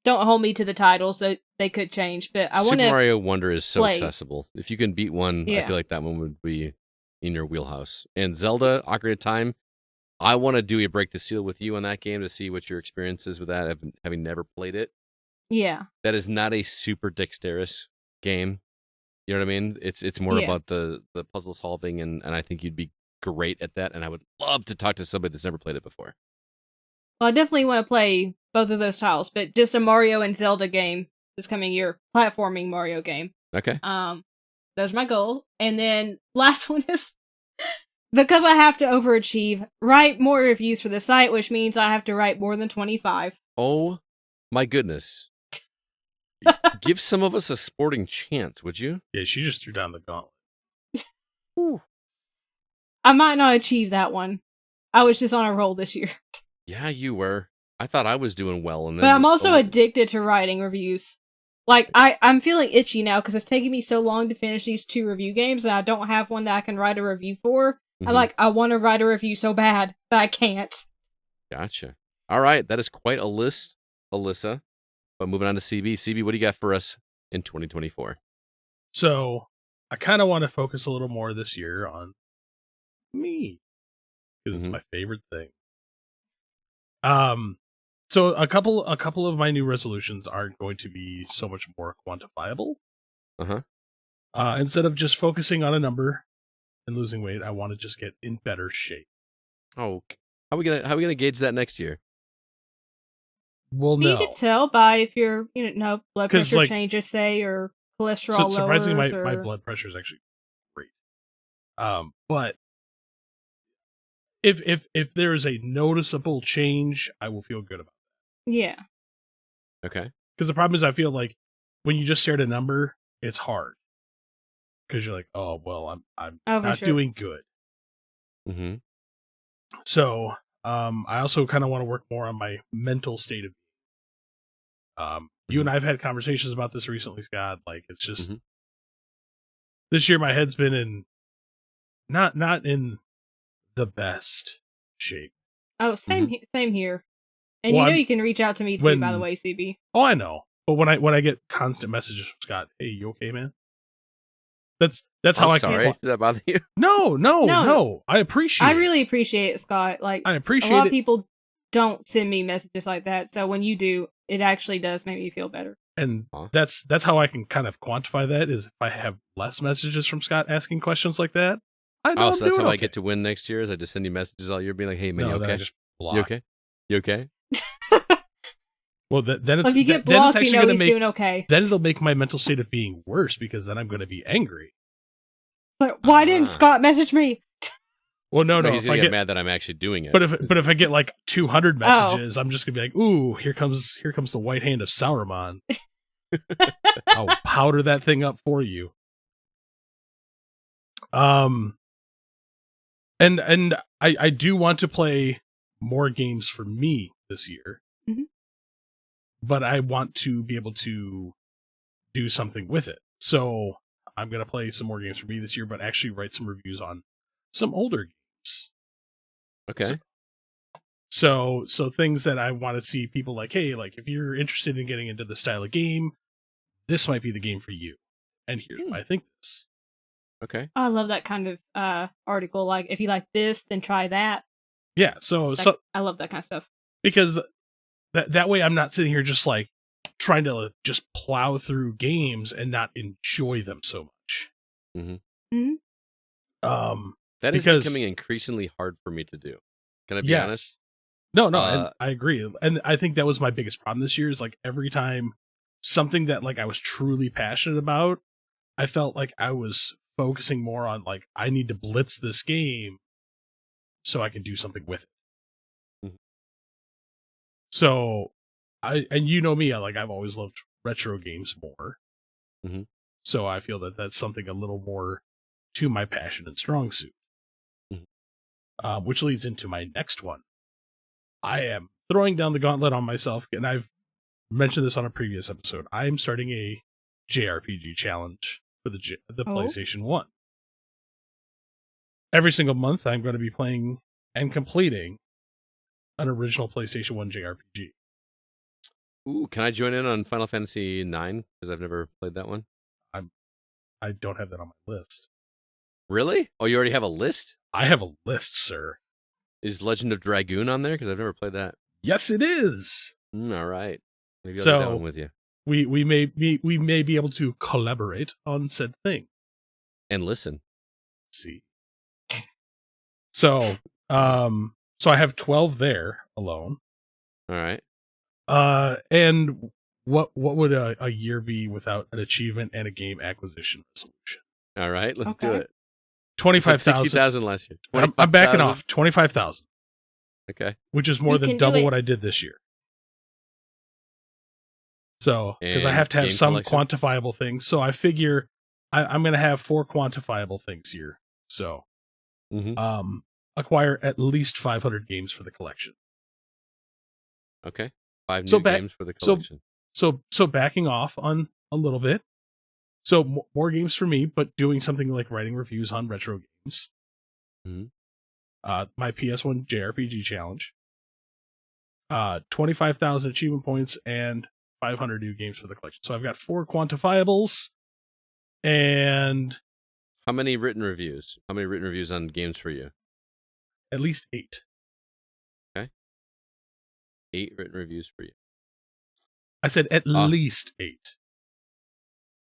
don't hold me to the titles; so they could change. But I want to. Super Mario Wonder is so accessible. If you can beat one, Yeah. I feel like that one would be in your wheelhouse. And Zelda Ocarina of Time, I want to do a break the seal with you on that game to see what your experience is with that, having never played it. Yeah. That is not a super dexterous game. You know what I mean? It's more about the puzzle solving, and I think you'd be great at that, and I would love to talk to somebody that's never played it before. Well, I definitely want to play both of those titles, but just a Mario and Zelda game this coming year, platforming Mario game. Okay. Those are my goals. And then last one is because I have to overachieve, write more reviews for the site, which means I have to write more than 25. Oh my goodness. Give some of us a sporting chance, would you? Yeah, she just threw down the gauntlet. I might not achieve that one. I was just on a roll this year. Yeah, you were. I thought I was doing well, and then But I'm also addicted to writing reviews. Like, I'm feeling itchy now because it's taking me so long to finish these 2 review games, and I don't have one that I can write a review for. Mhm. I want to write a review so bad, but I can't. Gotcha. All right, that is quite a list, Alyssa. But moving on to CB. CB, what do you got for us in 2024? So I kind of want to focus a little more this year on me because it's my favorite thing. So a couple of my new resolutions aren't going to be so much more quantifiable. Instead of just focusing on a number and losing weight, I want to just get in better shape. Oh, how are we gonna gauge that next year? Well, You no. can tell by if your blood 'Cause, pressure like- changes, say, or cholesterol So, lowers. surprisingly, or... my blood pressure is actually great. But if there is a noticeable change, I will feel good about it. Yeah. Okay. Because the problem is, I feel like when you just stare at a number, it's hard. Because you're like, oh well, I'm not doing good. Mm-hmm. So, I also kind of want to work more on my mental state of being. You and I have had conversations about this recently, Scott. Like, it's just this year my head's been in not in the best shape. Oh, same here. And Well, you can reach out to me too, by the way, CB. Oh, I know. But when I get constant messages from Scott, hey, you okay, man? That's how I sorry. can. Does that bother you? No. I appreciate. I really appreciate it, Scott. Like, I appreciate a lot it. of people don't send me messages like that, so when you do, it actually does make me feel better. And that's how I can kind of quantify that, is if I have less messages from Scott asking questions like that, I know so that's how okay. I get to win next year, is I just send you messages all year being like, hey man, No, you then I okay? just block. You okay? You okay? Well, then it's If you get then it's blocked, you actually know gonna he's make, doing okay. Then it'll make my mental state of being worse, because then I'm going to be angry. Like, why didn't Scott message me? Well, no. He's gonna get mad that I'm actually doing it. But if I get like 200 messages, I'm just gonna be like, ooh, here comes the white hand of Sauron. I'll powder that thing up for you. And I do want to play more games for me this year. Mm-hmm. But I want to be able to do something with it. So I'm going to play some more games for me this year, but actually write some reviews on some older games. Okay. So things that I want to see people like, hey, like if you're interested in getting into the style of game, this might be the game for you. And here's why I think this. Okay. I love that kind of article. Like, if you like this, then try that. Yeah, so I love that kind of stuff. Because that way I'm not sitting here just like trying to just plow through games and not enjoy them so much. Mm-hmm. Mm-hmm. That is becoming increasingly hard for me to do. Can I be honest? No, and I agree. And I think that was my biggest problem this year, is like every time something that like I was truly passionate about, I felt like I was focusing more on like, I need to blitz this game so I can do something with it. Mm-hmm. So and you know me, I've always loved retro games more. Mm-hmm. So I feel that that's something a little more to my passion and strong suit. Mm-hmm. Which leads into my next one. I am throwing down the gauntlet on myself, and I've mentioned this on a previous episode. I am starting a JRPG challenge for the PlayStation 1. Every single month, I'm going to be playing and completing an original PlayStation 1 JRPG. Ooh, can I join in on Final Fantasy 9? Because I've never played that one. I don't have that on my list. Really? Oh, you already have a list? I have a list, sir. Is Legend of Dragoon on there? Because I've never played that. Yes, it is. All right. Maybe I'll do that one with you. We may be able to collaborate on said thing. And listen. See. So I have 12 there alone. All right. And what would a year be without an achievement and a game acquisition resolution? All right. Let's do Okay. it. 25,000. 60,000 last year. I'm backing 25,000? off. 25,000, Okay. which is more We than can do double it. what I did this year. So, because I And have to have game some collection? quantifiable things, so I figure I'm going to have 4 quantifiable things here. So, Mm-hmm. acquire at least 500 games for the collection. Okay. 5 So new back- games for the so- collection. So backing off on a little bit. So more games for me, but doing something like writing reviews on retro games. Mhm. My PS1 JRPG challenge. 25,000 achievement points and 500 new games for the collection. So I've got 4 quantifiables and How many written reviews? How many written reviews on games for you? at least 8. 8 written reviews for you. I said at least 8.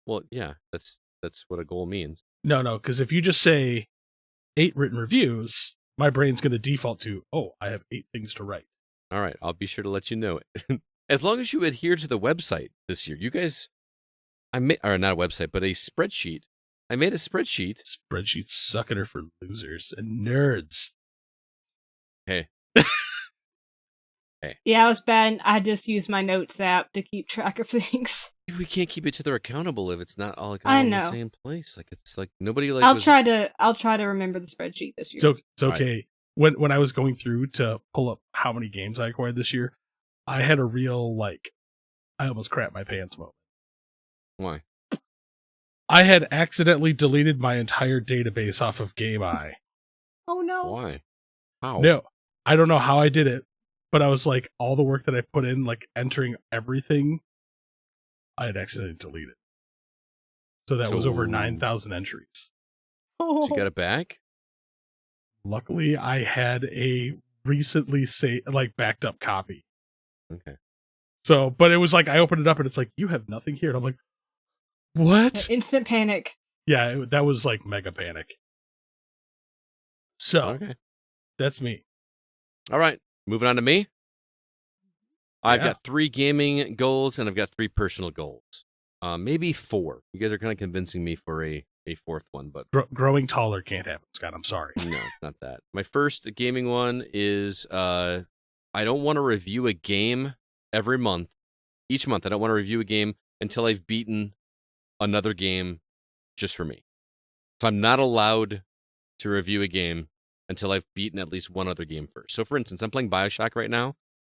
Well, yeah, that's what a goal means. No, because if you just say 8 written reviews, my brain's going to default to, oh, I have 8 things to write. All right, I'll be sure to let you know it. As long as you adhere to the website this year. You guys, or not a website, but a spreadsheet. I made a spreadsheet. Spreadsheets sucking her for losers and nerds. Hey, Yeah, I was bad. I just use my notes app to keep track of things. we can't keep each other accountable if it's not all like, I all in the know. same place. Like it's like nobody like. I'll try to remember the spreadsheet this year. So it's Right. okay. When I was going through to pull up how many games I acquired this year, I had a real I almost crapped my pants moment. Why? I had accidentally deleted my entire database off of GameEye. Oh no. Why? How? No, I don't know how I did it, but I was like, all the work that I put in, like entering everything, I had accidentally deleted. So that was over So- 9,000 entries. Did you get it back? Luckily, I had a recently backed up copy. Okay. So, but it was like, I opened it up and it's like, you have nothing here. And I'm like, what? Instant panic. Yeah, that was like mega panic. So, Okay. that's me. All right. Moving on to me. I've Yeah. got 3 gaming goals and I've got 3 personal goals. Maybe 4. You guys are kind of convincing me for a 4th one, but Growing taller can't happen, Scott. I'm sorry. no, it's not that. My first gaming one is I don't want to review a game every month. Each month, I don't want to review a game until I've beaten another game just for me. So I'm not allowed to review a game until I've beaten at least one other game first. So for instance, I'm playing BioShock right now.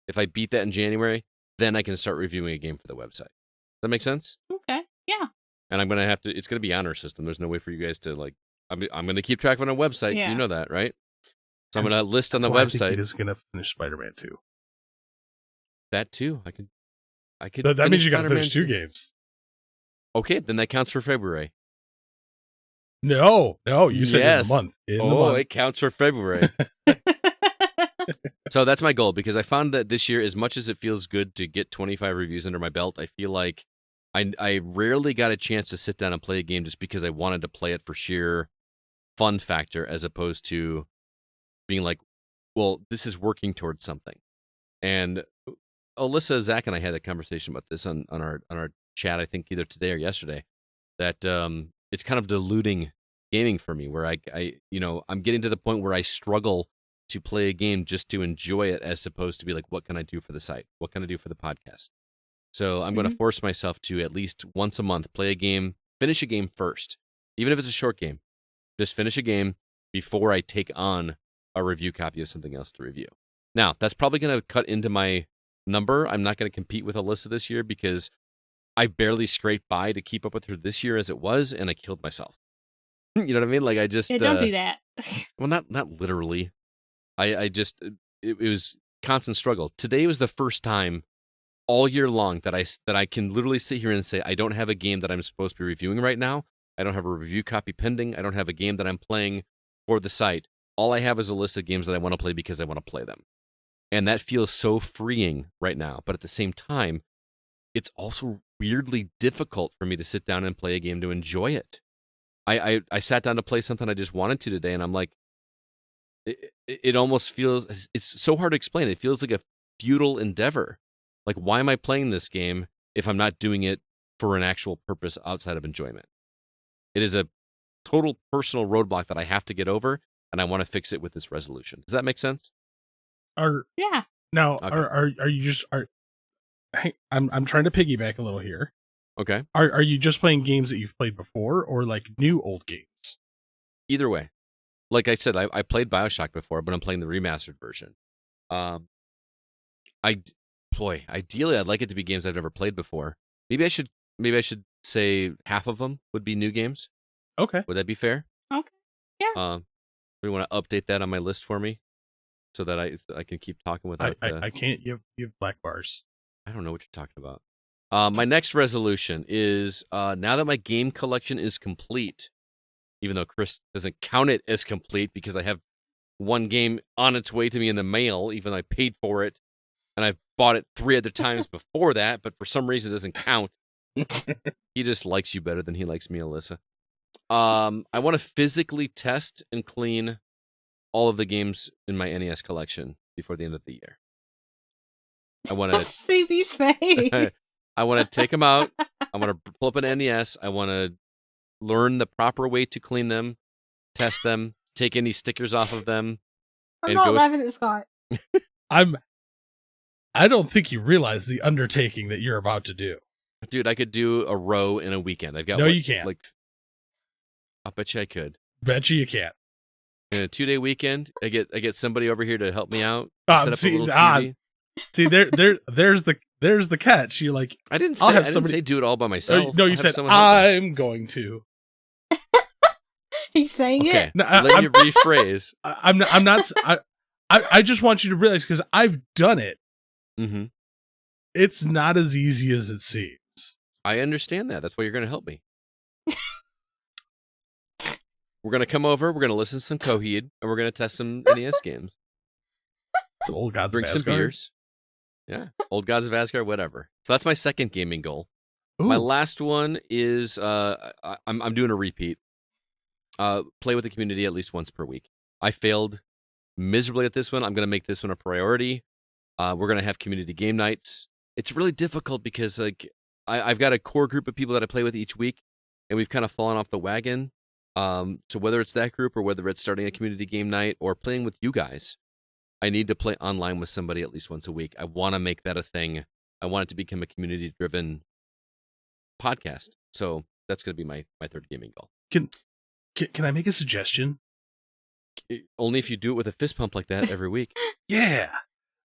If I beat that in January, then I can start reviewing a game for the website. Does that make sense? Okay. Yeah. And I'm going to have to, it's going to be honor system. There's no way for you guys to I'm going to keep track of it on a website. Yeah. You know that, right? So I'm going to list on the That's why I think website. he is going to finish Spider-Man 2. That too. I could That means finish you got to Spider-Man finish 2 2. games. Okay, then that counts for February. No, you said Yes. in the month. In the Oh, month. it counts for February. So that's my goal, because I found that this year, as much as it feels good to get 25 reviews under my belt, I feel like I rarely got a chance to sit down and play a game just because I wanted to play it for sheer fun factor, as opposed to being like, well, this is working towards something. And Alyssa, Zach, and I had a conversation about this on our chat, I think either today or yesterday, that it's kind of diluting gaming for me, where I'm getting to the point where I struggle to play a game just to enjoy it, as opposed to be like, what can I do for the site? What can I do for the podcast? So I'm going to force myself to at least once a month play a game, finish a game first, even if it's a short game. Just finish a game before I take on a review copy of something else to review. Now, that's probably going to cut into my number. I'm not going to compete with Alyssa this year because I barely scraped by to keep up with her this year as it was, and I killed myself. You know what I mean? Like, I just... Yeah, don't do that. Well, not literally. It was constant struggle. Today was the first time all year long that I can literally sit here and say, I don't have a game that I'm supposed to be reviewing right now. I don't have a review copy pending. I don't have a game that I'm playing for the site. All I have is a list of games that I want to play because I want to play them. And that feels so freeing right now. But at the same time, it's also weirdly difficult for me to sit down and play a game to enjoy it. I sat down to play something I just wanted to today, and I'm like, it almost feels, it's so hard to explain. It feels like a futile endeavor. Like, why am I playing this game if I'm not doing it for an actual purpose outside of enjoyment? It is a total personal roadblock that I have to get over, and I want to fix it with this resolution. Does that make sense? Yeah. Now, Okay. are you just I'm trying to piggyback a little here. Okay. Are you just playing games that you've played before, or like new old games? Either way. Like I said, I played BioShock before, but I'm playing the remastered version. Ideally, I'd like it to be games I've never played before. Maybe I should say half of them would be new games. Okay. Would that be fair? Okay. Yeah. You want to update that on my list for me, so that I can keep talking without. I can't. You have black bars. I don't know what you're talking about. My next resolution is now that my game collection is complete, even though Chris doesn't count it as complete because I have one game on its way to me in the mail, even though I paid for it, and I've bought it 3 other times before that, but for some reason it doesn't count. He just likes you better than he likes me, Alyssa. I want to physically test and clean all of the games in my NES collection before the end of the year. I want to CB's face. I want to take them out. I want to pull up an NES. I want to learn the proper way to clean them, test them, take any stickers off of them. I'm not laughing at Scott. I don't think you realize the undertaking that you're about to do. Dude, I could do a row in a weekend. I've got No, you can't. Like, I bet you I could. Bet you can't. In a 2-day weekend, I get somebody over here to help me out. Set up a little TV. See, there's the catch. You're like, I didn't I'll say do it all by myself. No, you said I'm going to. He's saying it. No, Let you rephrase. I'm not. I just want you to realize, because I've done it. Mm-hmm. It's not as easy as it seems. I understand that. That's why you're going to help me. We're going to come over. We're going to listen to some Coheed, and we're going to test some NES games. Some old gods. Drink of some Asgard. beers. Yeah, old gods of Asgard, whatever. So that's my second gaming goal. Ooh. My last one is I'm doing a repeat. Play with the community at least once per week. I failed miserably at this one. I'm going to make this one a priority. We're going to have community game nights. It's really difficult because I've got a core group of people that I play with each week, and we've kind of fallen off the wagon. So whether it's that group or whether it's starting a community game night or playing with you guys, I need to play online with somebody at least once a week. I want to make that a thing. I want it to become a community-driven podcast. So that's going to be my third gaming goal. Can I make a suggestion? Only if you do it with a fist pump like that every week. Yeah.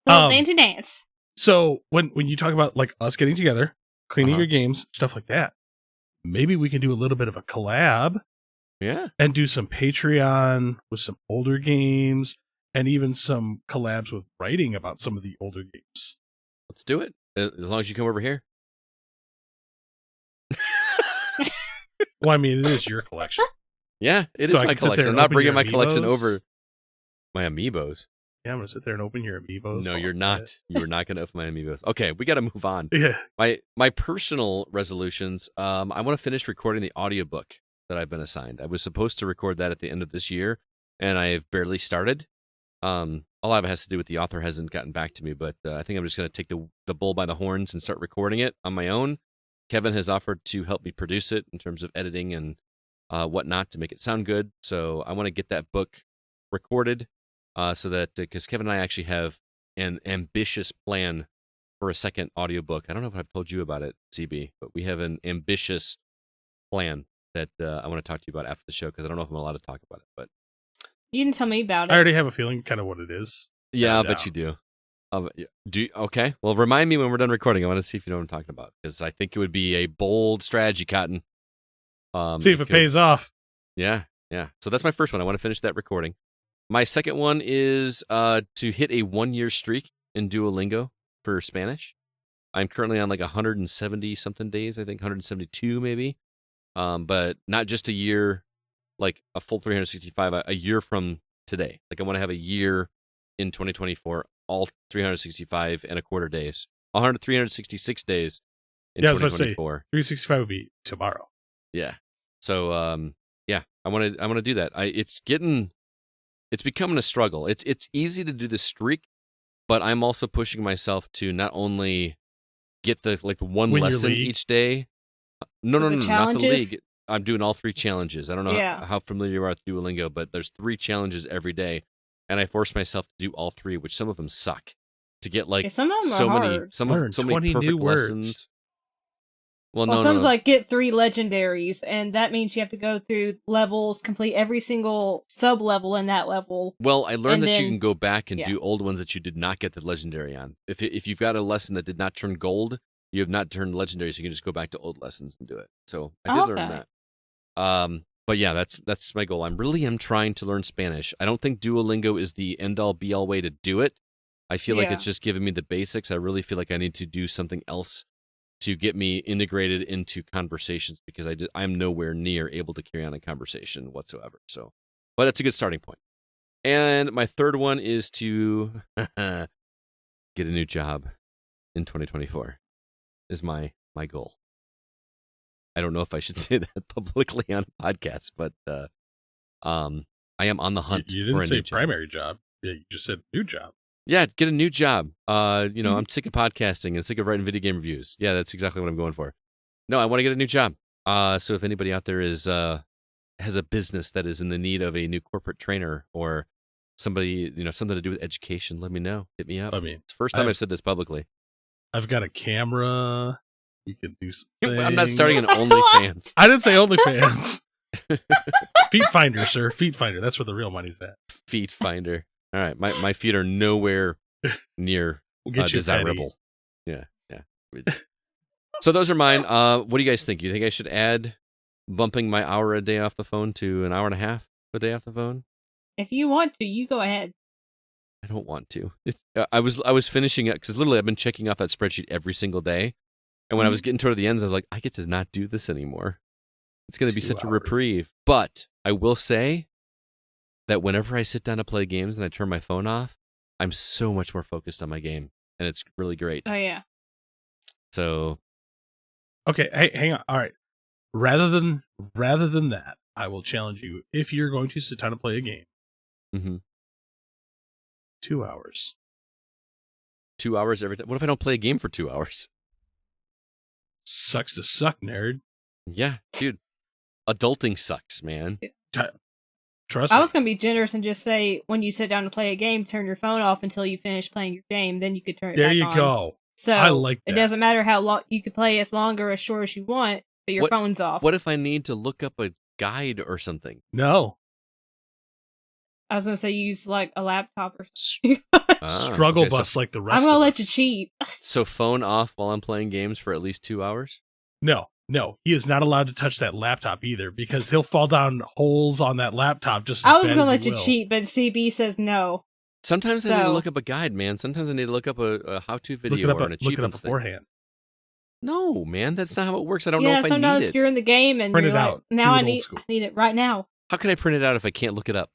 Little dancey dance. So when you talk about like us getting together, cleaning your games, stuff like that, maybe we can do a little bit of a collab. Yeah. And do some Patreon with some older games, and even some collabs with writing about some of the older games. Let's do it. As long as you come over here. Well, I mean, it is your collection. Yeah, it So is I my can sit there collection. I'm and not open bringing your my collection amiibos? over. My amiibos. Yeah, I'm going to sit there and open your amiibos. No, you're not. You are not going to open my amiibos. Okay, we got to move on. Yeah. My personal resolutions, I want to finish recording the audiobook that I've been assigned. I was supposed to record that at the end of this year, and I have barely started. A lot of it has to do with the author hasn't gotten back to me, but I think I'm just going to take the bull by the horns and start recording it on my own. Kevin has offered to help me produce it in terms of editing and whatnot to make it sound good. So I want to get that book recorded so that, because Kevin and I actually have an ambitious plan for a second audiobook. I don't know if I've told you about it, CB, but we have an ambitious plan that I want to talk to you about after the show, because I don't know if I'm allowed to talk about it. But You didn't tell me about it. I already have a feeling kind of what it is. yeah, I'll bet you do. Okay, well, remind me when we're done recording. I want to see if you know what I'm talking about, because I think it would be a bold strategy, Cotton. See if it pays off. Yeah. So that's my first one. I want to finish that recording. My second one is to hit a 1-year streak in Duolingo for Spanish. I'm currently on like 170 something days, I think 172 maybe. But not just a year, like a full 365, a year from today. Like I want to have a year in 2024, all 365 and a quarter days, 366 days in 2024. 365 would be tomorrow. Yeah. So I want to do that. It's becoming a struggle. It's easy to do the streak, but I'm also pushing myself to not only get the one Win your lesson league? each day. No, The not the challenges? league. I'm doing all 3 challenges. I don't know Yeah. how familiar you are with Duolingo, but there's 3 challenges every day, and I force myself to do all 3, which some of them suck. To get Yeah, some of them so are many, hard. so Learn many 20 perfect new words. lessons. Well, Well, no, some's no. like get 3 legendaries, and that means you have to go through levels, complete every single sub level in that level. Well, I learned and that you then- can go back and yeah. do old ones that you did not get the legendary on. If you've got a lesson that did not turn gold, you have not turned legendary, so you can just go back to old lessons and do it. So I did learn Okay. that. But yeah, that's my goal. I'm trying to learn Spanish. I don't think Duolingo is the end all be all way to do it. I feel like Yeah. it's just giving me the basics. I really feel like I need to do something else to get me integrated into conversations because I'm nowhere near able to carry on a conversation whatsoever. So, but it's a good starting point. And my third one is to get a new job in 2024 is my goal. I don't know if I should say that publicly on a podcast, but I am on the hunt You for didn't a say new job. primary job. Yeah, you just said new job. Yeah, get a new job. I'm sick of podcasting and sick of writing video game reviews. Yeah, that's exactly what I'm going for. No, I want to get a new job. So if anybody out there has a business that is in the need of a new corporate trainer or somebody, something to do with education, let me know. Hit me up. I mean, It's the first time I've said this publicly. I've got a camera. We could do some I'm not things. starting an OnlyFans. I didn't say OnlyFans. Feet Finder, sir. Feet Finder. That's where the real money's at. Feet finder. All right, my feet are nowhere near We'll get you desirable. Yeah. So those are mine. What do you guys think? You think I should add bumping my hour a day off the phone to an hour and a half a day off the phone? If you want to, you go ahead. I don't want to. I was finishing it because literally I've been checking off that spreadsheet every single day, and when I was getting toward the ends, I was like, I get to not do this anymore. It's going to be 2 such a hours. reprieve. But I will say that whenever I sit down to play games and I turn my phone off, I'm so much more focused on my game, and it's really great. Oh yeah. So Okay, hey, hang on. All right. Rather than that, I will challenge you. If you're going to sit down and play a game, mhm. 2 hours. 2 hours every time. What if I don't play a game for 2 hours? Sucks to suck, nerd. Yeah, dude. Adulting sucks, man. Trust I me. was gonna be generous and just say when you sit down to play a game, turn your phone off until you finish playing your game. Then you could turn it There back you on. go. So I like it that. doesn't matter how long you could play as long or as short as you want, but your phone's off. What if I need to look up a guide or something? No. I was gonna say use like a laptop or something. Struggle okay, bus like the rest I'm gonna of let us. you cheat. So phone off while I'm playing games for at least 2 hours? No. He is not allowed to touch that laptop either because he'll fall down holes on that laptop just as I was bad gonna as let he you will. cheat, but CB says no. Sometimes I need to So- look up a guide, man. Sometimes I need to look up a how-to Look video it up, or an look it up achievements thing. beforehand. No, man, that's not how it works. I don't know Yeah, if I sometimes need it. you're in the game and Print you're it like, out. now Do I it old need school. it right now. How can I print it out if I can't look it up?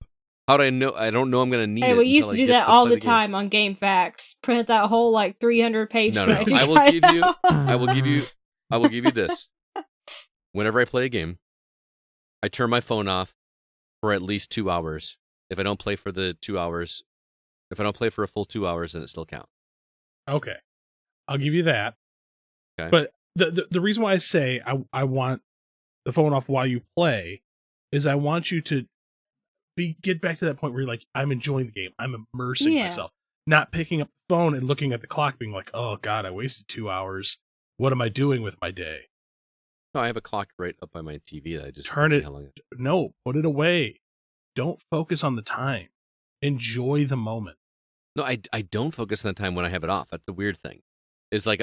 How do I know? I don't know I'm going to need Hey, it. we used until to I do get that to all play the game. time on Game Facts. Print that whole like 300-page No, no, no. strategy I will guide give you- out. I will give you this. Whenever I play a game, I turn my phone off for at least 2 hours. If I don't play for the 2 hours, if I don't play for a full 2 hours, then it still counts. Okay. I'll give you that. Okay. But the reason why I say I want the phone off while you play is I want you to get back to that point where you're like, I'm enjoying the game. I'm immersing Yeah. myself. Not picking up the phone and looking at the clock being like, oh God, I wasted 2 hours. What am I doing with my day? No, I have a clock right up by my TV that I just Turn see it- how long No, put it away. Don't focus on the time. Enjoy the moment. No, I don't focus on the time when I have it off. That's the weird thing. Is like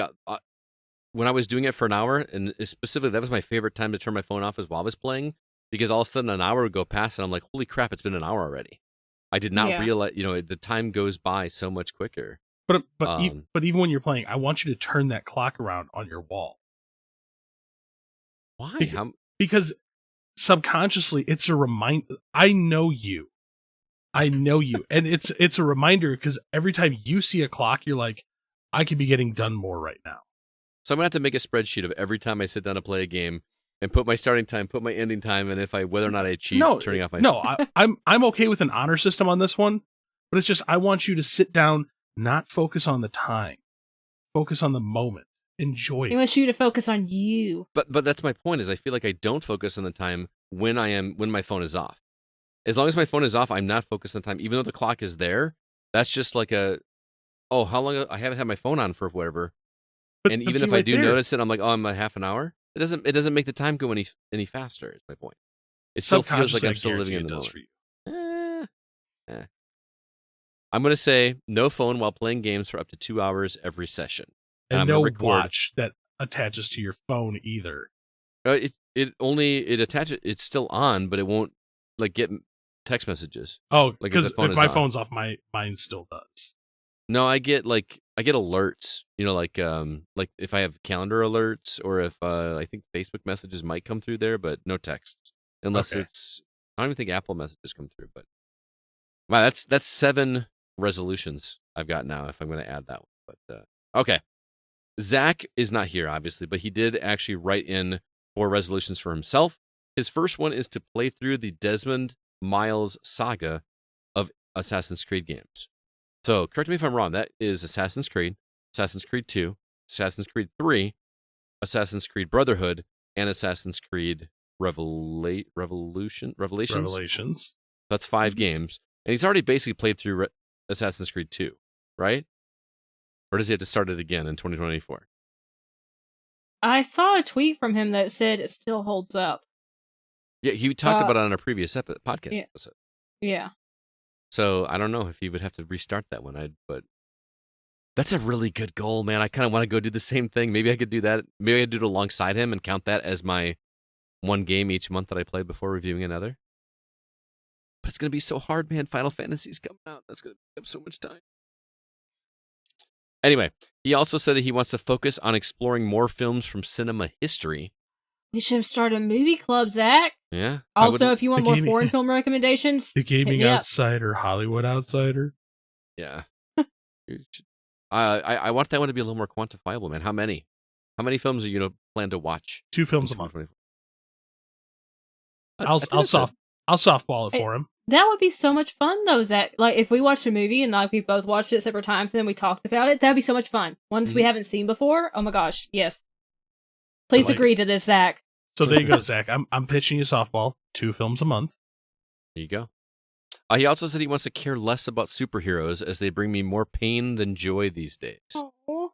when I was doing it for an hour, and specifically that was my favorite time to turn my phone off is while I was playing, because all of a sudden an hour would go past and I'm like, holy crap, it's been an hour already. I did not Yeah. realize, the time goes by so much quicker. But even when you're playing, I want you to turn that clock around on your wall. Why? Because- How, Because subconsciously it's a reminder. I know you. And it's a reminder because every time you see a clock, you're like, I could be getting done more right now. so I'm gonna have to make a spreadsheet of every time I sit down to play a game and put my starting time, put my ending time, and whether or not I achieve turning off my I'm okay with an honor system on this one, but it's just I want you to sit down, not focus on the time. Focus on the moment. Enjoy He it. wants you to focus on you. But that's my point. Is I feel like I don't focus on the time when my phone is off. As long as my phone is off, I'm not focused on time, even though the clock is there. That's just like how long I haven't had my phone on for whatever. And even if I do notice it, I'm like, I'm a half an hour. It doesn't make the time go any faster. Is my point. It still feels like I'm still living in the moment. For you. I'm going to say no phone while playing games for up to 2 hours every session. And no watch that attaches to your phone either. It attaches. It's still on, but it won't like get text messages. Oh, because if my phone's off, mine still does. No, I get alerts. Like if I have calendar alerts or if I think Facebook messages might come through there, but no texts unless it's. I don't even think Apple messages come through. But wow, that's 7 resolutions I've got now. If I'm going to add that one, but okay. Zach is not here, obviously, but he did actually write in 4 resolutions for himself. His first one is to play through the Desmond Miles saga of Assassin's Creed games. So, correct me if I'm wrong, that is Assassin's Creed 2, Assassin's Creed 3, Assassin's Creed Brotherhood, and Assassin's Creed Revelations. That's 5 games. And he's already basically played through Assassin's Creed 2, right? Or does he have to start it again in 2024? I saw a tweet from him that said it still holds up. Yeah, he talked about it on a previous podcast episode. Yeah. So I don't know if he would have to restart that one. But that's a really good goal, man. I kind of want to go do the same thing. Maybe I could do that. Maybe I could do it alongside him and count that as my one game each month that I play before reviewing another. But it's going to be so hard, man. Final Fantasy's coming out. That's going to take up so much time. Anyway, he also said that he wants to focus on exploring more films from cinema history. We should have started a movie club, Zach. Yeah. Also, if you want more foreign film recommendations, The Gaming Outsider, Hollywood Outsider. Yeah. I want that one to be a little more quantifiable, man. How many? How many films are you going to plan to watch? 2 films a month. I'll softball it for him. That would be so much fun, though, Zach. Like, if we watched a movie and like we both watched it separate times and then we talked about it, that'd be so much fun. Ones we haven't seen before. Oh my gosh, yes. Please agree to this, Zach. So there you go, Zach. I'm pitching you softball. 2 films a month. There you go. He also said he wants to care less about superheroes as they bring me more pain than joy these days. Aww.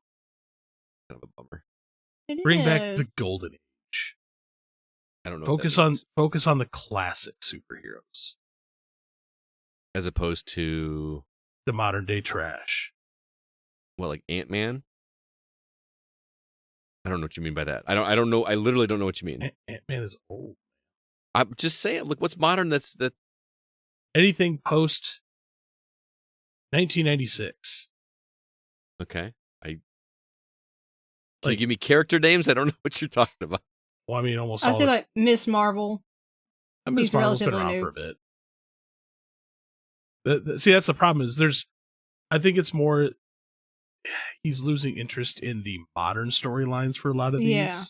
Kind of a bummer. Bring back the golden age. I don't know. Focus on the classic superheroes. As opposed to the modern day trash. What, like Ant-Man? I don't know what you mean by that. I don't know. I literally don't know what you mean. Ant-Man is old. I'm just saying. Look, what's modern? That's anything post 1996. Okay. Can you give me character names? I don't know what you're talking about. Well, I mean, almost. I say like Miss Marvel. Miss Marvel's been around for a bit. See, that's the problem. I think it's more. He's losing interest in the modern storylines for a lot of these. Yeah.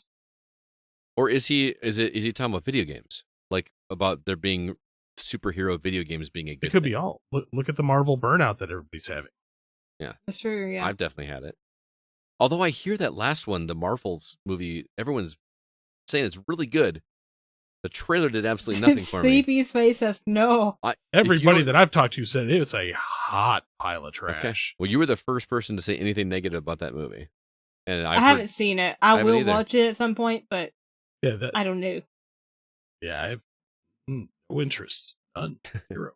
Or is he talking about video games? Like about there being superhero video games being a good It could thing? be all. Look at the Marvel burnout that everybody's having. Yeah. That's true, yeah. I've definitely had it. Although I hear that last one, the Marvels movie, everyone's saying it's really good. The trailer did absolutely nothing for me. CP's face says no. Everybody that I've talked to said it was a hot pile of trash. Okay. Well, you were the first person to say anything negative about that movie. And I haven't seen it. I will watch it at some point, but I don't know. Yeah, I have no interest. None. Zero.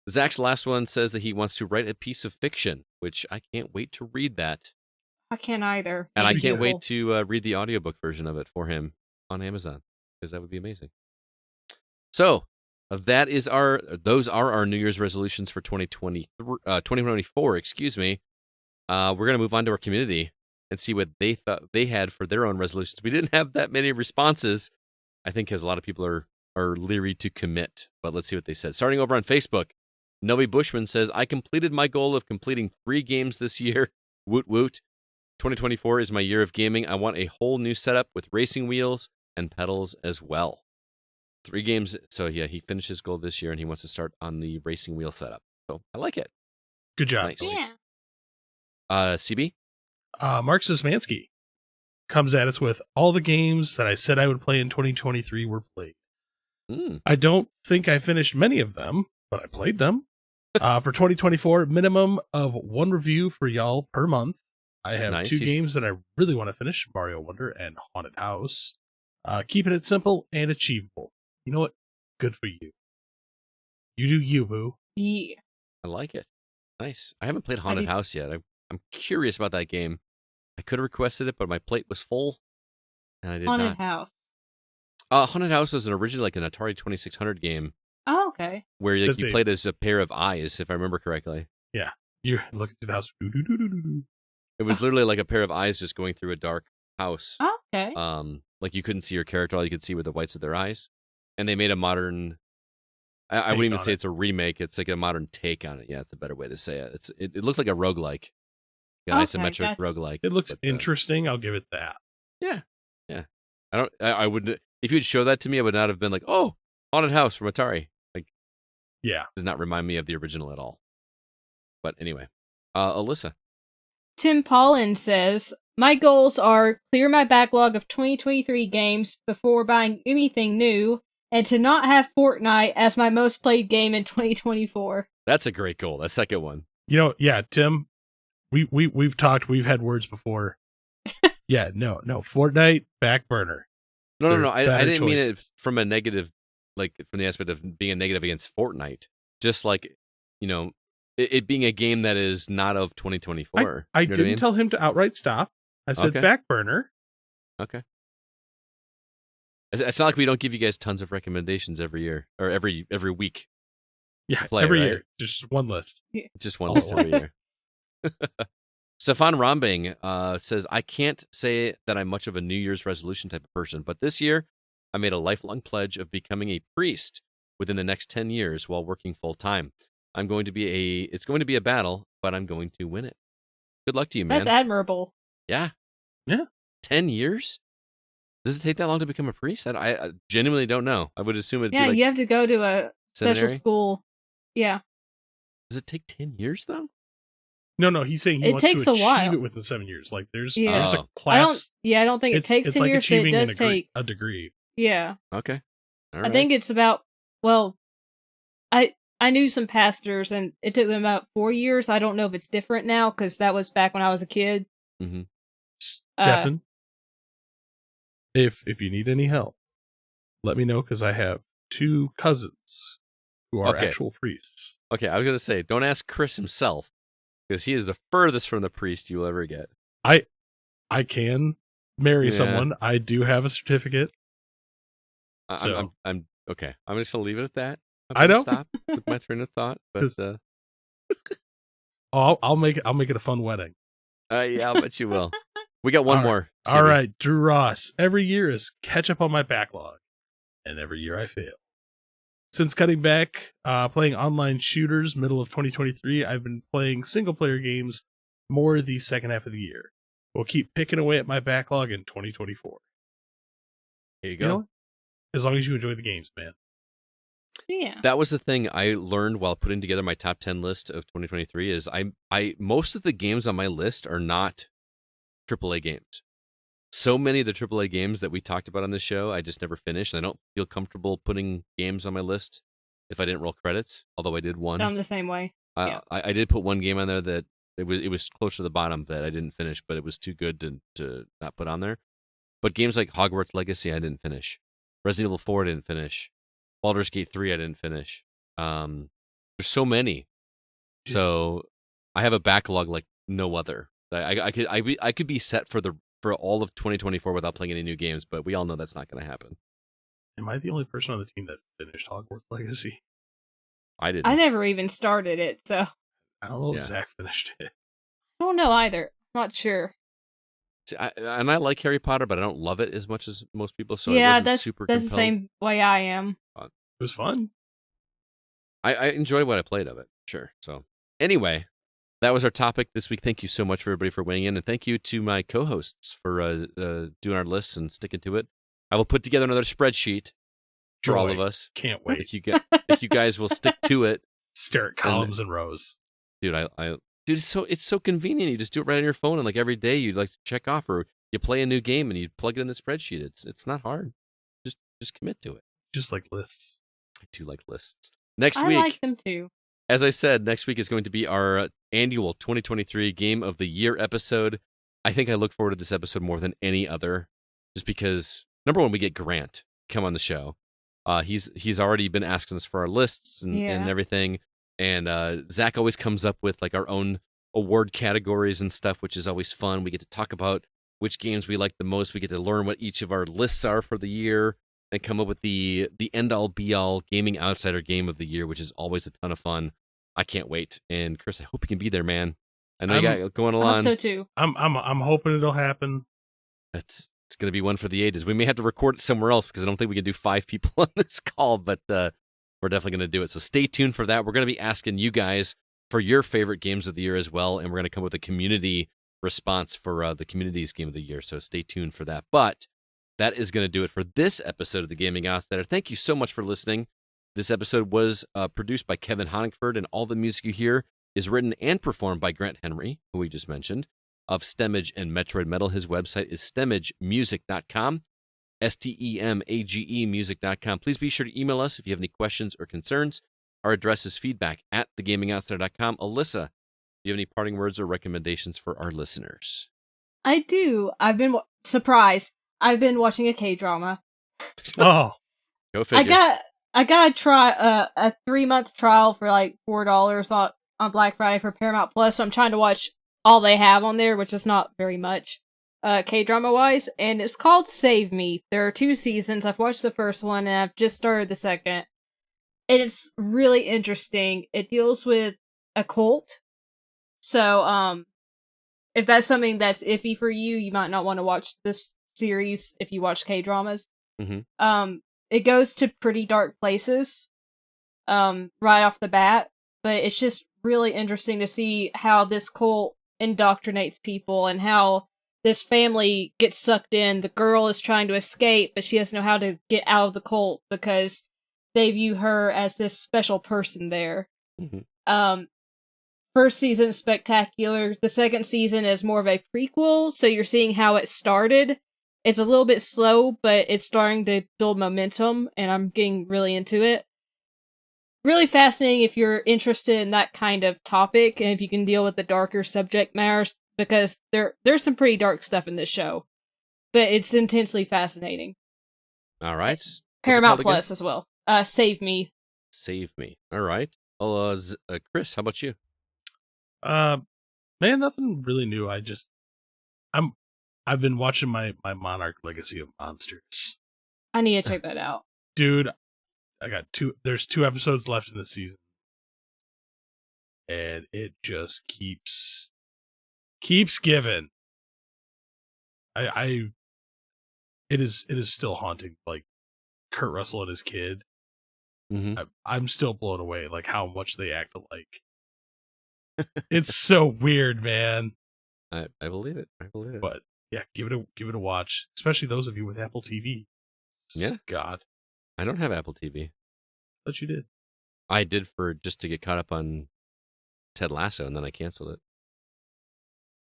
Zach's last one says that he wants to write a piece of fiction, which I can't wait to read that. I can't either. And I can't wait to read the audiobook version of it for him on Amazon, because that would be amazing. So, those are our New Year's resolutions for 2024, excuse me. We're going to move on to our community and see what they thought they had for their own resolutions. We didn't have that many responses, I think, because a lot of people are leery to commit. But let's see what they said. Starting over on Facebook, Noe Bushman says, I completed my goal of completing 3 games this year. Woot woot. 2024 is my year of gaming. I want a whole new setup with racing wheels and pedals as well. 3 games. So yeah, he finished his goal this year and he wants to start on the racing wheel setup. So I like it. Good job. Nice. Yeah. CB? Mark Szymanski comes at us with all the games that I said I would play in 2023 were played. I don't think I finished many of them, but I played them. For 2024, minimum of 1 review for y'all per month. I have 2 games that I really want to finish, Mario Wonder and Haunted House. Keeping it simple and achievable. You know what? Good for you. You do you, boo. Yeah. I like it. Nice. I haven't played Haunted House yet. I'm curious about that game. I could have requested it, but my plate was full, and I did not. Haunted House. Haunted House is originally like an Atari 2600 game. Oh, okay. Where you played as a pair of eyes, if I remember correctly. Yeah. You're looking through the house. It was literally like a pair of eyes just going through a dark house. Oh, okay. Like you couldn't see your character, all you could see were the whites of their eyes. And they made a modern... I wouldn't even say it's a remake. It's like a modern take on it. Yeah, it's a better way to say it. It looked like a roguelike. An isometric roguelike. It looks interesting. I'll give it that. Yeah. Yeah. I would... If you'd show that to me, I would not have been like, oh, Haunted House from Atari. Like, yeah. Does not remind me of the original at all. But anyway. Alyssa. Tim Paulin says, my goals are clear my backlog of 2023 games before buying anything new, and to not have Fortnite as my most played game in 2024. That's a great goal. That second one. You know, yeah, Tim, we've talked, we've had words before. Yeah, no, Fortnite, back burner. No. I didn't mean it from a negative, like from the aspect of being a negative against Fortnite. Just like, you know, it being a game that is not of 2024. I didn't tell him to outright stop. I said back burner. Okay. It's not like we don't give you guys tons of recommendations every year or every week. Yeah, play, every right? year. Just one list. Just one list every year. Stefan Rombing says, I can't say that I'm much of a New Year's resolution type of person, but this year I made a lifelong pledge of becoming a priest within the next 10 years while working full time. It's going to be a battle, but I'm going to win it. Good luck to you, man. That's admirable. Yeah. 10 years? Does it take that long to become a priest? I genuinely don't know. I would assume it'd be like you have to go to a seminary? special school. Yeah. Does it take 10 years, though? No, he's saying he wants to achieve it within 7 years. Like, there's a class. I don't think it takes 10 like years, but it does take a degree. Yeah. Okay. All right. I think it's about, I knew some pastors, and it took them about 4 years. I don't know if it's different now, because that was back when I was a kid. Mm-hmm. Stefan, if you need any help, let me know, because I have 2 cousins who are actual priests. Okay, I was going to say, don't ask Chris himself, because he is the furthest from the priest you'll ever get. I can marry someone. I do have a certificate. I'm okay. I'm just going to leave it at that. I know. Stop with my train of thought, but I'll make it a fun wedding. Yeah, I'll bet you will. We got one more. All right, Drew Ross. Every year is catch up on my backlog, and every year I fail. Since cutting back playing online shooters middle of 2023, I've been playing single-player games more the second half of the year. We'll keep picking away at my backlog in 2024. There you go. You know, as long as you enjoy the games, man. Yeah. That was the thing I learned while putting together my top 10 list of 2023 is I most of the games on my list are not AAA games. So many of the AAA games that we talked about on this show, I just never finished. And I don't feel comfortable putting games on my list if I didn't roll credits, although I did one. I'm the same way. I did put one game on there that it was close to the bottom that I didn't finish, but it was too good to not put on there. But games like Hogwarts Legacy, I didn't finish. Resident Evil 4, I didn't finish. Baldur's Gate 3, I didn't finish. There's so many. So I have a backlog like no other. I could be set for all of 2024 without playing any new games, but we all know that's not going to happen. Am I the only person on the team that finished Hogwarts Legacy? I didn't. I never even started it, so I don't know if Zach finished it. I don't know either. Not sure. See, I like Harry Potter, but I don't love it as much as most people. So yeah, I wasn't that's super the same way I am. It was fun. I enjoyed what I played of it, sure. So anyway, that was our topic this week. Thank you so much for everybody for weighing in, and thank you to my co-hosts for doing our lists and sticking to it. I will put together another spreadsheet for all of us. Can't wait. If you guys will stick to it, stare at columns and rows. Dude, I Dude, it's so convenient. You just do it right on your phone, and like every day you'd like to check off, or you play a new game and you plug it in the spreadsheet. It's not hard. Just commit to it. Just like lists. I do like lists. Next I week, like them too. as I said, next week is going to be our annual 2023 Game of the Year episode. I think I look forward to this episode more than any other, just because, number one, we get Grant come on the show. He's already been asking us for our lists and everything, and Zach always comes up with like our own award categories and stuff, which is always fun. We get to talk about which games we like the most. We get to learn what each of our lists are for the year, and come up with the end-all be-all Gaming Outsider Game of the Year, which is always a ton of fun. I can't wait. And Chris, I hope you can be there, man. I know you got going I along. hope so too. I'm hoping it'll happen. It's going to be one for the ages. We may have to record it somewhere else because I don't think we can do 5 people on this call, but we're definitely going to do it. So stay tuned for that. We're going to be asking you guys for your favorite games of the year as well, and we're going to come up with a community response for the community's Game of the Year. So stay tuned for that. But that is going to do it for this episode of the Gaming Outsider. Thank you so much for listening. This episode was produced by Kevin Honigford, and all the music you hear is written and performed by Grant Henry, who we just mentioned, of Stemage and Metroid Metal. His website is stemagemusic.com, STEMAGE music.com. Please be sure to email us if you have any questions or concerns. Our address is feedback@thegamingoutsider.com. Alyssa, do you have any parting words or recommendations for our listeners? I do. I've been surprised. I've been watching a K-drama. Oh, Go figure. I got a try a 3-month trial for like $4 on Black Friday for Paramount Plus. So I'm trying to watch all they have on there, which is not very much, K-drama wise. And it's called Save Me. There are 2 seasons. I've watched the first one and I've just started the second. And it's really interesting. It deals with a cult. So, if that's something that's iffy for you, you might not want to watch this series if you watch K-dramas. Mm-hmm. It goes to pretty dark places, right off the bat, but it's just really interesting to see how this cult indoctrinates people and how this family gets sucked in. The girl is trying to escape, but she doesn't know how to get out of the cult because they view her as this special person there. Mm-hmm. First season is spectacular. The second season is more of a prequel, so you're seeing how it started. It's a little bit slow, but it's starting to build momentum, and I'm getting really into it. Really fascinating if you're interested in that kind of topic, and if you can deal with the darker subject matters, because there's some pretty dark stuff in this show. But it's intensely fascinating. All right. Paramount Plus as well. Save Me. Save Me. All right. Well, Chris, how about you? Man, nothing really new. I've been watching my Monarch Legacy of Monsters. I need to check that out. Dude, I got there's 2 episodes left in the season. And it just keeps giving. It is still haunting, like Kurt Russell and his kid. Mm-hmm. I'm still blown away, like how much they act alike. It's so weird, man. I believe it. I believe it. But yeah, give it a watch, especially those of you with Apple TV. Yeah. God, I don't have Apple TV. But you did. I did just to get caught up on Ted Lasso, and then I canceled it.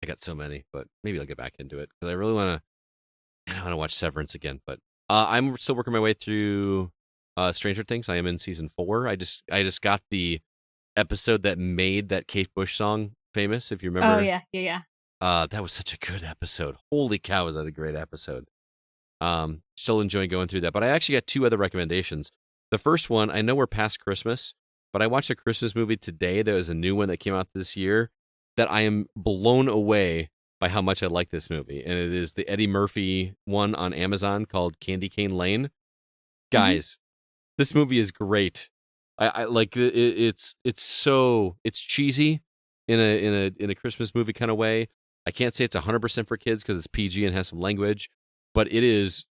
I got so many, but maybe I'll get back into it because I really want to watch Severance again. But I'm still working my way through Stranger Things. I am in season 4. I just got the episode that made that Kate Bush song famous. If you remember. Oh yeah. That was such a good episode. Holy cow, was that a great episode. Still enjoying going through that. But I actually got 2 other recommendations. The first one, I know we're past Christmas, but I watched a Christmas movie today. There was a new one that came out this year that I am blown away by how much I like this movie. And it is the Eddie Murphy one on Amazon called Candy Cane Lane. Guys, this movie is great. I like it's cheesy in a Christmas movie kind of way. I can't say it's 100% for kids because it's PG and has some language, but it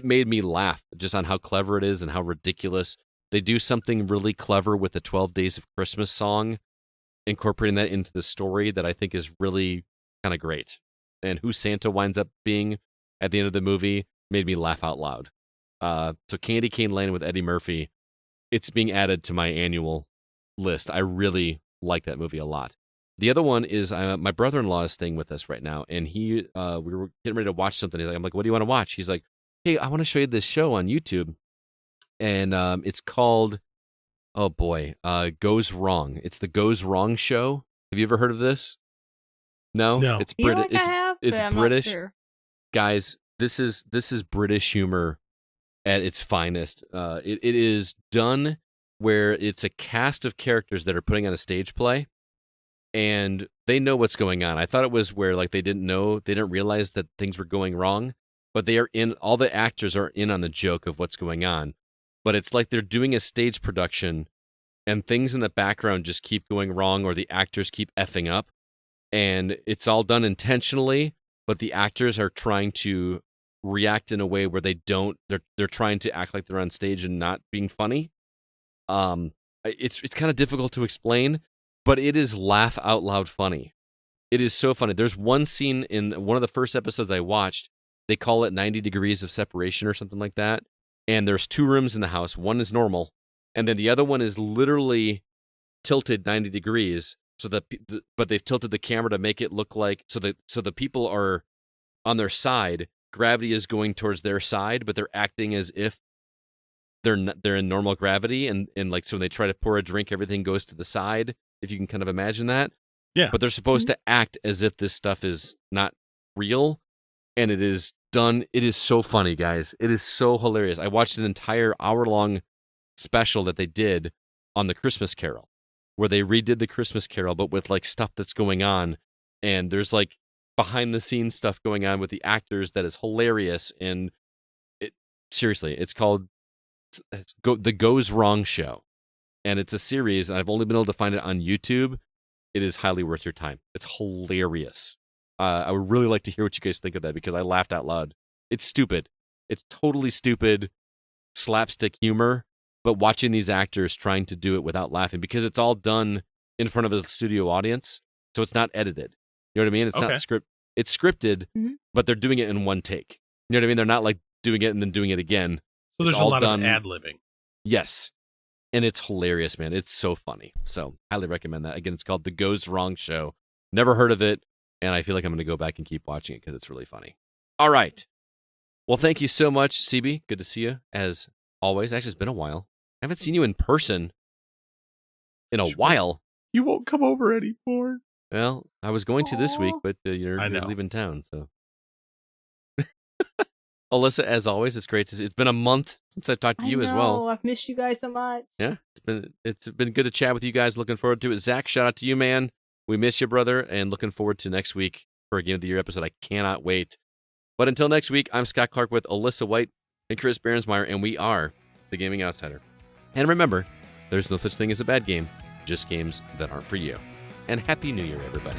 made me laugh just on how clever it is and how ridiculous. They do something really clever with the 12 Days of Christmas song, incorporating that into the story that I think is really kind of great. And who Santa winds up being at the end of the movie made me laugh out loud. So Candy Cane Lane with Eddie Murphy, it's being added to my annual list. I really like that movie a lot. The other one is my brother-in-law is staying with us right now, and we were getting ready to watch something. I'm like, what do you want to watch? He's like, hey, I want to show you this show on YouTube, and it's called, oh boy, Goes Wrong. It's the Goes Wrong Show. Have you ever heard of this? No? It's British. It's British. Sure. Guys, this is British humor at its finest. It is done where it's a cast of characters that are putting on a stage play, and they know what's going on. I thought it was where like they didn't realize that things were going wrong, but all the actors are in on the joke of what's going on. But it's like they're doing a stage production, and things in the background just keep going wrong, or the actors keep effing up. And it's all done intentionally, but the actors are trying to react in a way where they're trying to act like they're on stage and not being funny. It's kind of difficult to explain, but it is laugh out loud funny. It is so funny. There's one scene in one of the first episodes I watched. They call it 90 degrees of separation or something like that. And there's 2 rooms in the house. One is normal, and then the other one is literally tilted 90 degrees. So but they've tilted the camera to make it look like so the people are on their side. Gravity is going towards their side, but they're acting as if they're in normal gravity, and like so when they try to pour a drink, everything goes to the side. If you can kind of imagine that, yeah. But they're supposed to act as if this stuff is not real, and it is done. It is so funny, guys. It is so hilarious. I watched an entire hour-long special that they did on the Christmas Carol, where they redid the Christmas Carol, but with like stuff that's going on, and there's like behind the scenes stuff going on with the actors that is hilarious. And seriously, it's called The Goes Wrong Show, and it's a series, and I've only been able to find it on YouTube. It is highly worth your time. It's hilarious. I would really like to hear what you guys think of that, because I laughed out loud. It's stupid. It's totally stupid slapstick humor, but watching these actors trying to do it without laughing, because it's all done in front of a studio audience, so it's not edited. You know what I mean? It's not script. It's scripted, but they're doing it in one take. You know what I mean? They're not like doing it and then doing it again. So there's a lot of ad-libbing. Yes. And it's hilarious, man. It's so funny. So highly recommend that. Again, it's called The Goes Wrong Show. Never heard of it, and I feel like I'm going to go back and keep watching it because it's really funny. All right. Well, thank you so much, CB. Good to see you, as always. Actually, it's been a while. I haven't seen you in person in a while. You won't come over anymore. Well, I was going to this week, but you're leaving town, so. Alyssa, as always, it's great to see. It's been a month since I've talked to you as well. I've missed you guys so much. Yeah, it's been good to chat with you guys. Looking forward to it. Zach, shout out to you, man. We miss you, brother, and looking forward to next week for a Game of the Year episode. I cannot wait. But until next week, I'm Scott Clark with Alyssa White and Chris Behrensmeyer, and we are the Gaming Outsider. And remember, there's no such thing as a bad game, just games that aren't for you. And Happy New Year, everybody.